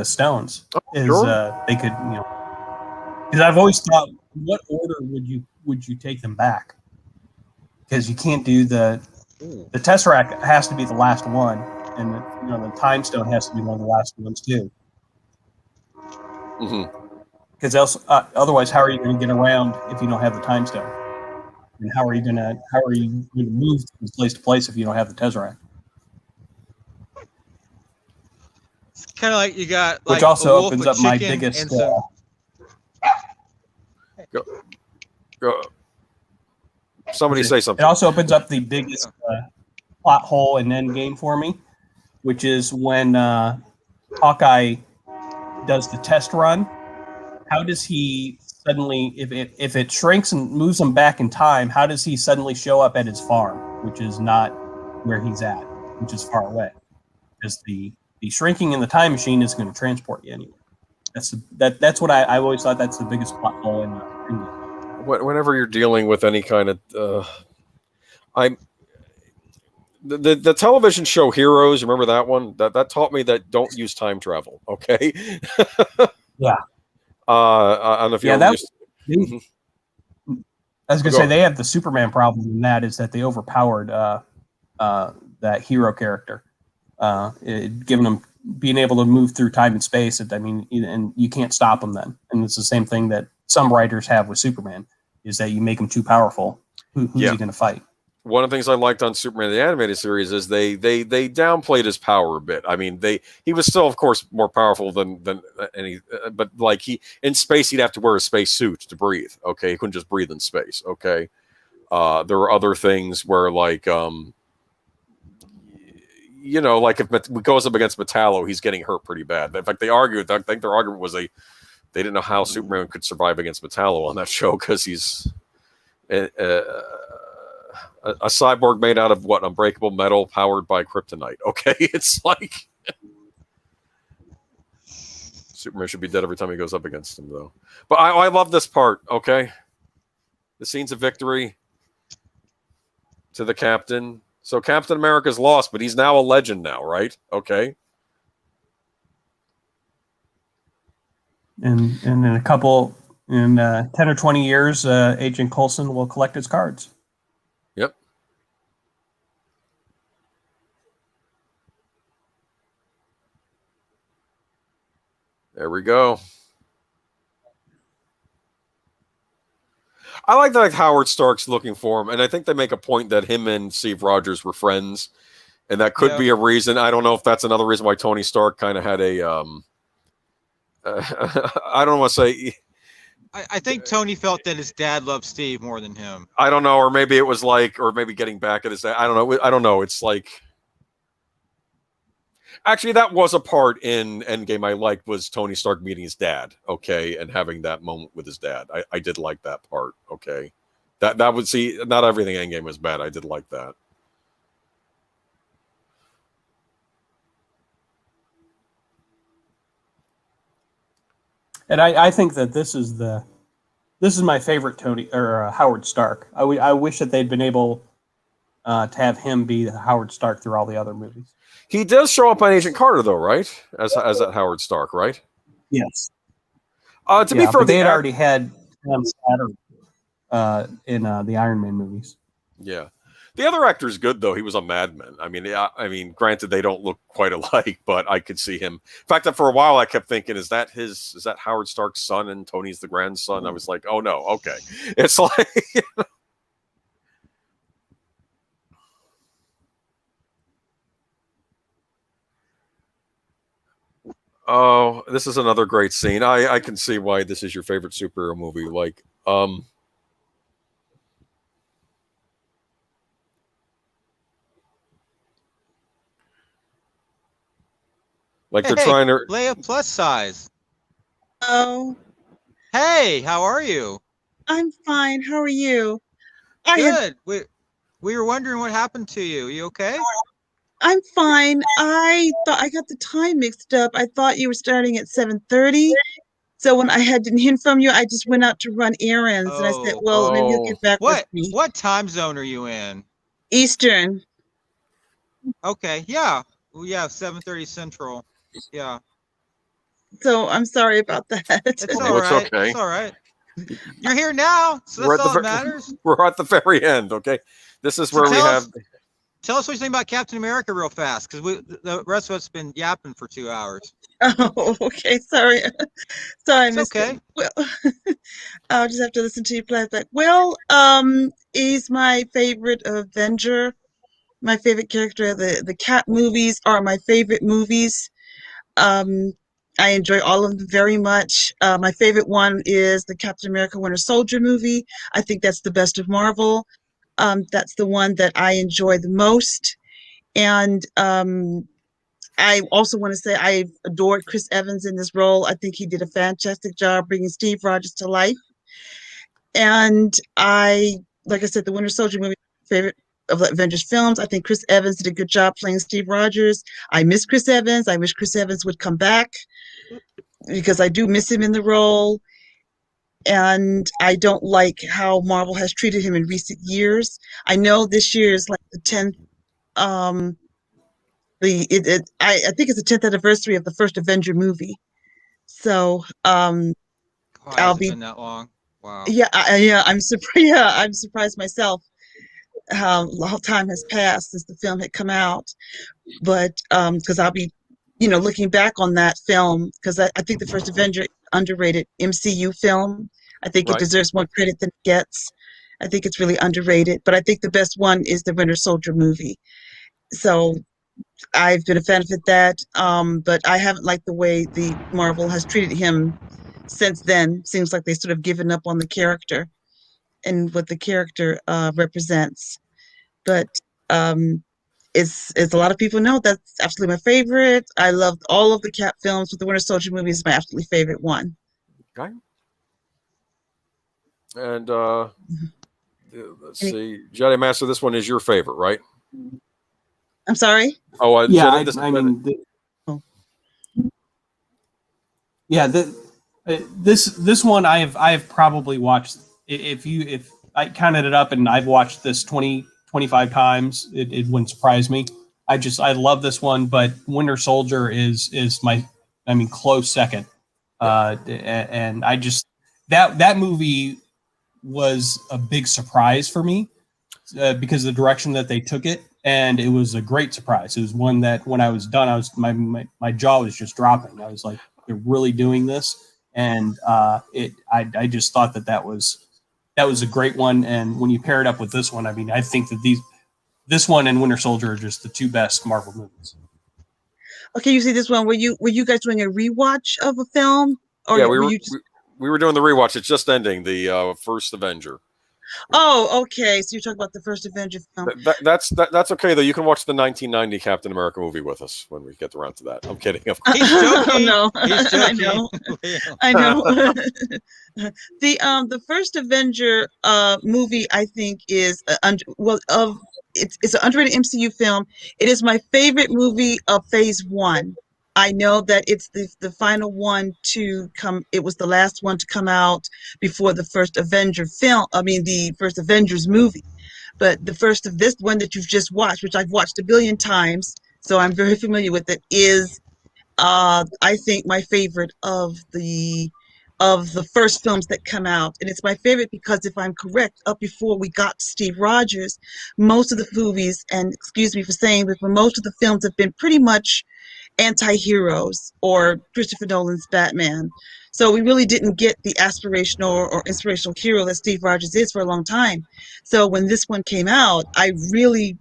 stones? Sure. They could because I've always thought, what order would you take them back? Because you can't do the Tesseract has to be the last one. And the Time Stone has to be one of the last ones too. Because otherwise, how are you going to get around if you don't have the Time Stone? And how are you going to move from place to place if you don't have the Tesseract? It's kind of like you got which also opens up my biggest. Go. Somebody say something. It also opens up the biggest. plot hole in Endgame for me, which is when Hawkeye does the test run. How does he suddenly, if it shrinks and moves him back in time, how does he suddenly show up at his farm, which is not where he's at, which is far away? Because the shrinking in the time machine is going to transport you anywhere. That's what I always thought that's the biggest plot hole in Whenever you're dealing with any kind of, the television show Heroes. Remember that one? That taught me that don't use time travel. Okay. Yeah. I don't know if you that. Mm-hmm. I was gonna say they have the Superman problem in that is that they overpowered that hero character, giving him being able to move through time and space. And you can't stop him then. And it's the same thing that some writers have with Superman is that you make him too powerful. Who's he going to fight? One of the things I liked on Superman the animated series is they downplayed his power a bit. I mean, he was still, of course, more powerful than any, but like in space he'd have to wear a space suit to breathe. Okay, he couldn't just breathe in space. Okay, there were other things where like like if it goes up against Metallo, he's getting hurt pretty bad. In fact, they argued. I think their argument was they didn't know how Superman could survive against Metallo on that show because he's a cyborg made out of what? Unbreakable metal powered by kryptonite. Okay, it's like Superman should be dead every time he goes up against him, though. But I love this part. Okay, the scenes of victory to the captain. So Captain America's lost, but he's now a legend now, right? Okay. And in a couple, in 10 or 20 years, Agent Coulson will collect his cards. Yep. There we go. I like that Howard Stark's looking for him, and I think they make a point that him and Steve Rogers were friends, and that could be a reason. I don't know if that's another reason why Tony Stark kind of had a I don't want to say. I think Tony felt that his dad loved Steve more than him. I don't know, or maybe it was like, or maybe getting back at his dad. I don't know. It's like, actually, that was a part in Endgame I liked was Tony Stark meeting his dad, okay, and having that moment with his dad. I did like that part, okay. That would see, not everything Endgame was bad. I did like that. And I think that this is my favorite Tony or Howard Stark. I wish that they'd been able to have him be Howard Stark through all the other movies. He does show up on Agent Carter, though, right? As that Howard Stark, right? Yes. To be fair, they had already had Sam Slater in the Iron Man movies. Yeah. The other actor is good, though. He was a Mad Men. I mean, granted, they don't look quite alike, but I could see him. In fact, for a while, I kept thinking, is that Howard Stark's son and Tony's the grandson? I was like, oh, no, okay. It's like... Oh, this is another great scene. I can see why this is your favorite superhero movie. Like, like they're trying to Leiaplussize. Oh. Hey, how are you? I'm fine. How are you? Good. We were wondering what happened to you. You okay? I'm fine. I thought I got the time mixed up. I thought you were starting at 7:30. So when I didn't hear from you, I just went out to run errands, and I said, "Well, maybe you'll get back with me." What time zone are you in? Eastern. Okay. Yeah. Yeah. 7:30 Central. Yeah. So I'm sorry about that. It's all right. Okay. It's all right. You're here now, so that's all that matters. We're at the very end. Okay. This is where we have. Tell us what you think about Captain America real fast, because the rest of us have been yapping for 2 hours. Oh, okay. Sorry. Sorry, it's okay. Well, I'll just have to listen to you play back. Well, he's my favorite Avenger. My favorite character. The Cap movies are my favorite movies. I enjoy all of them very much. My favorite one is the Captain America Winter Soldier movie. I think that's the best of Marvel. That's the one that I enjoy the most. And I also want to say I adored Chris Evans in this role. I think he did a fantastic job bringing Steve Rogers to life. And like I said, the Winter Soldier movie, favorite of the Avengers films. I think Chris Evans did a good job playing Steve Rogers. I miss Chris Evans. I wish Chris Evans would come back because I do miss him in the role. And I don't like how Marvel has treated him in recent years. I know this year is like the 10th, I think it's the 10th anniversary of the first Avenger movie. So Oh, I'll has it be, been that long? Wow. yeah, I'm surprised. Yeah, I'm surprised myself how time has passed since the film had come out. But because I'll be, looking back on that film because I think the first Avenger underrated MCU film. I think it Right. deserves more credit than it gets. I think it's really underrated, but I think the best one is the Winter Soldier movie. So I've been a fan of that, but I haven't liked the way the Marvel has treated him since then. Seems like they sort of given up on the character and what the character represents. But um, it's a lot of people know that's absolutely my favorite. I loved all of the Cap films, but the Winter Soldier movie is my absolutely favorite one. Okay. And Mhm. let's Any- see, Jedi Master. This one is your favorite, right? I'm sorry. Oh, Yeah, Jedi, I mean, Oh. yeah, this one I've probably watched. If I counted it up and I've watched this 25 times, it wouldn't surprise me. I love this one, but Winter Soldier is my, I mean, close second. And I just that movie was a big surprise for me because of the direction that they took it, and it was a great surprise. It was one that when I was done, I was my jaw was just dropping. I was like, they're really doing this, and I just thought that was a great one. And when you pair it up with this one, I mean, I think that this one and Winter Soldier are just the two best Marvel movies. Okay, you see this one. Were you guys doing a rewatch of a film, or Yeah, were you just? we were doing the rewatch. It's just ending the first Avenger. Oh, okay. So you're talking about the first Avenger film. That's okay though. You can watch the 1990 Captain America movie with us when we get around to that. I'm kidding. Of course. He's joking. No, He's I joking. know. Liam. I know. The first Avenger movie I think is it's an underrated MCU film. It is my favorite movie of Phase One. I know that it's the final one to come. It was the last one to come out before the first Avenger film. I mean, the first Avengers movie. But the first of this one that you've just watched, which I've watched a billion times, so I'm very familiar with it, is I think my favorite of the first films that come out. And it's my favorite because if I'm correct, up before we got to Steve Rogers, most of the movies, and excuse me for saying this, but most of the films have been pretty much anti-heroes or Christopher Nolan's Batman. So we really didn't get the aspirational or inspirational hero that Steve Rogers is for a long time. So when this one came out, I really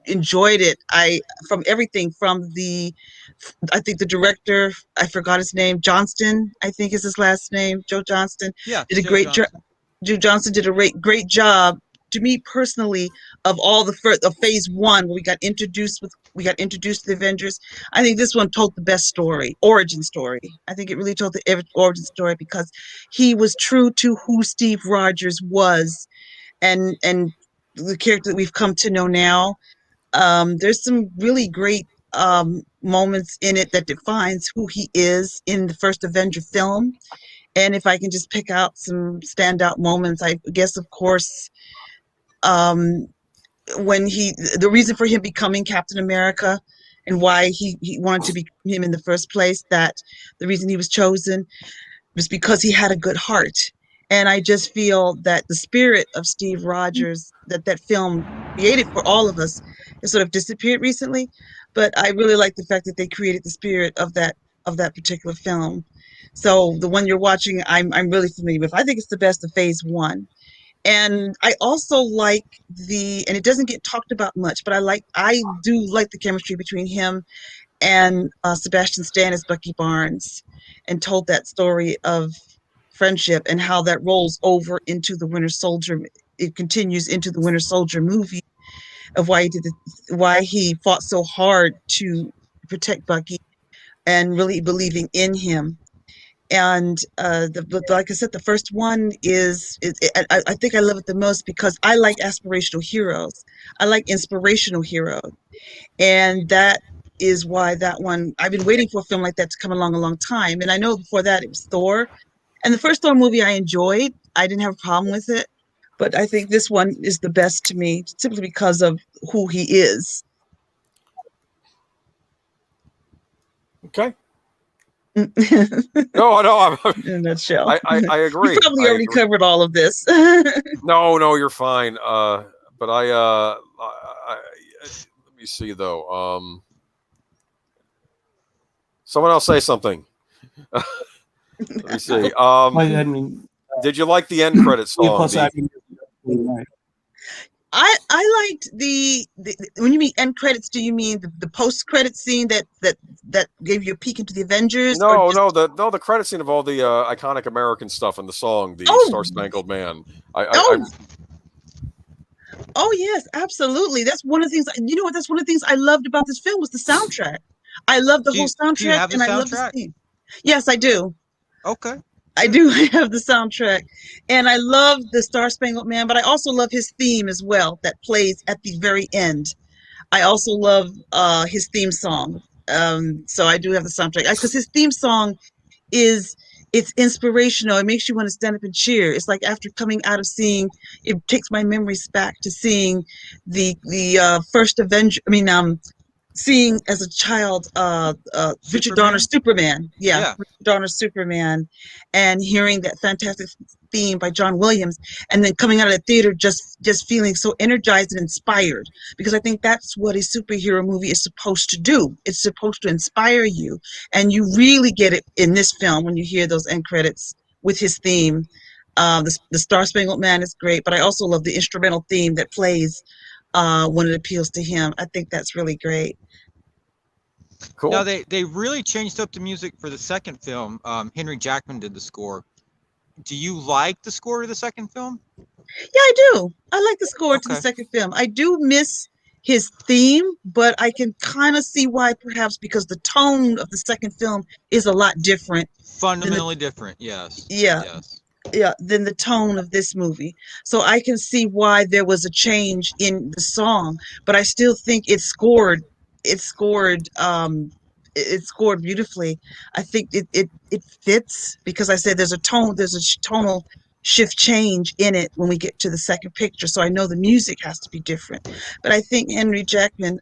enjoyed it. From everything from I think the director, I forgot his name, Johnston, I think is his last name, Joe Johnston, Yeah, did a Joe great job. Johnson. Joe Johnston did a great job to me personally of all the first of Phase One where we got introduced to the Avengers. I think this one told the best origin story. I think it really told the origin story because he was true to who Steve Rogers was and the character that we've come to know now. There's some really great moments in it that defines who he is in the first Avenger film. And if I can just pick out some standout moments, I guess, of course, um, the reason for him becoming Captain America and why he wanted to be him in the first place, that the reason he was chosen was because he had a good heart. And I just feel that the spirit of Steve Rogers that film created for all of us has sort of disappeared recently. But I really like the fact that they created the spirit of that particular film. So the one you're watching, I'm really familiar with. I think it's the best of Phase One. And I also like and it doesn't get talked about much, but I do like the chemistry between him and Sebastian Stan as Bucky Barnes, and told that story of friendship and how that rolls over into the Winter Soldier. It continues into the Winter Soldier movie. of why he did why he fought so hard to protect Bucky and really believing in him. And but like I said, the first one I think I love it the most because I like aspirational heroes. I like inspirational heroes, and that is why that one I've been waiting for a film like that to come along a long time. And I know before that it was Thor, and the first Thor movie I enjoyed. I didn't have a problem with it, but I think this one is the best to me simply because of who he is. Okay. In No, no, a nutshell. I We agree. probably I already agree. covered all of this. No, no, you're fine. But let me see though. Someone else say something. Let me see. I mean, Did you like the end credit song? plus, I mean, right. I liked when you mean end credits, do you mean the post credit scene that gave you a peek into the Avengers, or No, just the credit scene of all the iconic American stuff in the song, the oh Star Spangled Man. I oh oh yes, absolutely. That's one of the things. You know what? That's one of the things I loved about this film was the soundtrack. I love the whole Do you soundtrack, have the and I love the soundtrack? theme. Yes, I do. Okay. I do have the soundtrack, and I love the Star Spangled Man, but I also love his theme as well that plays at the very end. I also love his theme song. So I do have the soundtrack because his theme song is it's inspirational. It makes you want to stand up and cheer. It's like after coming out of seeing, it takes my memories back to seeing the first Avenger. I mean, seeing as a child Richard Superman? Donner's Superman. Yeah, Yeah. Richard Donner's Superman, and hearing that fantastic theme by John Williams, and then coming out of the theater just feeling so energized and inspired, because I think that's what a superhero movie is supposed to do. It's supposed to inspire you, and you really get it in this film when you hear those end credits with his theme. The Star Spangled Man is great, but I also love the instrumental theme that plays when it appeals to him. I think that's really great. cool. Now they really changed up the music for the second film. Henry Jackman did the score. Do you like the score to the second film? Yeah, I do. I like the score to the Okay. second film. I do miss his theme, but I can kind of see why, perhaps because the tone of the second film is a lot different than the Fundamentally different. Yes. yeah, Yes. yeah, than the tone of this movie. So I can see why there was a change in the song, but I still think it scored it scored beautifully. I think it fits because I said there's a tonal shift change in it when we get to the second picture. So I know the music has to be different. But I think Henry Jackman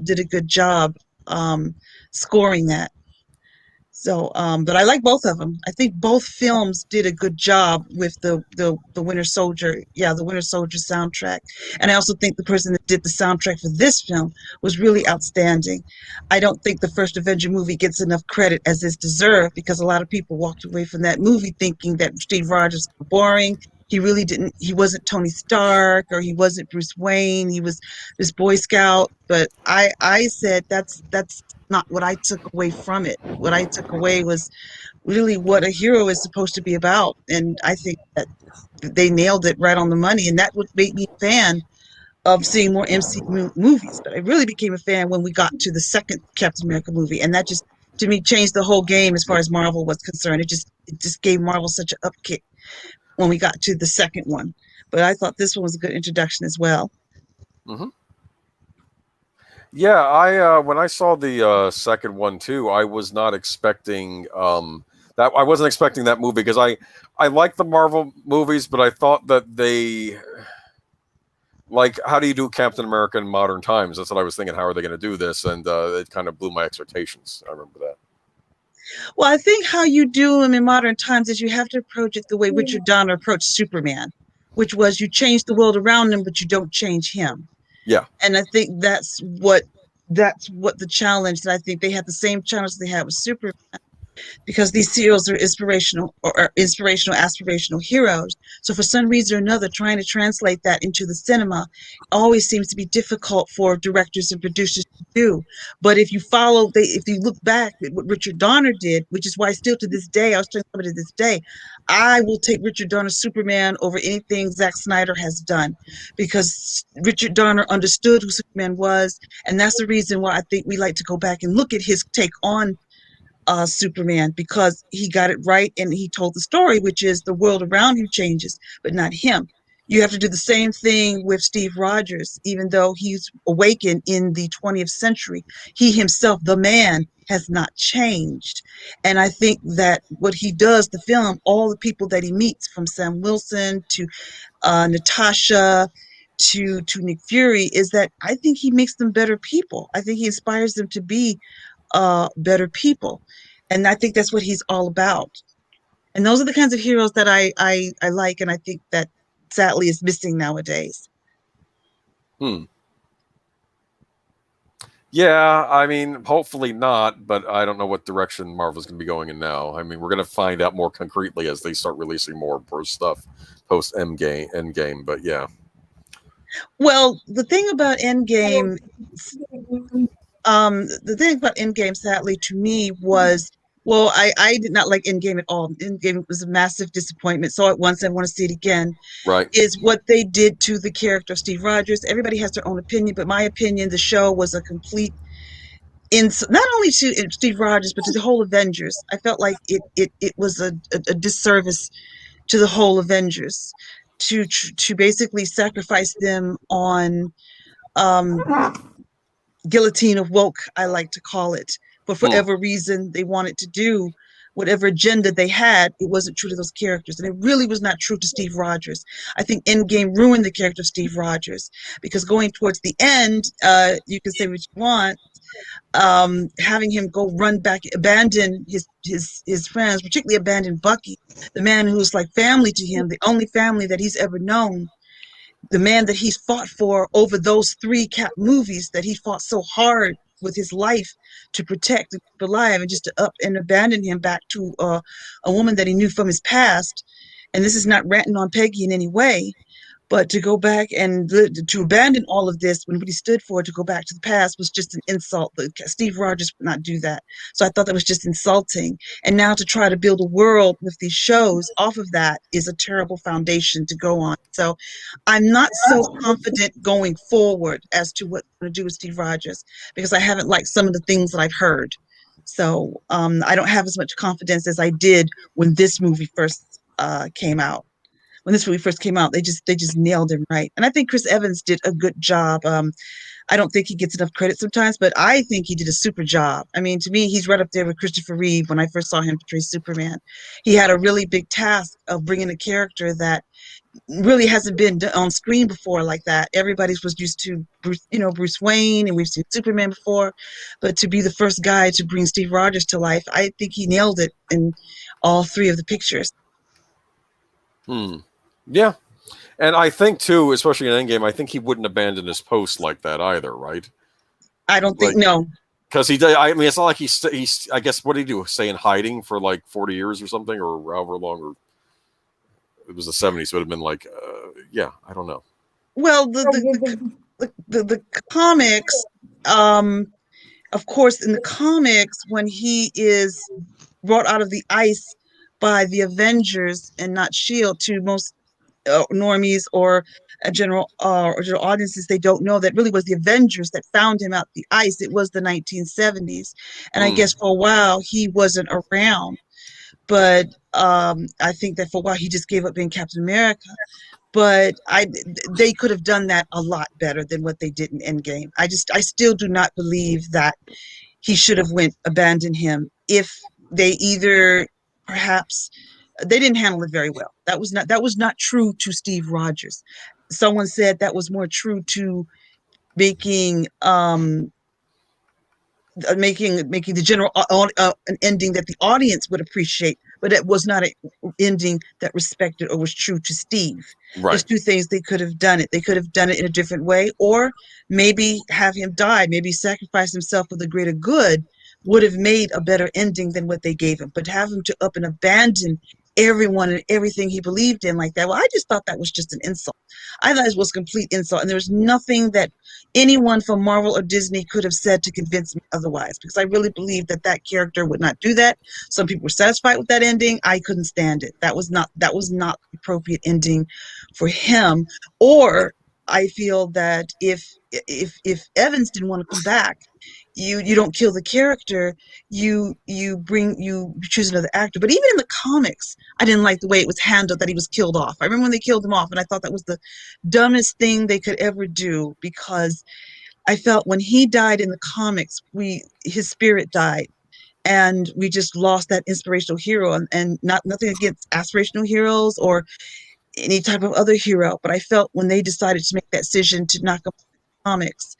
did a good job scoring that. So, but I like both of them. I think both films did a good job with the Winter Soldier, yeah, the Winter Soldier soundtrack. And I also think the person that did the soundtrack for this film was really outstanding. I don't think the first Avenger movie gets enough credit as it's deserved because a lot of people walked away from that movie thinking that Steve Rogers was boring. He really didn't. He wasn't Tony Stark or he wasn't Bruce Wayne. He was this Boy Scout. But I said that's not what I took away from it. What I took away was really what a hero is supposed to be about. And I think that they nailed it right on the money. And that would make me a fan of seeing more MCU movies. But I really became a fan when we got to the second Captain America movie. And that just, to me, changed the whole game as far as Marvel was concerned. It just gave Marvel such an upkick when we got to the second one. But I thought this one was a good introduction as well. Hmm. Yeah, I when I saw the second one too, I was not expecting that. I wasn't expecting that movie because I like the Marvel movies, but I thought that they like how do you do Captain America in modern times? That's what I was thinking. How are they going to do this? And it kind of blew my expectations. I remember that. Well, I think how you do them in modern times is you have to approach it the way Richard Donner approached Superman, which was you change the world around him, but you don't change him. Yeah. And I think that's what the challenge that I think they had the same challenge they had with Superman. because these serials are inspirational or inspirational, aspirational heroes. So for some reason or another, trying to translate that into the cinema always seems to be difficult for directors and producers to do. But if you if you look back at what Richard Donner did, which is why still to this day, I was telling somebody this day, I will take Richard Donner's Superman over anything Zack Snyder has done, because Richard Donner understood who Superman was, and that's the reason why I think we like to go back and look at his take on Superman, because he got it right and he told the story, which is the world around him changes, but not him. You have to do the same thing with Steve Rogers, even though he's awakened in the 20th century. He himself, the man, has not changed. And I think that what he does, the film, all the people that he meets, from Sam Wilson to Natasha to Nick Fury, is that I think he makes them better people. I think he inspires them to be better people. And I think that's what he's all about. And those are the kinds of heroes that I like, and I think that sadly is missing nowadays. Yeah, I mean, hopefully not, but I don't know what direction Marvel's going to be going in now. I mean, we're going to find out more concretely as they start releasing more stuff post Endgame, but yeah. Well, the thing about Endgame, sadly, to me was, well, I did not like Endgame at all. Endgame was a massive disappointment. Saw it once, I want to see it again. Right. Is what they did to the character of Steve Rogers. Everybody has their own opinion, but my opinion, the show was a complete not only to Steve Rogers, but to the whole Avengers. I felt like it was a disservice to the whole Avengers to basically sacrifice them on guillotine of woke, I like to call it, for whatever reason they wanted to do, whatever agenda they had. It wasn't true to those characters, and it really was not true to Steve Rogers. I think Endgame ruined the character of Steve Rogers, because going towards the end, you can say what you want, having him go run back, abandon his friends, particularly abandon Bucky, the man who's like family to him, the only family that he's ever known, the man that he's fought for over those 3 Cap movies, that he fought so hard with his life to protect and keep alive, and just to up and abandon him back to a woman that he knew from his past. And this is not ranting on Peggy in any way, but to go back and to abandon all of this when what he stood for, to go back to the past, was just an insult. Steve Rogers would not do that. So I thought that was just insulting. And now to try to build a world with these shows off of that is a terrible foundation to go on. So I'm not so confident going forward as to what I'm going to do with Steve Rogers, because I haven't liked some of the things that I've heard. So I don't have as much confidence as I did when this movie first came out. When this movie first came out, they just nailed him right. And I think Chris Evans did a good job. I don't think he gets enough credit sometimes, but I think he did a super job. I mean, to me, he's right up there with Christopher Reeve when I first saw him portray Superman. He had a really big task of bringing a character that really hasn't been on screen before like that. Everybody was used to Bruce Wayne, and we've seen Superman before, but to be the first guy to bring Steve Rogers to life, I think he nailed it in all 3 of the pictures. Yeah. And I think, too, especially in Endgame, I think he wouldn't abandon his post like that either, right? I don't think, no. Because he did. I mean, it's not like he's. I guess, what did he do? Stay in hiding for like 40 years or something, or however long? Or it was the 70s, so it would have been like, yeah, I don't know. Well, the comics, of course, in the comics, when he is brought out of the ice by the Avengers and not S.H.I.E.L.D., to most normies or general audiences, they don't know that really was the Avengers that found him out the ice. It was the 1970s, and I guess for a while he wasn't around, but I think that for a while he just gave up being Captain America. But they could have done that a lot better than what they did in Endgame. I still do not believe that he should have abandoned him. If they either perhaps they didn't handle it very well. That was not true to Steve Rogers. Someone said that was more true to making the general an ending that the audience would appreciate, but it was not an ending that respected or was true to Steve. Right. There's 2 things they could have done it. They could have done it in a different way, or maybe have him die, maybe sacrifice himself for the greater good, would have made a better ending than what they gave him. But have him to up and abandon everyone and everything he believed in like that, well, I just thought that was just an insult. I thought it was a complete insult, and there was nothing that anyone from Marvel or Disney could have said to convince me otherwise, because I really believe that that character would not do that. Some people were satisfied with that ending. I couldn't stand it. That was not the appropriate ending for him. Or I feel that if Evans didn't want to come back, you don't kill the character, you choose another actor. But even in the comics, I didn't like the way it was handled, that he was killed off. I remember when they killed him off, and I thought that was the dumbest thing they could ever do, because I felt when he died in the comics, his spirit died, and we just lost that inspirational hero. And nothing against aspirational heroes or any type of other hero, but I felt when they decided to make that decision to knock him off the comics,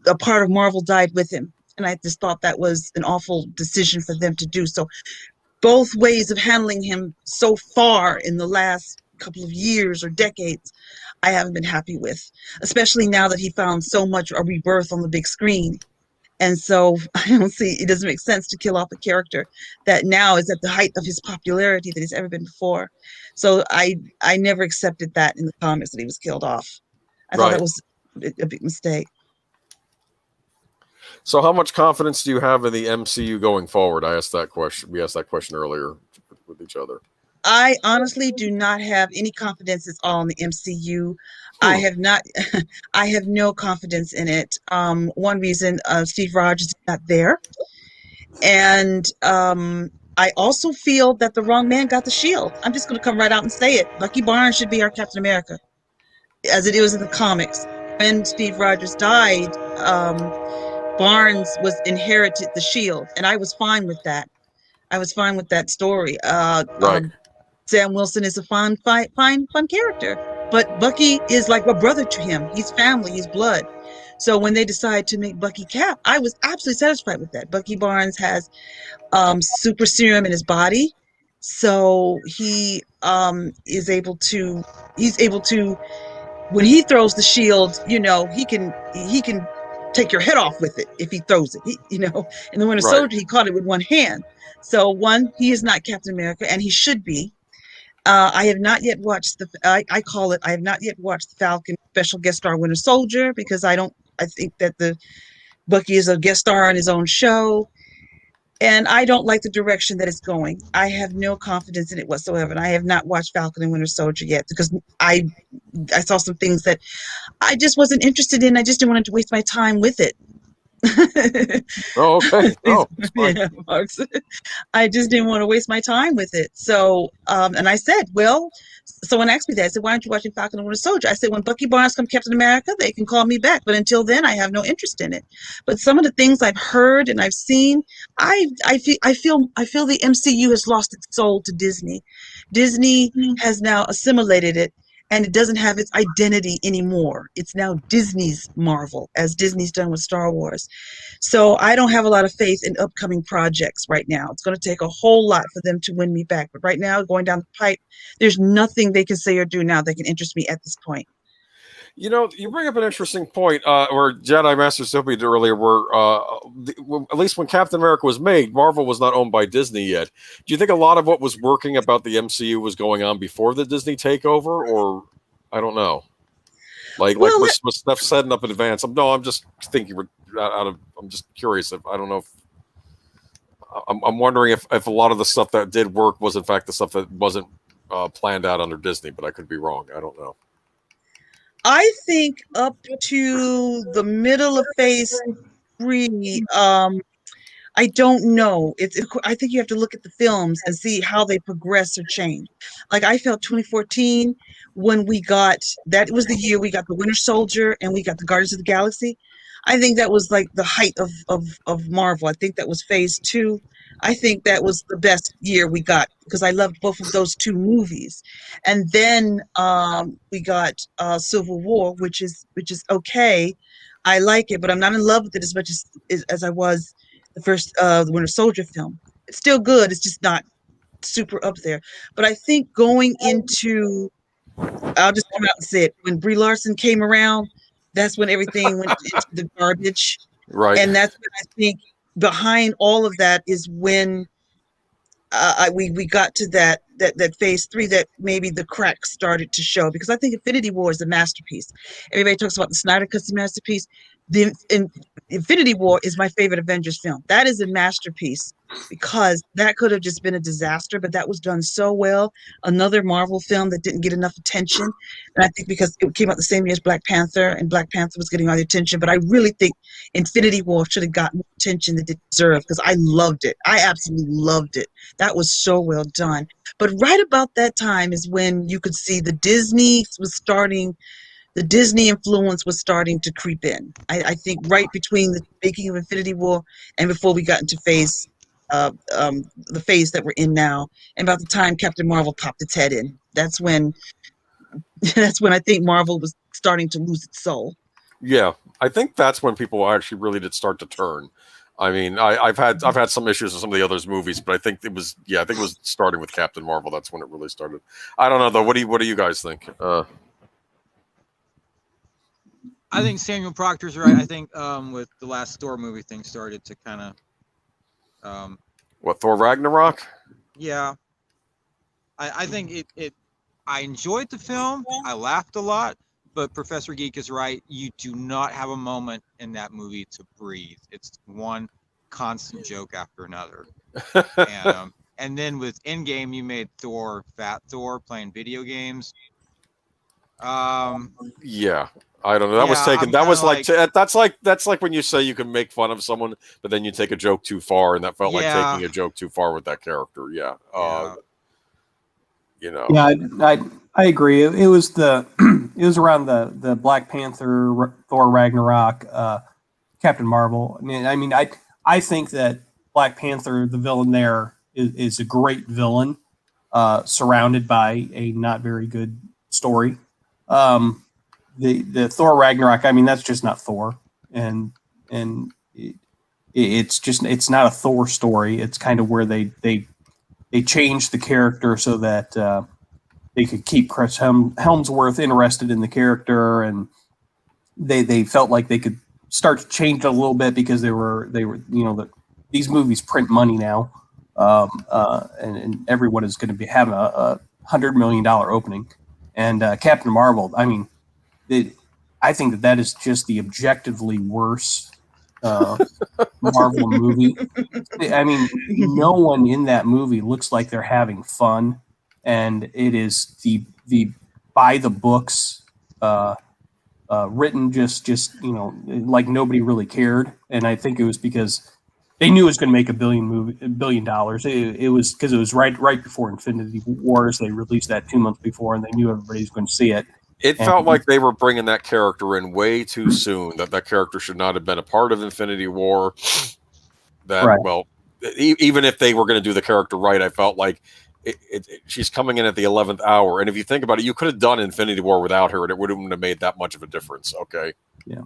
a part of Marvel died with him, and I just thought that was an awful decision for them to do. So both ways of handling him so far in the last couple of years or decades, I haven't been happy with, especially now that he found so much a rebirth on the big screen. And so I don't see, it doesn't make sense to kill off a character that now is at the height of his popularity that he's ever been before. So I never accepted that in the comics, that he was killed off. I thought that was a big mistake. So how much confidence do you have in the MCU going forward? I asked that question. We asked that question earlier with each other. I honestly do not have any confidence at all in the MCU. I have no confidence in it. One reason, Steve Rogers is not there. And I also feel that the wrong man got the shield. I'm just going to come right out and say it. Bucky Barnes should be our Captain America, as it is in the comics. When Steve Rogers died, Barnes inherited the shield, and I was fine with that. I was fine with that story. Sam Wilson is a fun character, but Bucky is like a brother to him. He's family, he's blood. So when they decided to make Bucky Cap, I was absolutely satisfied with that. Bucky Barnes has super serum in his body, so he is able to. He's able to, when he throws the shield, he can take your head off with it if he throws it. In the Winter Soldier, he caught it with one hand. So he is not Captain America, and he should be. I have not yet watched I have not yet watched the Falcon special guest star Winter Soldier, because I think that the Bucky is a guest star on his own show, and I don't like the direction that it's going. I have no confidence in it whatsoever, and I have not watched Falcon and Winter Soldier yet, because I saw some things that I just wasn't interested in. I just didn't want to waste my time with it. Oh, okay. Yeah, Marks. I just didn't want to waste my time with it. So, and I said, well, someone asked me that. I said, why aren't you watching Falcon and Winter Soldier? I said, when Bucky Barnes comes Captain America, they can call me back. But until then, I have no interest in it. But some of the things I've heard and I've seen, I feel the MCU has lost its soul to Disney. Disney has now assimilated it, and it doesn't have its identity anymore. It's now Disney's Marvel, as Disney's done with Star Wars. So I don't have a lot of faith in upcoming projects right now. It's going to take a whole lot for them to win me back. But right now, going down the pipe, there's nothing they can say or do now that can interest me at this point. You bring up an interesting point where Jedi Master Sophie did earlier, where at least when Captain America was made, Marvel was not owned by Disney yet. Do you think a lot of what was working about the MCU was going on before the Disney takeover, or I don't know? Was stuff setting up in advance? I'm just thinking I'm just curious. I don't know if I'm wondering if a lot of the stuff that did work was in fact the stuff that wasn't planned out under Disney, but I could be wrong. I don't know. I think up to the middle of Phase 3, I don't know. I think you have to look at the films and see how they progress or change. Like, I felt 2014, when that was the year we got the Winter Soldier and we got the Guardians of the Galaxy. I think that was like the height of Marvel. I think that was Phase 2. I think that was the best year we got, because I loved both of those two movies. And then we got Civil War, which is okay. I like it, but I'm not in love with it as much as I was the first the Winter Soldier film. It's still good. It's just not super up there. But I think going into, I'll just come out and say it, when Brie Larson came around, that's when everything went into the garbage. Right. And that's when I think behind all of that is when we got to that phase 3 that maybe the cracks started to show, because I think Infinity War is a masterpiece. Everybody talks about the Snyder Cut's a masterpiece. Infinity War is my favorite Avengers film. That is a masterpiece because that could have just been a disaster, but that was done so well. Another Marvel film that didn't get enough attention, and I think because it came out the same year as Black Panther, and Black Panther was getting all the attention. But I really think Infinity War should have gotten more attention than it deserved because I loved it. I absolutely loved it. That was so well done. But right about that time is when you could see the Disney influence was starting to creep in. I think right between the making of Infinity War and before we got into the phase that we're in now, and about the time Captain Marvel popped its head in. That's when I think Marvel was starting to lose its soul. Yeah, I think that's when people actually really did start to turn. I mean, I've had some issues with some of the others movies, but I think it was starting with Captain Marvel. That's when it really started. I don't know though. What do you guys think? I think Samuel Proctor's right. I think with the last Thor movie, things started to kind of. What, Thor Ragnarok? Yeah, I think it. I enjoyed the film. I laughed a lot, but Professor Geek is right. You do not have a moment in that movie to breathe. It's one constant joke after another. And then with Endgame, you made Thor Fat Thor playing video games. Yeah, I don't know. That was taken. That was that's like when you say you can make fun of someone, but then you take a joke too far, and that felt like taking a joke too far with that character. Yeah. You know. Yeah, I agree. It was it was around the Black Panther, Thor Ragnarok, Captain Marvel. I mean, I think that Black Panther, the villain there, is a great villain, surrounded by a not very good story. The Thor Ragnarok, I mean, that's just not Thor, and it's not a Thor story. It's kind of where they changed the character so that they could keep Chris Helmsworth interested in the character, and they felt like they could start to change it a little bit because they were these movies print money now, and everyone is going to be having a $100 million opening, and Captain Marvel. I mean, I think that is just the objectively worse Marvel movie. I mean, no one in that movie looks like they're having fun, and it is the by the books, written just like nobody really cared. And I think it was because they knew it was going to make $1 billion. It was because it was right before Infinity Wars. They released that 2 months before, and they knew everybody was going to see it. It felt like they were bringing that character in way too soon. That character should not have been a part of Infinity War. Well, even if they were going to do the character right, I felt like she's coming in at the 11th hour. And if you think about it, you could have done Infinity War without her, and it wouldn't have made that much of a difference. Okay. Yeah.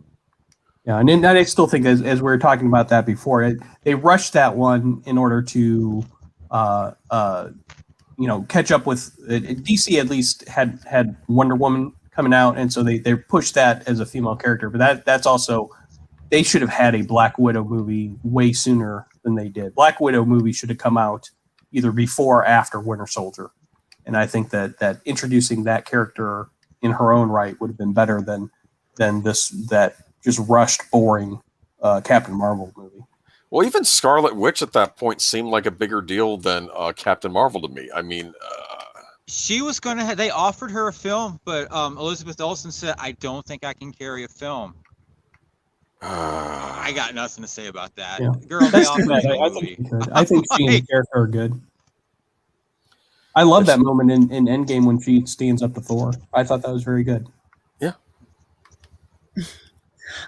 Yeah, and I still think, as we were talking about that before, they rushed that one in order to, catch up with DC. At least had Wonder Woman coming out, and so they pushed that as a female character. But that's also, they should have had a Black Widow movie way sooner than they did. Black Widow movie should have come out either before or after Winter Soldier, and I think that introducing that character in her own right would have been better than that just rushed, boring Captain Marvel movie. Well, even Scarlet Witch at that point seemed like a bigger deal than Captain Marvel to me. I mean, she was going to. They offered her a film, but Elizabeth Olsen said, "I don't think I can carry a film." I got nothing to say about that. Yeah. Girl, they offered me a movie. I think she and the character are good. I love that moment in Endgame when she stands up to Thor. I thought that was very good. Yeah.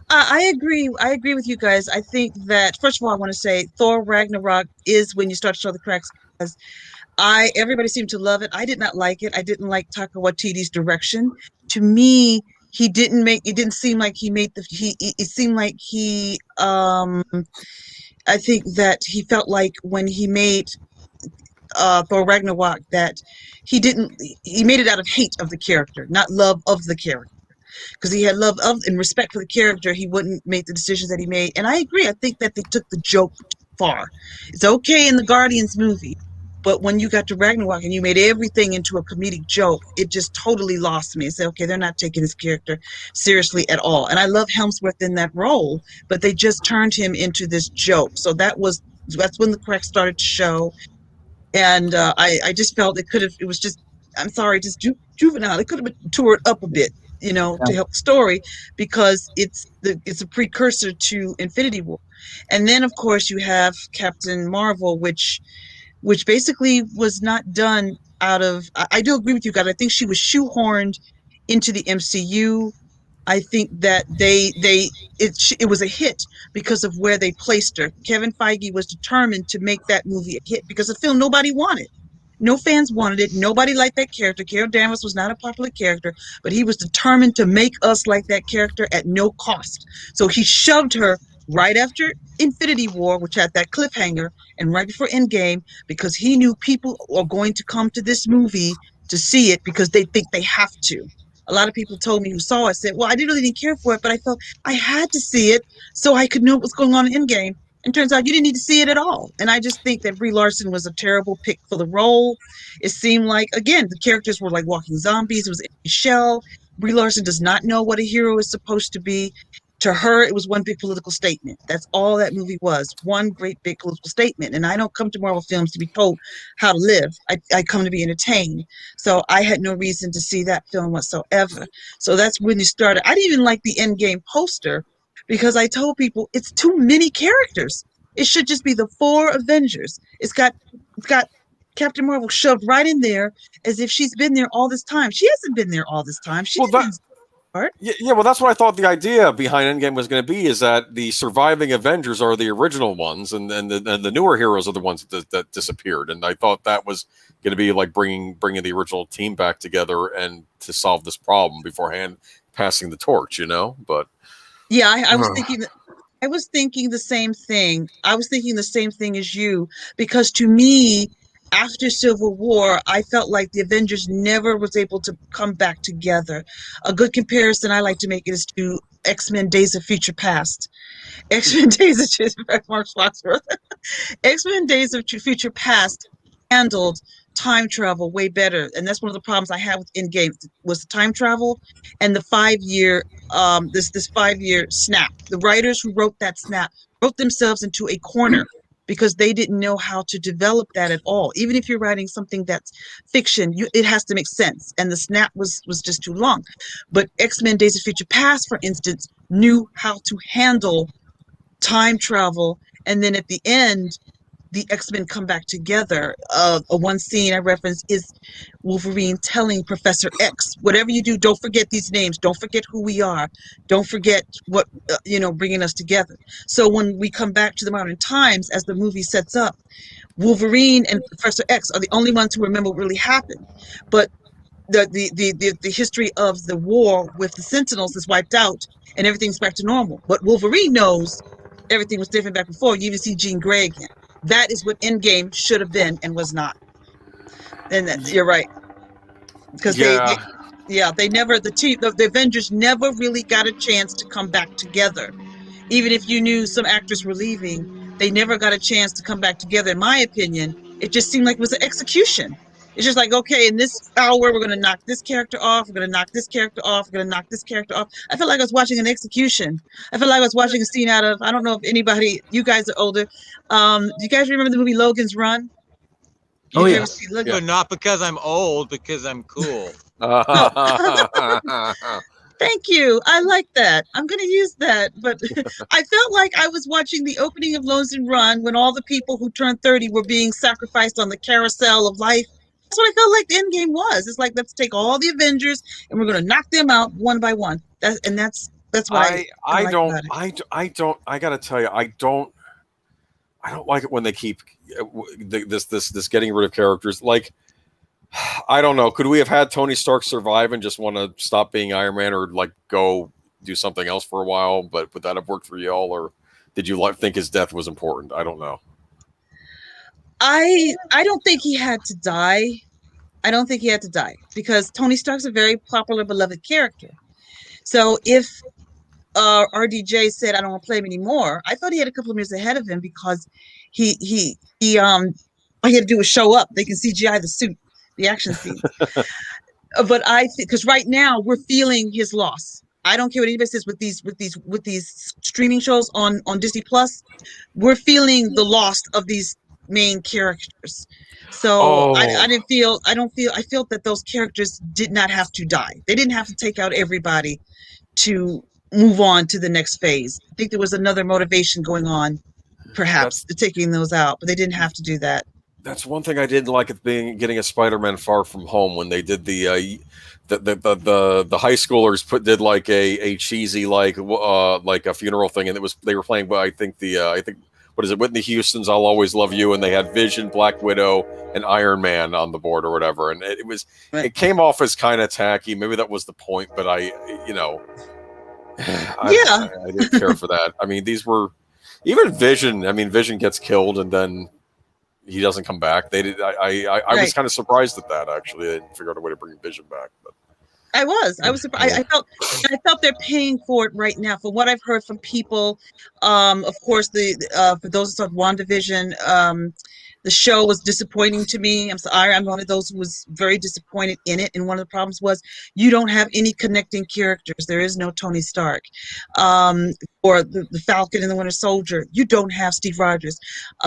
I agree. I agree with you guys. I think that, first of all, I want to say Thor Ragnarok is when you start to show the cracks, because everybody seemed to love it. I did not like it. I didn't like Taika Waititi's direction. To me, it didn't seem like he made it seemed like I think that he felt like when he made Thor Ragnarok that he made it out of hate of the character, not love of the character. because he had love of and respect for the character. He wouldn't make the decisions that he made. And I agree. I think that they took the joke too far. It's okay in the Guardians movie, but when you got to Ragnarok and you made everything into a comedic joke, it just totally lost me. I said, okay, they're not taking this character seriously at all. And I love Hemsworth in that role, but they just turned him into this joke. So that's when the cracks started to show. And I just felt it was just, I'm sorry, just juvenile. It could have been toured up a bit, to help the story, because it's a precursor to Infinity War. And then of course you have Captain Marvel, which basically was not done out of, I do agree with you guys. I think she was shoehorned into the MCU. I think that it was a hit because of where they placed her. Kevin Feige was determined to make that movie a hit because the film nobody wanted. No fans wanted it. Nobody liked that character. Carol Danvers was not a popular character, but he was determined to make us like that character at no cost. So he shoved her right after Infinity War, which had that cliffhanger, and right before Endgame, because he knew people are going to come to this movie to see it because they think they have to. A lot of people told me who saw it said, well, I didn't really care for it, but I felt I had to see it so I could know what's going on in Endgame. And turns out you didn't need to see it at all. And I just think that Brie Larson was a terrible pick for the role. It seemed like, again, the characters were like walking zombies. It was a shell. Brie Larson does not know what a hero is supposed to be. To her, it was one big political statement. That's all that movie was, one great big political statement. And I don't come to Marvel films to be told how to live. I come to be entertained. So I had no reason to see that film whatsoever. So that's when it started. I didn't even like the Endgame poster because I told people it's too many characters. It should just be the 4 Avengers. It's got Captain Marvel shoved right in there as if she's been there all this time. She hasn't been there all this time. She's been part. Yeah, well, that's what I thought the idea behind Endgame was going to be, is that the surviving Avengers are the original ones, and the newer heroes are the ones that disappeared. And I thought that was going to be like bringing the original team back together and to solve this problem beforehand, passing the torch, But yeah, I was thinking. I was thinking the same thing. I was thinking the same thing as you, because to me, after Civil War, I felt like the Avengers never was able to come back together. A good comparison I like to make is to X-Men Days of Future Past. X-Men Days of Future Past, Mark Foxworth. X-Men Days of Future Past handled time travel way better, and that's one of the problems I had with Endgame was the time travel and the 5-year this 5-year snap. The writers who wrote that snap wrote themselves into a corner because they didn't know how to develop that at all. Even if you're writing something that's fiction, it has to make sense, and the snap was just too long. But X-Men Days of Future Past, for instance, knew how to handle time travel, and then at the end the X-Men come back together. One scene I reference is Wolverine telling Professor X, whatever you do, don't forget these names. Don't forget who we are. Don't forget what, bringing us together. So when we come back to the modern times, as the movie sets up, Wolverine and Professor X are the only ones who remember what really happened. But the history of the war with the Sentinels is wiped out and everything's back to normal. But Wolverine knows everything was different back before. You even see Jean Grey again. That is what Endgame should have been and was not. And you're right, because they never, the Avengers never really got a chance to come back together. Even if you knew some actors were leaving, they never got a chance to come back together. In my opinion, it just seemed like it was an execution. It's just like, okay, in this hour, we're going to knock this character off. We're going to knock this character off. We're going to knock this character off. I felt like I was watching an execution. I felt like I was watching a scene out of, I don't know if anybody, you guys are older. Do you guys remember the movie Logan's Run? Oh, yeah. But not because I'm old, because I'm cool. Thank you. I like that. I'm going to use that. But I felt like I was watching the opening of Logan's Run when all the people who turned 30 were being sacrificed on the carousel of life. That's what I felt like the end game was. It's like, let's take all the Avengers and we're going to knock them out one by one. That's why I got to tell you, I don't like it when they keep this getting rid of characters. Like, I don't know. Could we have had Tony Stark survive and just want to stop being Iron Man, or like go do something else for a while? But would that have worked for y'all, or did you think his death was important? I don't know. I don't think he had to die. I don't think he had to die because Tony Stark's a very popular, beloved character. So if RDJ said, "I don't want to play him anymore," I thought he had a couple of years ahead of him because he all he had to do was show up. They can CGI the suit, the action scenes. But I think because right now we're feeling his loss. I don't care what anybody says with these streaming shows on Disney Plus. We're feeling the loss of these main characters. So I Oh, didn't feel I felt that those characters did not have to die. They didn't have to take out everybody to move on to the next phase. I think there was another motivation going on, perhaps, that's to taking those out, but they didn't have to do that. that's one thing I didn't like at being getting a Spider-Man Far From Home when they did the high schoolers did like a cheesy like a funeral thing, and they were playing, but I think what is it, Whitney Houston's "I'll Always Love You," and they had Vision, Black Widow, and Iron Man on the board or whatever, and Right. it came off as kind of tacky. Maybe that was the point, but Yeah. I didn't care for that. I mean, these were even Vision. I mean, Vision gets killed and then he doesn't come back. They did. I was Right. kind of surprised at that. Actually, they didn't figure out a way to bring Vision back. But I was surprised. I felt they're paying for it right now. From what I've heard from people, of course, for those who saw WandaVision, the show was disappointing to me. I'm sorry, I'm one of those who was very disappointed in it. And one of the problems was you don't have any connecting characters. There is no Tony Stark, or the Falcon and the Winter Soldier. You don't have Steve Rogers.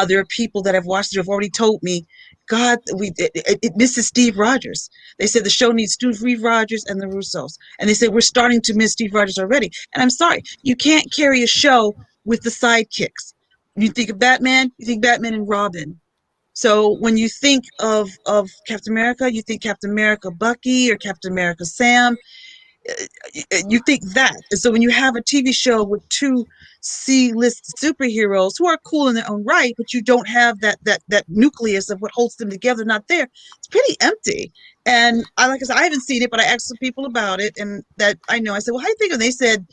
There are people that have watched it who have already told me, God, it misses Steve Rogers. They said the show needs Steve Rogers and the Russos. And they said, we're starting to miss Steve Rogers already. And I'm sorry, you can't carry a show with the sidekicks. You think of Batman, you think Batman and Robin. So when you think of Captain America, you think Captain America Bucky or Captain America Sam. You think that. And so when you have a TV show with two C-list superheroes who are cool in their own right, but you don't have that nucleus of what holds them together, not there, it's pretty empty. And like I said, I haven't seen it, but I asked some people about it, and that I know. I said, "Well, how do you think?" And they said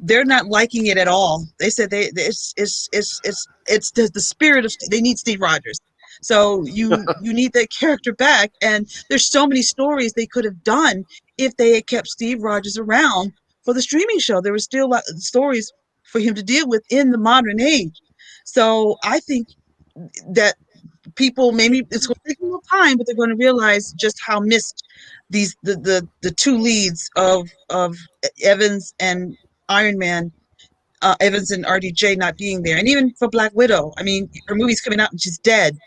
they're not liking it at all. They said it's the spirit of, they need Steve Rogers. So you need that character back, and there's so many stories they could have done if they had kept Steve Rogers around for the streaming show. There were still a lot of stories for him to deal with in the modern age. So I think that people, maybe it's going to take a little time, but they're going to realize just how missed the two leads of Evans and Iron Man, Evans and RDJ not being there, and even for Black Widow. I mean, her movie's coming out and she's dead.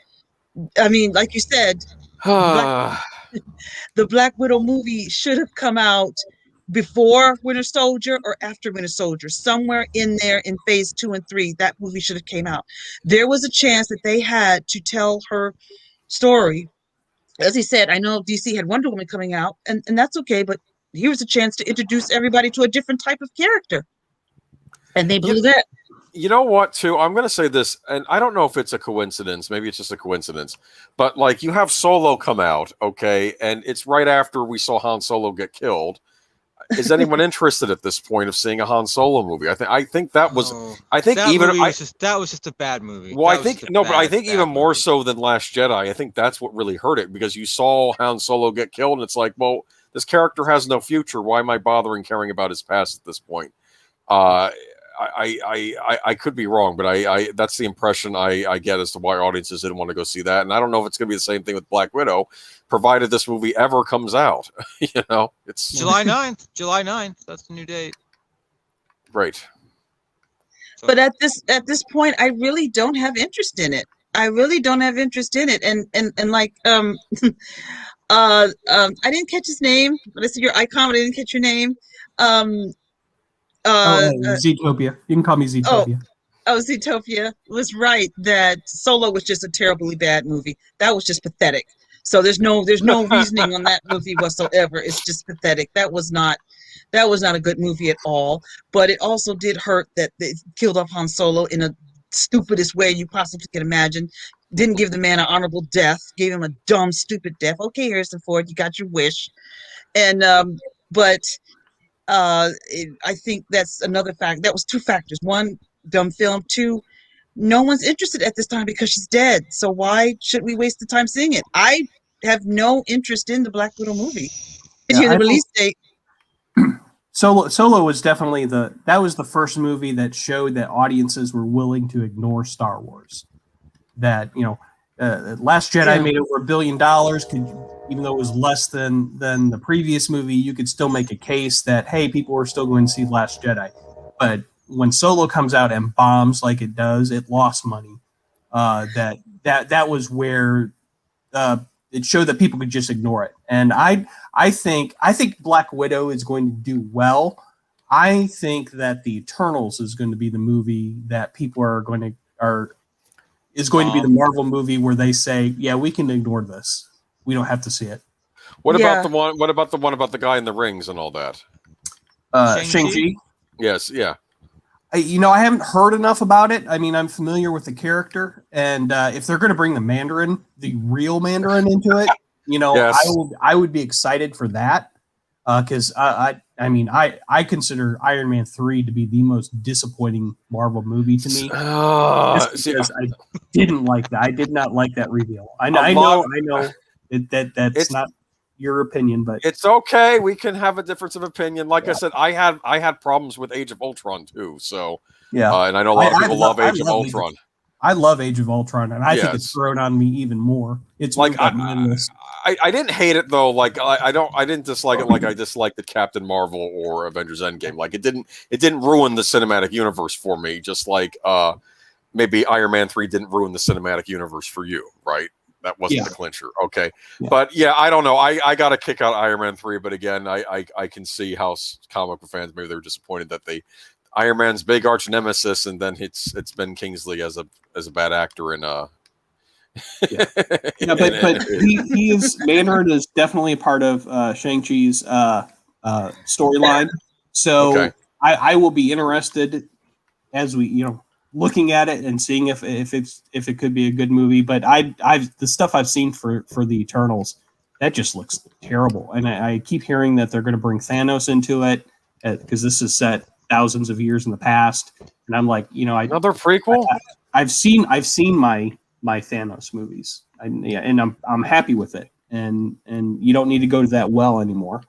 I mean, like you said, Black, the Black Widow movie should have come out before Winter Soldier or after Winter Soldier, somewhere in there in phase 2 and 3. That movie should have came out. There was a chance that they had to tell her story. As he said, I know DC had Wonder Woman coming out, and that's okay, but here was a chance to introduce everybody to a different type of character. And they blew that. you know what, too? I'm going to say this, and I don't know if it's a coincidence. Maybe it's just a coincidence. But, like, you have Solo come out, okay, and it's right after we saw Han Solo get killed. Is anyone interested at this point of seeing a Han Solo movie? I think that was. I think that even that was just a bad movie. Well, I think no, but I think even more so than Last Jedi. I think that's what really hurt it, because you saw Han Solo get killed, and it's like, well, this character has no future. Why am I bothering caring about his past at this point? I could be wrong, but I that's the impression I get as to why audiences didn't want to go see that. And I don't know if it's going to be the same thing with Black Widow, provided this movie ever comes out. It's July 9th. July 9th. That's the new date. Right. So. But at this point, I really don't have interest in it. I really don't have interest in it. And like I didn't catch his name, but I see your icon, but I didn't catch your name. Zootopia. You can call me Zootopia. Zootopia was right that Solo was just a terribly bad movie. That was just pathetic. So there's no reasoning on that movie whatsoever. It's just pathetic. That was not a good movie at all. But it also did hurt that they killed off Han Solo in a stupidest way you possibly can imagine. Didn't give the man an honorable death. Gave him a dumb, stupid death. Okay, Harrison Ford, you got your wish. And I think that's another fact. That was two factors. One, dumb film. Two, no one's interested at this time because she's dead. So why should we waste the time seeing it? I have no interest in the Black Widow movie. It's the release date. Solo was definitely that was the first movie that showed that audiences were willing to ignore Star Wars. That Last Jedi made over $1 billion. Even though it was less than the previous movie, you could still make a case that hey, people were still going to see Last Jedi. But when Solo comes out and bombs like it does, it lost money. That was where it showed that people could just ignore it. And I think Black Widow is going to do well. I think that the Eternals is going to be the movie that people is going to be the Marvel movie where they say, yeah, we can ignore this. We don't have to see it. What about the one? What about the one about the guy in the rings and all that? Shang-Chi? Yes, yeah. I haven't heard enough about it. I mean, I'm familiar with the character, and if they're going to bring the Mandarin, the real Mandarin, into it, yes. I would be excited for that because I consider Iron Man 3 to be the most disappointing Marvel movie to me. Because I didn't like that. I did not like that reveal. I know that's not your opinion, but it's okay. We can have a difference of opinion. Like I said, I had problems with Age of Ultron too. So yeah, and I know a lot of people love Age of Ultron. I love Age of Ultron, and I think it's grown on me even more. It's like I didn't hate it though. Like I didn't dislike it like I disliked the Captain Marvel or Avengers Endgame. Like it didn't ruin the cinematic universe for me. Just like maybe Iron Man 3 didn't ruin the cinematic universe for you, right? That wasn't the clincher. Okay. Yeah. But yeah, I don't know. I got a kick out of Iron Man 3, but again, I can see how comic book fans, maybe they were disappointed that Iron Man's big arch nemesis, and then it's Ben Kingsley as a bad actor in but he is Mandarin is definitely a part of Shang-Chi's storyline. So I will be interested as we looking at it and seeing if it could be a good movie. But the stuff I've seen for the Eternals, that just looks terrible. And I keep hearing that they're going to bring Thanos into it because this is set thousands of years in the past. And I'm like, another prequel. I've seen my Thanos movies, and I'm happy with it. And you don't need to go to that well anymore.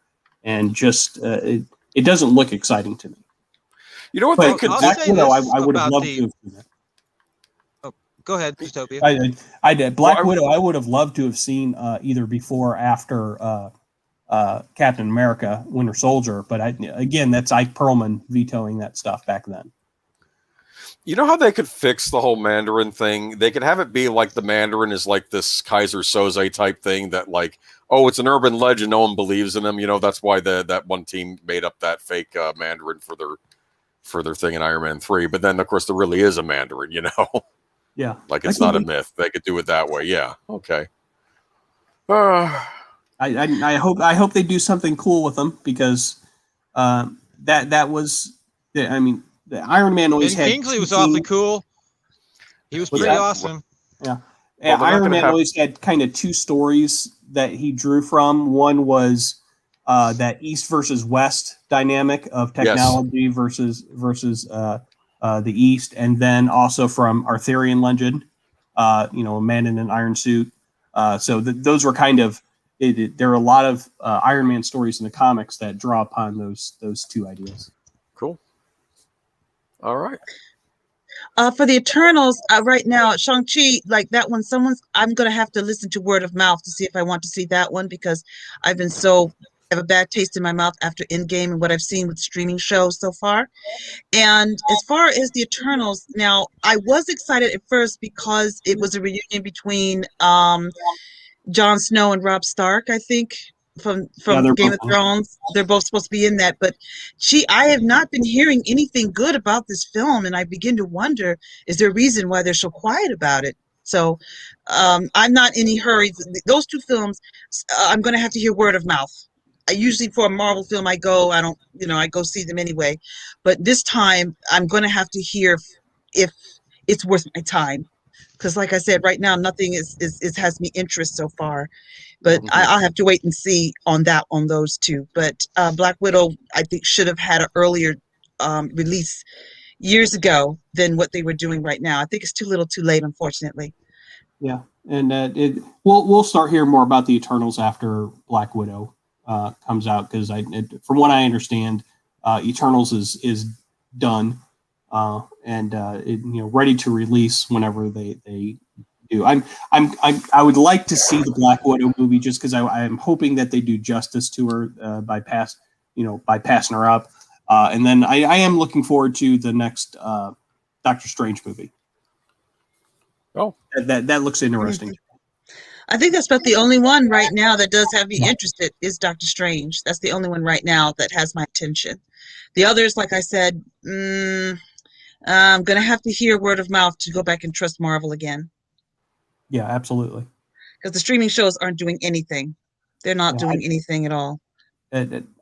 And just it doesn't look exciting to me. You know what they could do? I would have loved to have seen it. Oh, go ahead, Utopia. I did. Black Widow, I would have loved to have seen either before or after Captain America, Winter Soldier. But again, that's Ike Perlman vetoing that stuff back then. You know how they could fix the whole Mandarin thing? They could have it be like the Mandarin is like this Kaiser Soze type thing that like, oh, it's an urban legend. No one believes in him. That's why that one team made up that fake Mandarin for their thing in Iron Man 3. But then, of course, there really is a Mandarin, Yeah. Like it's not a myth. They could do it that way. Yeah. Okay. I hope they do something cool with them because that was the Iron Man always had. Kingsley was awfully cool. He was pretty awesome. Yeah. Iron Man always had kind of two stories that he drew from. One was that East versus West dynamic of technology versus the East, and then also from Arthurian legend, a man in an iron suit. So those were kind of there are a lot of Iron Man stories in the comics that draw upon those two ideas. Cool. All right. For the Eternals, right now, Shang-Chi, like that one, I'm going to have to listen to word of mouth to see if I want to see that one because I have a bad taste in my mouth after Endgame and what I've seen with streaming shows so far. And as far as the Eternals, now, I was excited at first because it was a reunion between Jon Snow and Robb Stark, I think. From Game of Thrones, they're both supposed to be in that, but I have not been hearing anything good about this film, and I begin to wonder: is there a reason why they're so quiet about it? So, I'm not in any hurry. Those two films, I'm going to have to hear word of mouth. I usually for a Marvel film, I go see them anyway, but this time I'm going to have to hear if it's worth my time, because like I said, right now nothing has me interest so far. But I'll have to wait and see on those two. But Black Widow, I think, should have had an earlier release years ago than what they were doing right now. I think it's too little, too late, unfortunately. Yeah, and we'll start hearing more about the Eternals after Black Widow comes out because from what I understand, Eternals is done and ready to release whenever they do. I would like to see the Black Widow movie just because I'm hoping that they do justice to her by passing her up. And then I am looking forward to the next Doctor Strange movie. Oh, that looks interesting. I think that's about the only one right now that does have me interested is Doctor Strange. That's the only one right now that has my attention. The others, like I said, I'm going to have to hear word of mouth to go back and trust Marvel again. Yeah, absolutely. Because the streaming shows aren't doing anything. They're not doing anything at all.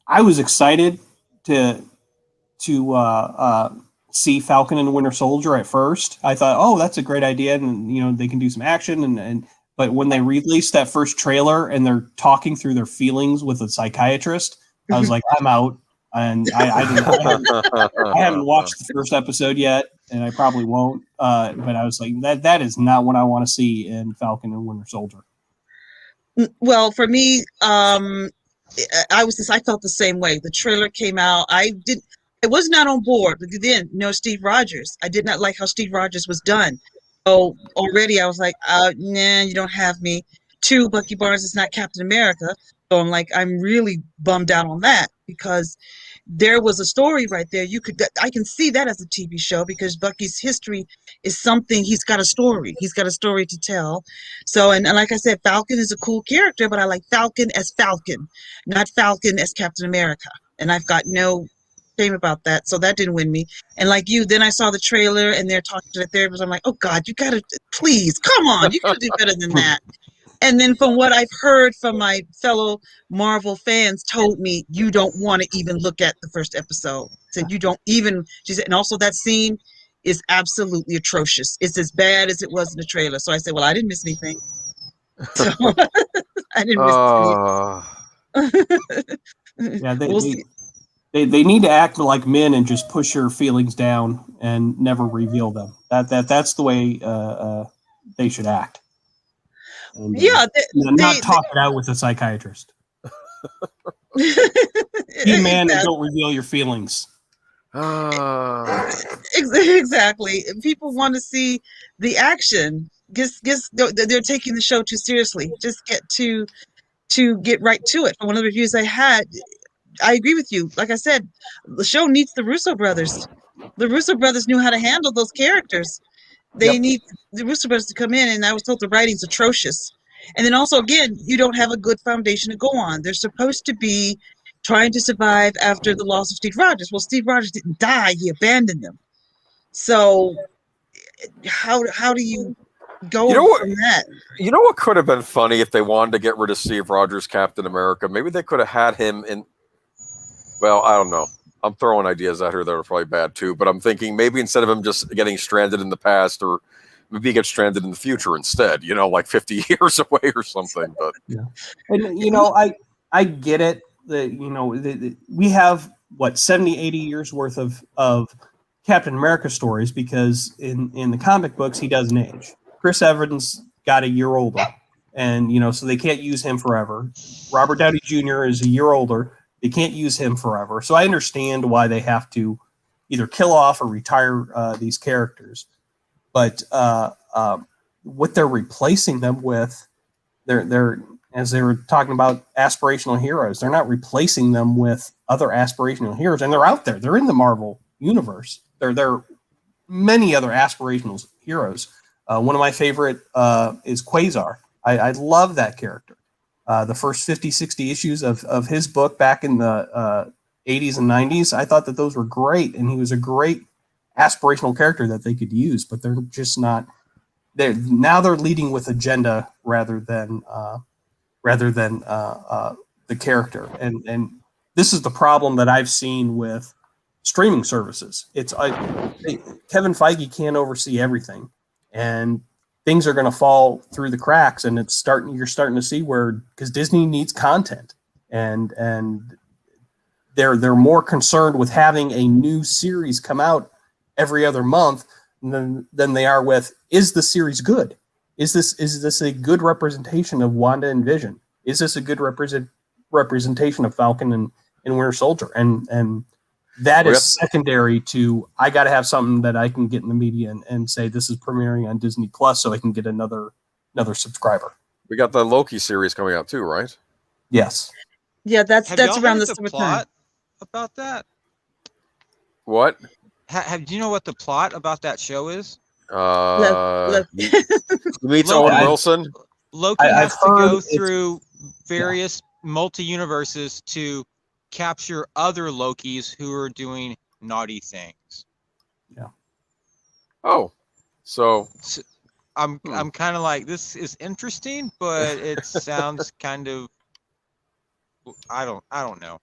I was excited to see Falcon and the Winter Soldier at first. I thought, oh, that's a great idea, and they can do some action. But when they released that first trailer and they're talking through their feelings with a psychiatrist, I was like, I'm out. And I haven't watched the first episode yet, and I probably won't. But I was like, that is not what I want to see in Falcon and Winter Soldier. Well, for me, I felt the same way. The trailer came out. I was not on board, but then Steve Rogers. I did not like how Steve Rogers was done. So already I was like, nah, you don't have me. 2, Bucky Barnes is not Captain America. So I'm like, I'm really bummed out on that because there was a story right there. I can see that as a TV show because Bucky's history is something. He's got a story. He's got a story to tell. So, and like I said, Falcon is a cool character, but I like Falcon as Falcon, not Falcon as Captain America. And I've got no shame about that. So that didn't win me. And like you, then I saw the trailer and they're talking to the therapist. I'm like, oh God, you gotta, please, come on, you gotta do better than that. And then from what I've heard from my fellow Marvel fans told me, you don't want to even look at the first episode. Said you don't even, she said, and also that scene is absolutely atrocious. It's as bad as it was in the trailer. So I said, well, I didn't miss anything. So I didn't miss anything. Yeah, they need to act like men and just push your feelings down and never reveal them. That's the way they should act. And, not talk it out with a psychiatrist. Be a man and don't reveal your feelings. Exactly. People want to see the action. They're taking the show too seriously. Just get right to it. One of the reviews I had, I agree with you. Like I said, the show needs the Russo brothers. The Russo brothers knew how to handle those characters. They need the Russo brothers to come in, and I was told the writing's atrocious. And then also, again, you don't have a good foundation to go on. They're supposed to be trying to survive after the loss of Steve Rogers. Well, Steve Rogers didn't die. He abandoned them. So how do you go from that? You know what could have been funny if they wanted to get rid of Steve Rogers, Captain America? Maybe they could have had him in... Well, I don't know. I'm throwing ideas out here that are probably bad too, but I'm thinking maybe instead of him just getting stranded in the past, or maybe he gets stranded in the future instead, like 50 years away or something. But yeah, and I get it that we have 70, 80 years worth of Captain America stories because in the comic books he doesn't age. Chris Evans got a year older, and so they can't use him forever. Robert Downey Jr. is a year older. They can't use him forever. So I understand why they have to either kill off or retire these characters. But what they're replacing them with, they're as they were talking about aspirational heroes, they're not replacing them with other aspirational heroes. And they're out there. They're in the Marvel universe. There are many other aspirational heroes. One of my favorite is Quasar. I love that character. The first 50, 60 issues of his book back in the 80s and 90s, I thought that those were great, and he was a great aspirational character that they could use, but they're just not. They're leading with agenda rather than the character, and this is the problem that I've seen with streaming services. It's Kevin Feige can't oversee everything, and things are going to fall through the cracks, and you're starting to see where, because Disney needs content, and they're more concerned with having a new series come out every other month than they are with, is the series good? Is this a good representation of Wanda and Vision? Is this a good representation of Falcon and Winter Soldier? And that We is got- secondary to I got to have something that I can get in the media and say this is premiering on Disney Plus, so I can get another subscriber. We got the Loki series coming out too, right? Yes. Yeah, that's Have y'all around heard the the summertime. plot about that? What? Do you know what the plot about that show is? He meets Loki. Owen Wilson. Loki I've has to heard go it's- through various multi-universes to capture other Lokis who are doing naughty things. Oh, so I'm kind of like, this is interesting, but it sounds kind of, I don't know.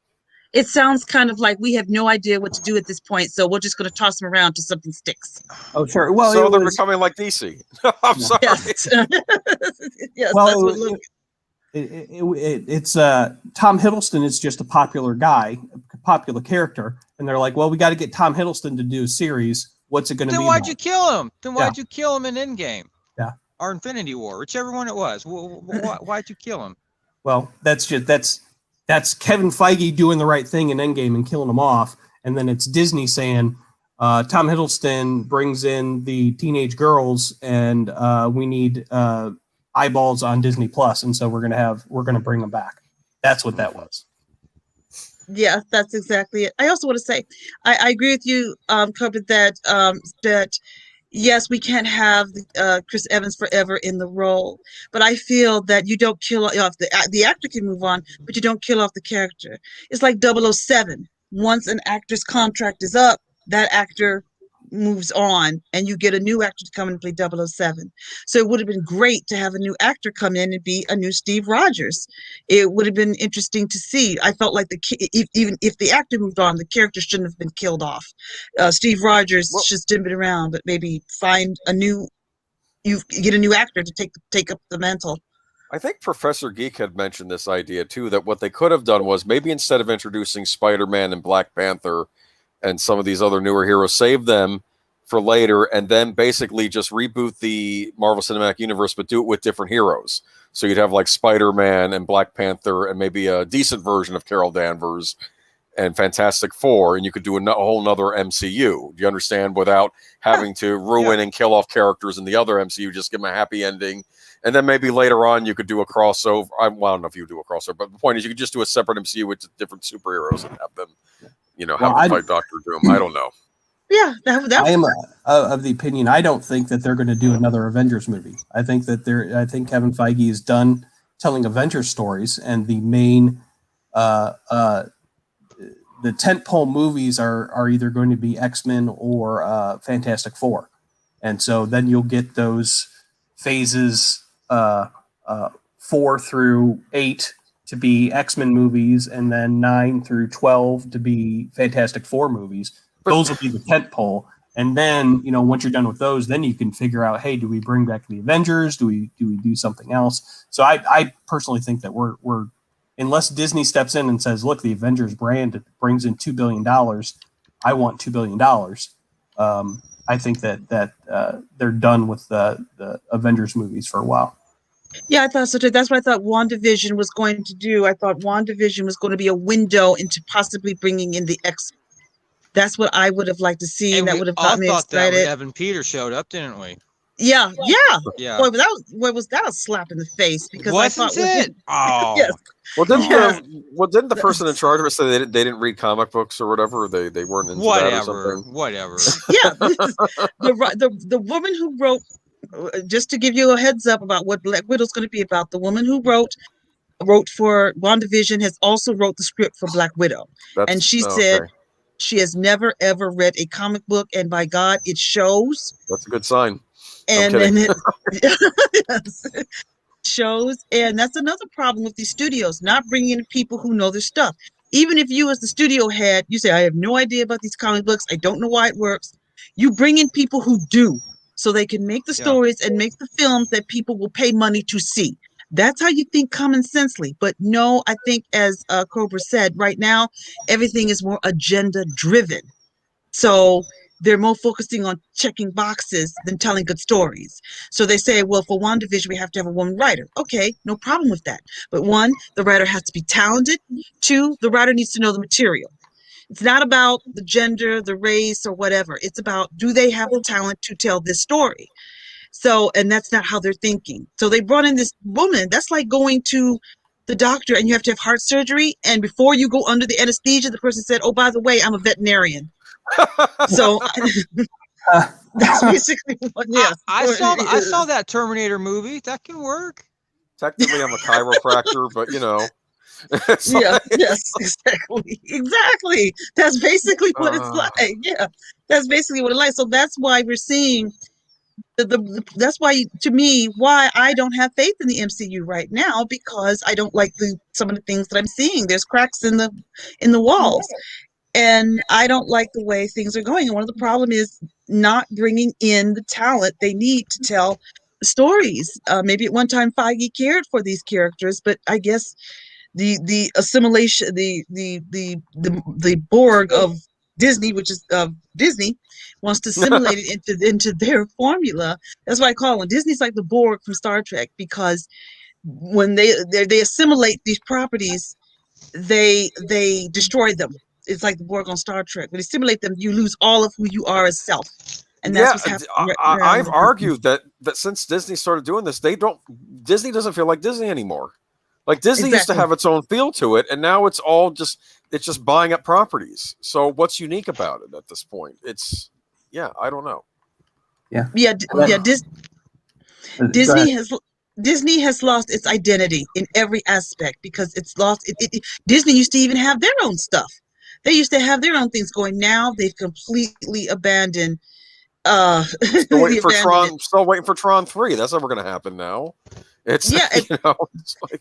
It sounds kind of like we have no idea what to do at this point, so we're just going to toss them around till something sticks. Oh, sure. Well, so it they're was, becoming like DC. I'm sorry. Yes, yes, well, that's what look. it's Tom Hiddleston is just a popular guy, a popular character, and they're like, well, we got to get Tom Hiddleston to do a series. What's it going to be? Then why'd about? you kill him? Then why'd Yeah. you kill him in Endgame? Yeah. Or Infinity War, whichever one it was. Why'd you kill him? Well, that's Kevin Feige doing the right thing in Endgame and killing him off, and then it's Disney saying Tom Hiddleston brings in the teenage girls, and we need eyeballs on Disney Plus, and so we're gonna bring them back. That's what that was. Yeah, that's exactly it. I also want to say, I agree with you, Cobra, that yes, we can't have Chris Evans forever in the role, but I feel that you don't kill off the actor can move on, but you don't kill off the character. It's like 007. Once an actor's contract is up, that actor moves on, and you get a new actor to come and play 007. So it would have been great to have a new actor come in and be a new Steve Rogers. It would have been interesting to see. I felt like even if the actor moved on, the character shouldn't have been killed off. Steve Rogers should still been around, but maybe find you get a new actor to take up the mantle. I think Professor Geek had mentioned this idea too, that what they could have done was maybe instead of introducing Spider-Man and Black Panther and some of these other newer heroes, save them for later and then basically just reboot the Marvel Cinematic Universe, but do it with different heroes. So you'd have like Spider-Man and Black Panther and maybe a decent version of Carol Danvers and Fantastic Four, and you could do a whole nother MCU. Do you understand? Without having to ruin and kill off characters in the other MCU, just give them a happy ending. And then maybe later on you could do a crossover. I don't know if you would do a crossover, but the point is you could just do a separate MCU with different superheroes and have them, have them fight Doctor Doom. I don't know. Yeah, that I am of the opinion. I don't think that they're going to do another Avengers movie. I think Kevin Feige is done telling Avengers stories, and the main the tentpole movies are either going to be X-Men or Fantastic Four, and so then you'll get those phases 4 through 8 to be X-Men movies, and then 9 through 12 to be Fantastic Four movies. Those will be the tentpole, and then once you're done with those, then you can figure out, hey, do we bring back the Avengers? Do we do something else? So I personally think that we're unless Disney steps in and says, look, the Avengers brand brings in $2 billion, I want $2 billion. I think that they're done with the Avengers movies for a while. Yeah, I thought so too. That's what I thought WandaVision was going to do. I thought WandaVision was going to be a window into possibly bringing in the X. That's what I would have liked to see. And that we would have all got me thought excited. that when Evan Peters showed up, didn't we? Yeah. Yeah. Boy, was that a slap in the face? Because Wasn't I thought it? Oh. yes. Well, didn't the Yes. person in charge of it say they didn't read comic books or whatever? They weren't into that or something. Whatever. Yeah, the woman who wrote, just to give you a heads up about what Black Widow's going to be about, the woman who wrote for WandaVision has also wrote the script for Black Widow, and she said she has never ever read a comic book, and by God, it shows. That's a good sign. And it yes, shows, and that's another problem with these studios not bringing in people who know their stuff. Even if you, as the studio head, you say, I have no idea about these comic books, I don't know why it works, you bring in people who do, so they can make the stories and make the films that people will pay money to see. That's how you think common sensely. But no, I think, as Cobra said, right now everything is more agenda driven, so they're more focusing on checking boxes than telling good stories. So they say, well, for WandaVision, we have to have a woman writer. Okay, no problem with that. But one, the writer has to be talented. Two, the writer needs to know the material. It's not about the gender, the race, or whatever. It's about, do they have the talent to tell this story? So, and that's not how they're thinking. So they brought in this woman. That's like going to the doctor and you have to have heart surgery. And before you go under the anesthesia, the person said, "Oh, by the way, I'm a veterinarian." So that's basically what. Yes, I saw that Terminator movie. That can work. Technically, I'm a chiropractor, but you know. Yeah. Yes. Exactly. That's basically what it's like. Yeah. That's basically what it's like. So that's why we're seeing that's why, to me, why I don't have faith in the MCU right now, because I don't like some of the things that I'm seeing. There's cracks in the walls, and I don't like the way things are going. And one of the problem is not bringing in the talent they need to tell the stories. Maybe at one time Feige cared for these characters, but I guess the assimilation, the Borg of Disney, which is Disney, wants to assimilate it into their formula. That's why I call them. Disney's like the Borg from Star Trek, because when they assimilate these properties, they destroy them. It's like the Borg on Star Trek. When they assimilate them, you lose all of who you are as self. And that's what's happening I've argued that since Disney started doing this, Disney doesn't feel like Disney anymore. Like Disney used to have its own feel to it, and now it's just buying up properties. So what's unique about it at this point? I don't know. Disney has lost its identity in every aspect, because it's lost. Disney used to even have their own stuff. They used to have their own things going. Now they've completely abandoned. Still waiting for Tron 3. That's never going to happen now. It's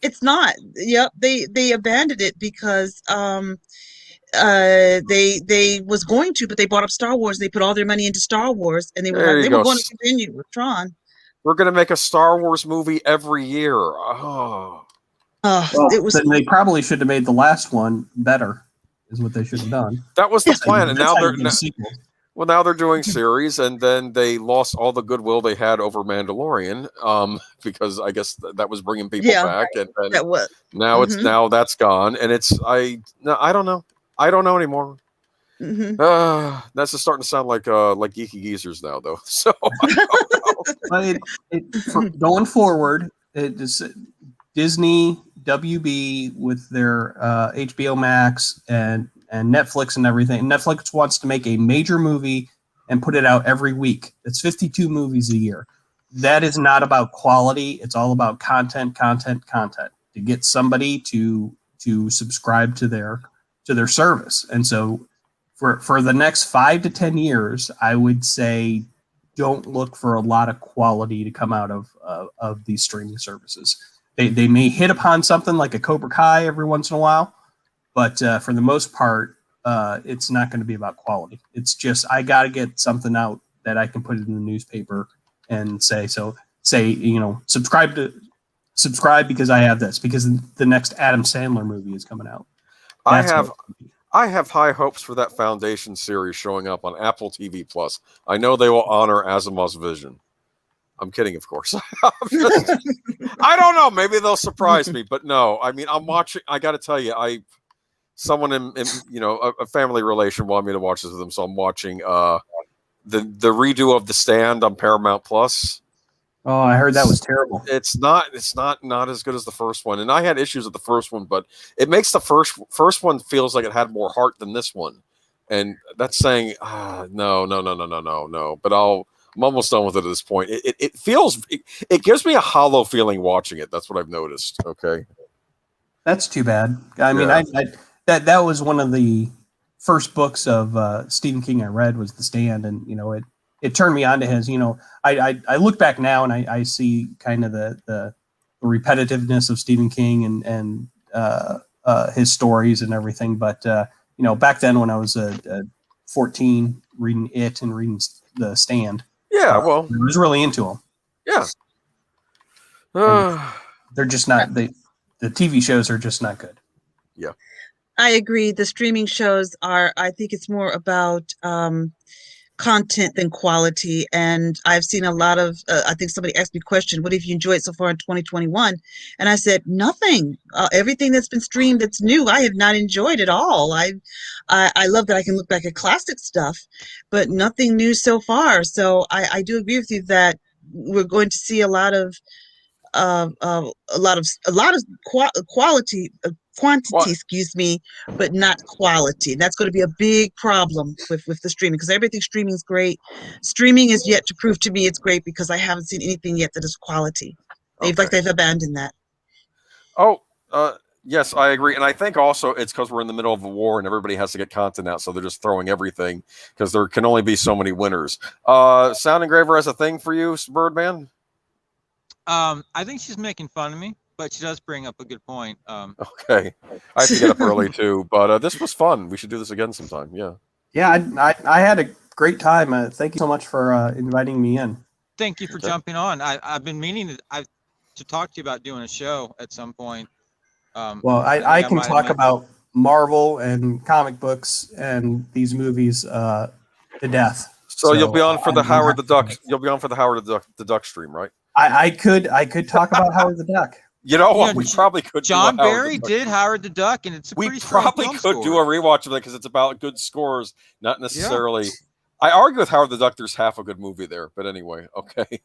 it's not. Yep, they abandoned it because they was going to, but they bought up Star Wars. They put all their money into Star Wars, and they were going to continue with Tron. We're going to make a Star Wars movie every year. They probably should have made the last one better. Is what they should have done. That was the plan, and now they're doing series, and then they lost all the goodwill they had over Mandalorian, because I guess that was bringing people back, and now now that's gone, and I don't know anymore. Mm-hmm. That's just starting to sound like geeky geezers now, though. So going forward, Disney, WB with their HBO Max and Netflix and everything. Netflix wants to make a major movie and put it out every week. It's 52 movies a year. That is not about quality. It's all about content to get somebody to subscribe to their service. And so for the next 5 to 10 years, I would say don't look for a lot of quality to come out of these streaming services. They may hit upon something like a Cobra Kai every once in a while, but for the most part, it's not going to be about quality. It's just, I got to get something out that I can put it in the newspaper and say, subscribe because I have this, because the next Adam Sandler movie is coming out. I have high hopes for that Foundation series showing up on Apple TV Plus. I know they will honor Asimov's vision. I'm kidding, of course. I don't know. Maybe they'll surprise me, but no. I mean, I'm watching. I got to tell you, someone in a family relation wanted me to watch this with them, so I'm watching the redo of The Stand on Paramount Plus. Oh, I heard that was terrible. It's not as good as the first one, and I had issues with the first one, but it makes the first one feels like it had more heart than this one, and that's saying no. But I'm almost done with it at this point. It gives me a hollow feeling watching it. That's what I've noticed. Okay, that's too bad. I mean, that was one of the first books of Stephen King I read was The Stand, and it turned me on to his. I look back now and I see kind of the repetitiveness of Stephen King and his stories and everything. But back then when I was 14, reading it and reading The Stand. Yeah, well, I was really into them. Yeah, they're just not the TV shows are just not good. Yeah, I agree. The streaming shows are. I think it's more about content than quality. And I've seen a lot of, I think somebody asked me a question, what have you enjoyed so far in 2021? And I said, nothing. Everything that's been streamed that's new, I have not enjoyed at all. I love that I can look back at classic stuff, but nothing new so far. So I do agree with you that we're going to see a lot of quality quantity, What? excuse me, but not quality. And that's going to be a big problem with the streaming, because everything streaming is great. Streaming is yet to prove to me it's great, because I haven't seen anything yet that is quality. They've abandoned that. Oh, yes, I agree. And I think also it's because we're in the middle of a war and everybody has to get content out. So they're just throwing everything because there can only be so many winners. Sound Engraver has a thing for you, Birdman? I think she's making fun of me, but she does bring up a good point. Okay. I have to get up early too, but this was fun. We should do this again sometime. Yeah. Yeah, I had a great time. Thank you so much for inviting me in. Thank you for jumping on. I've been meaning to talk to you about doing a show at some point. Well, I can talk about Marvel and comic books and these movies to death. So you'll be on for the Howard the Duck. You'll be on for the Howard the Duck stream, right? I could talk about Howard the Duck. You know what? We probably could. John Barry did Howard the Duck, and it's a pretty strong film We probably could do a rewatch of it because it's about good scores, not necessarily. Yeah. I argue with Howard the Duck. There's half a good movie there, but anyway, okay.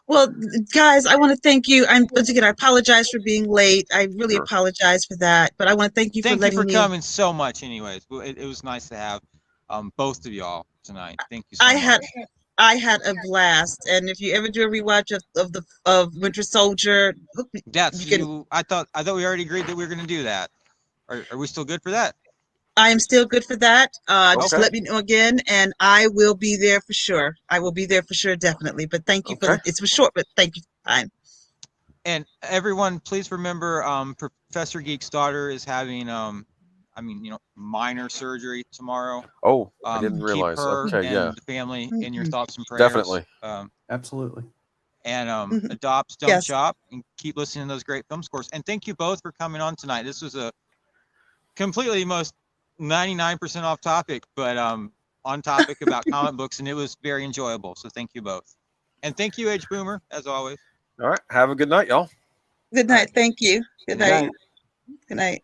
Well, guys, I want to thank you. Once again, I apologize for being late. I really apologize for that, but I want to thank you for letting me. Thank you for coming so much. Anyways, it was nice to have both of y'all tonight. Thank you so much. I had a blast, and if you ever do a rewatch of Winter Soldier, I thought we already agreed that we were going to do that. Are we still good for that? I am still good for that. Just let me know again, and I will be there for sure. I will be there for sure, definitely. But thank you it was short, but thank you for time. And everyone, please remember, Professor Geek's daughter is having minor surgery tomorrow. Oh, I didn't realize. Keep her and the family in your thoughts and prayers. Definitely. Absolutely. And adopt, don't shop, and keep listening to those great film scores. And thank you both for coming on tonight. This was a completely 99% off topic, but on topic about comic books, and it was very enjoyable. So thank you both. And thank you, Age Boomer, as always. All right. Have a good night, y'all. Good night. Thank you. Good night. Good night.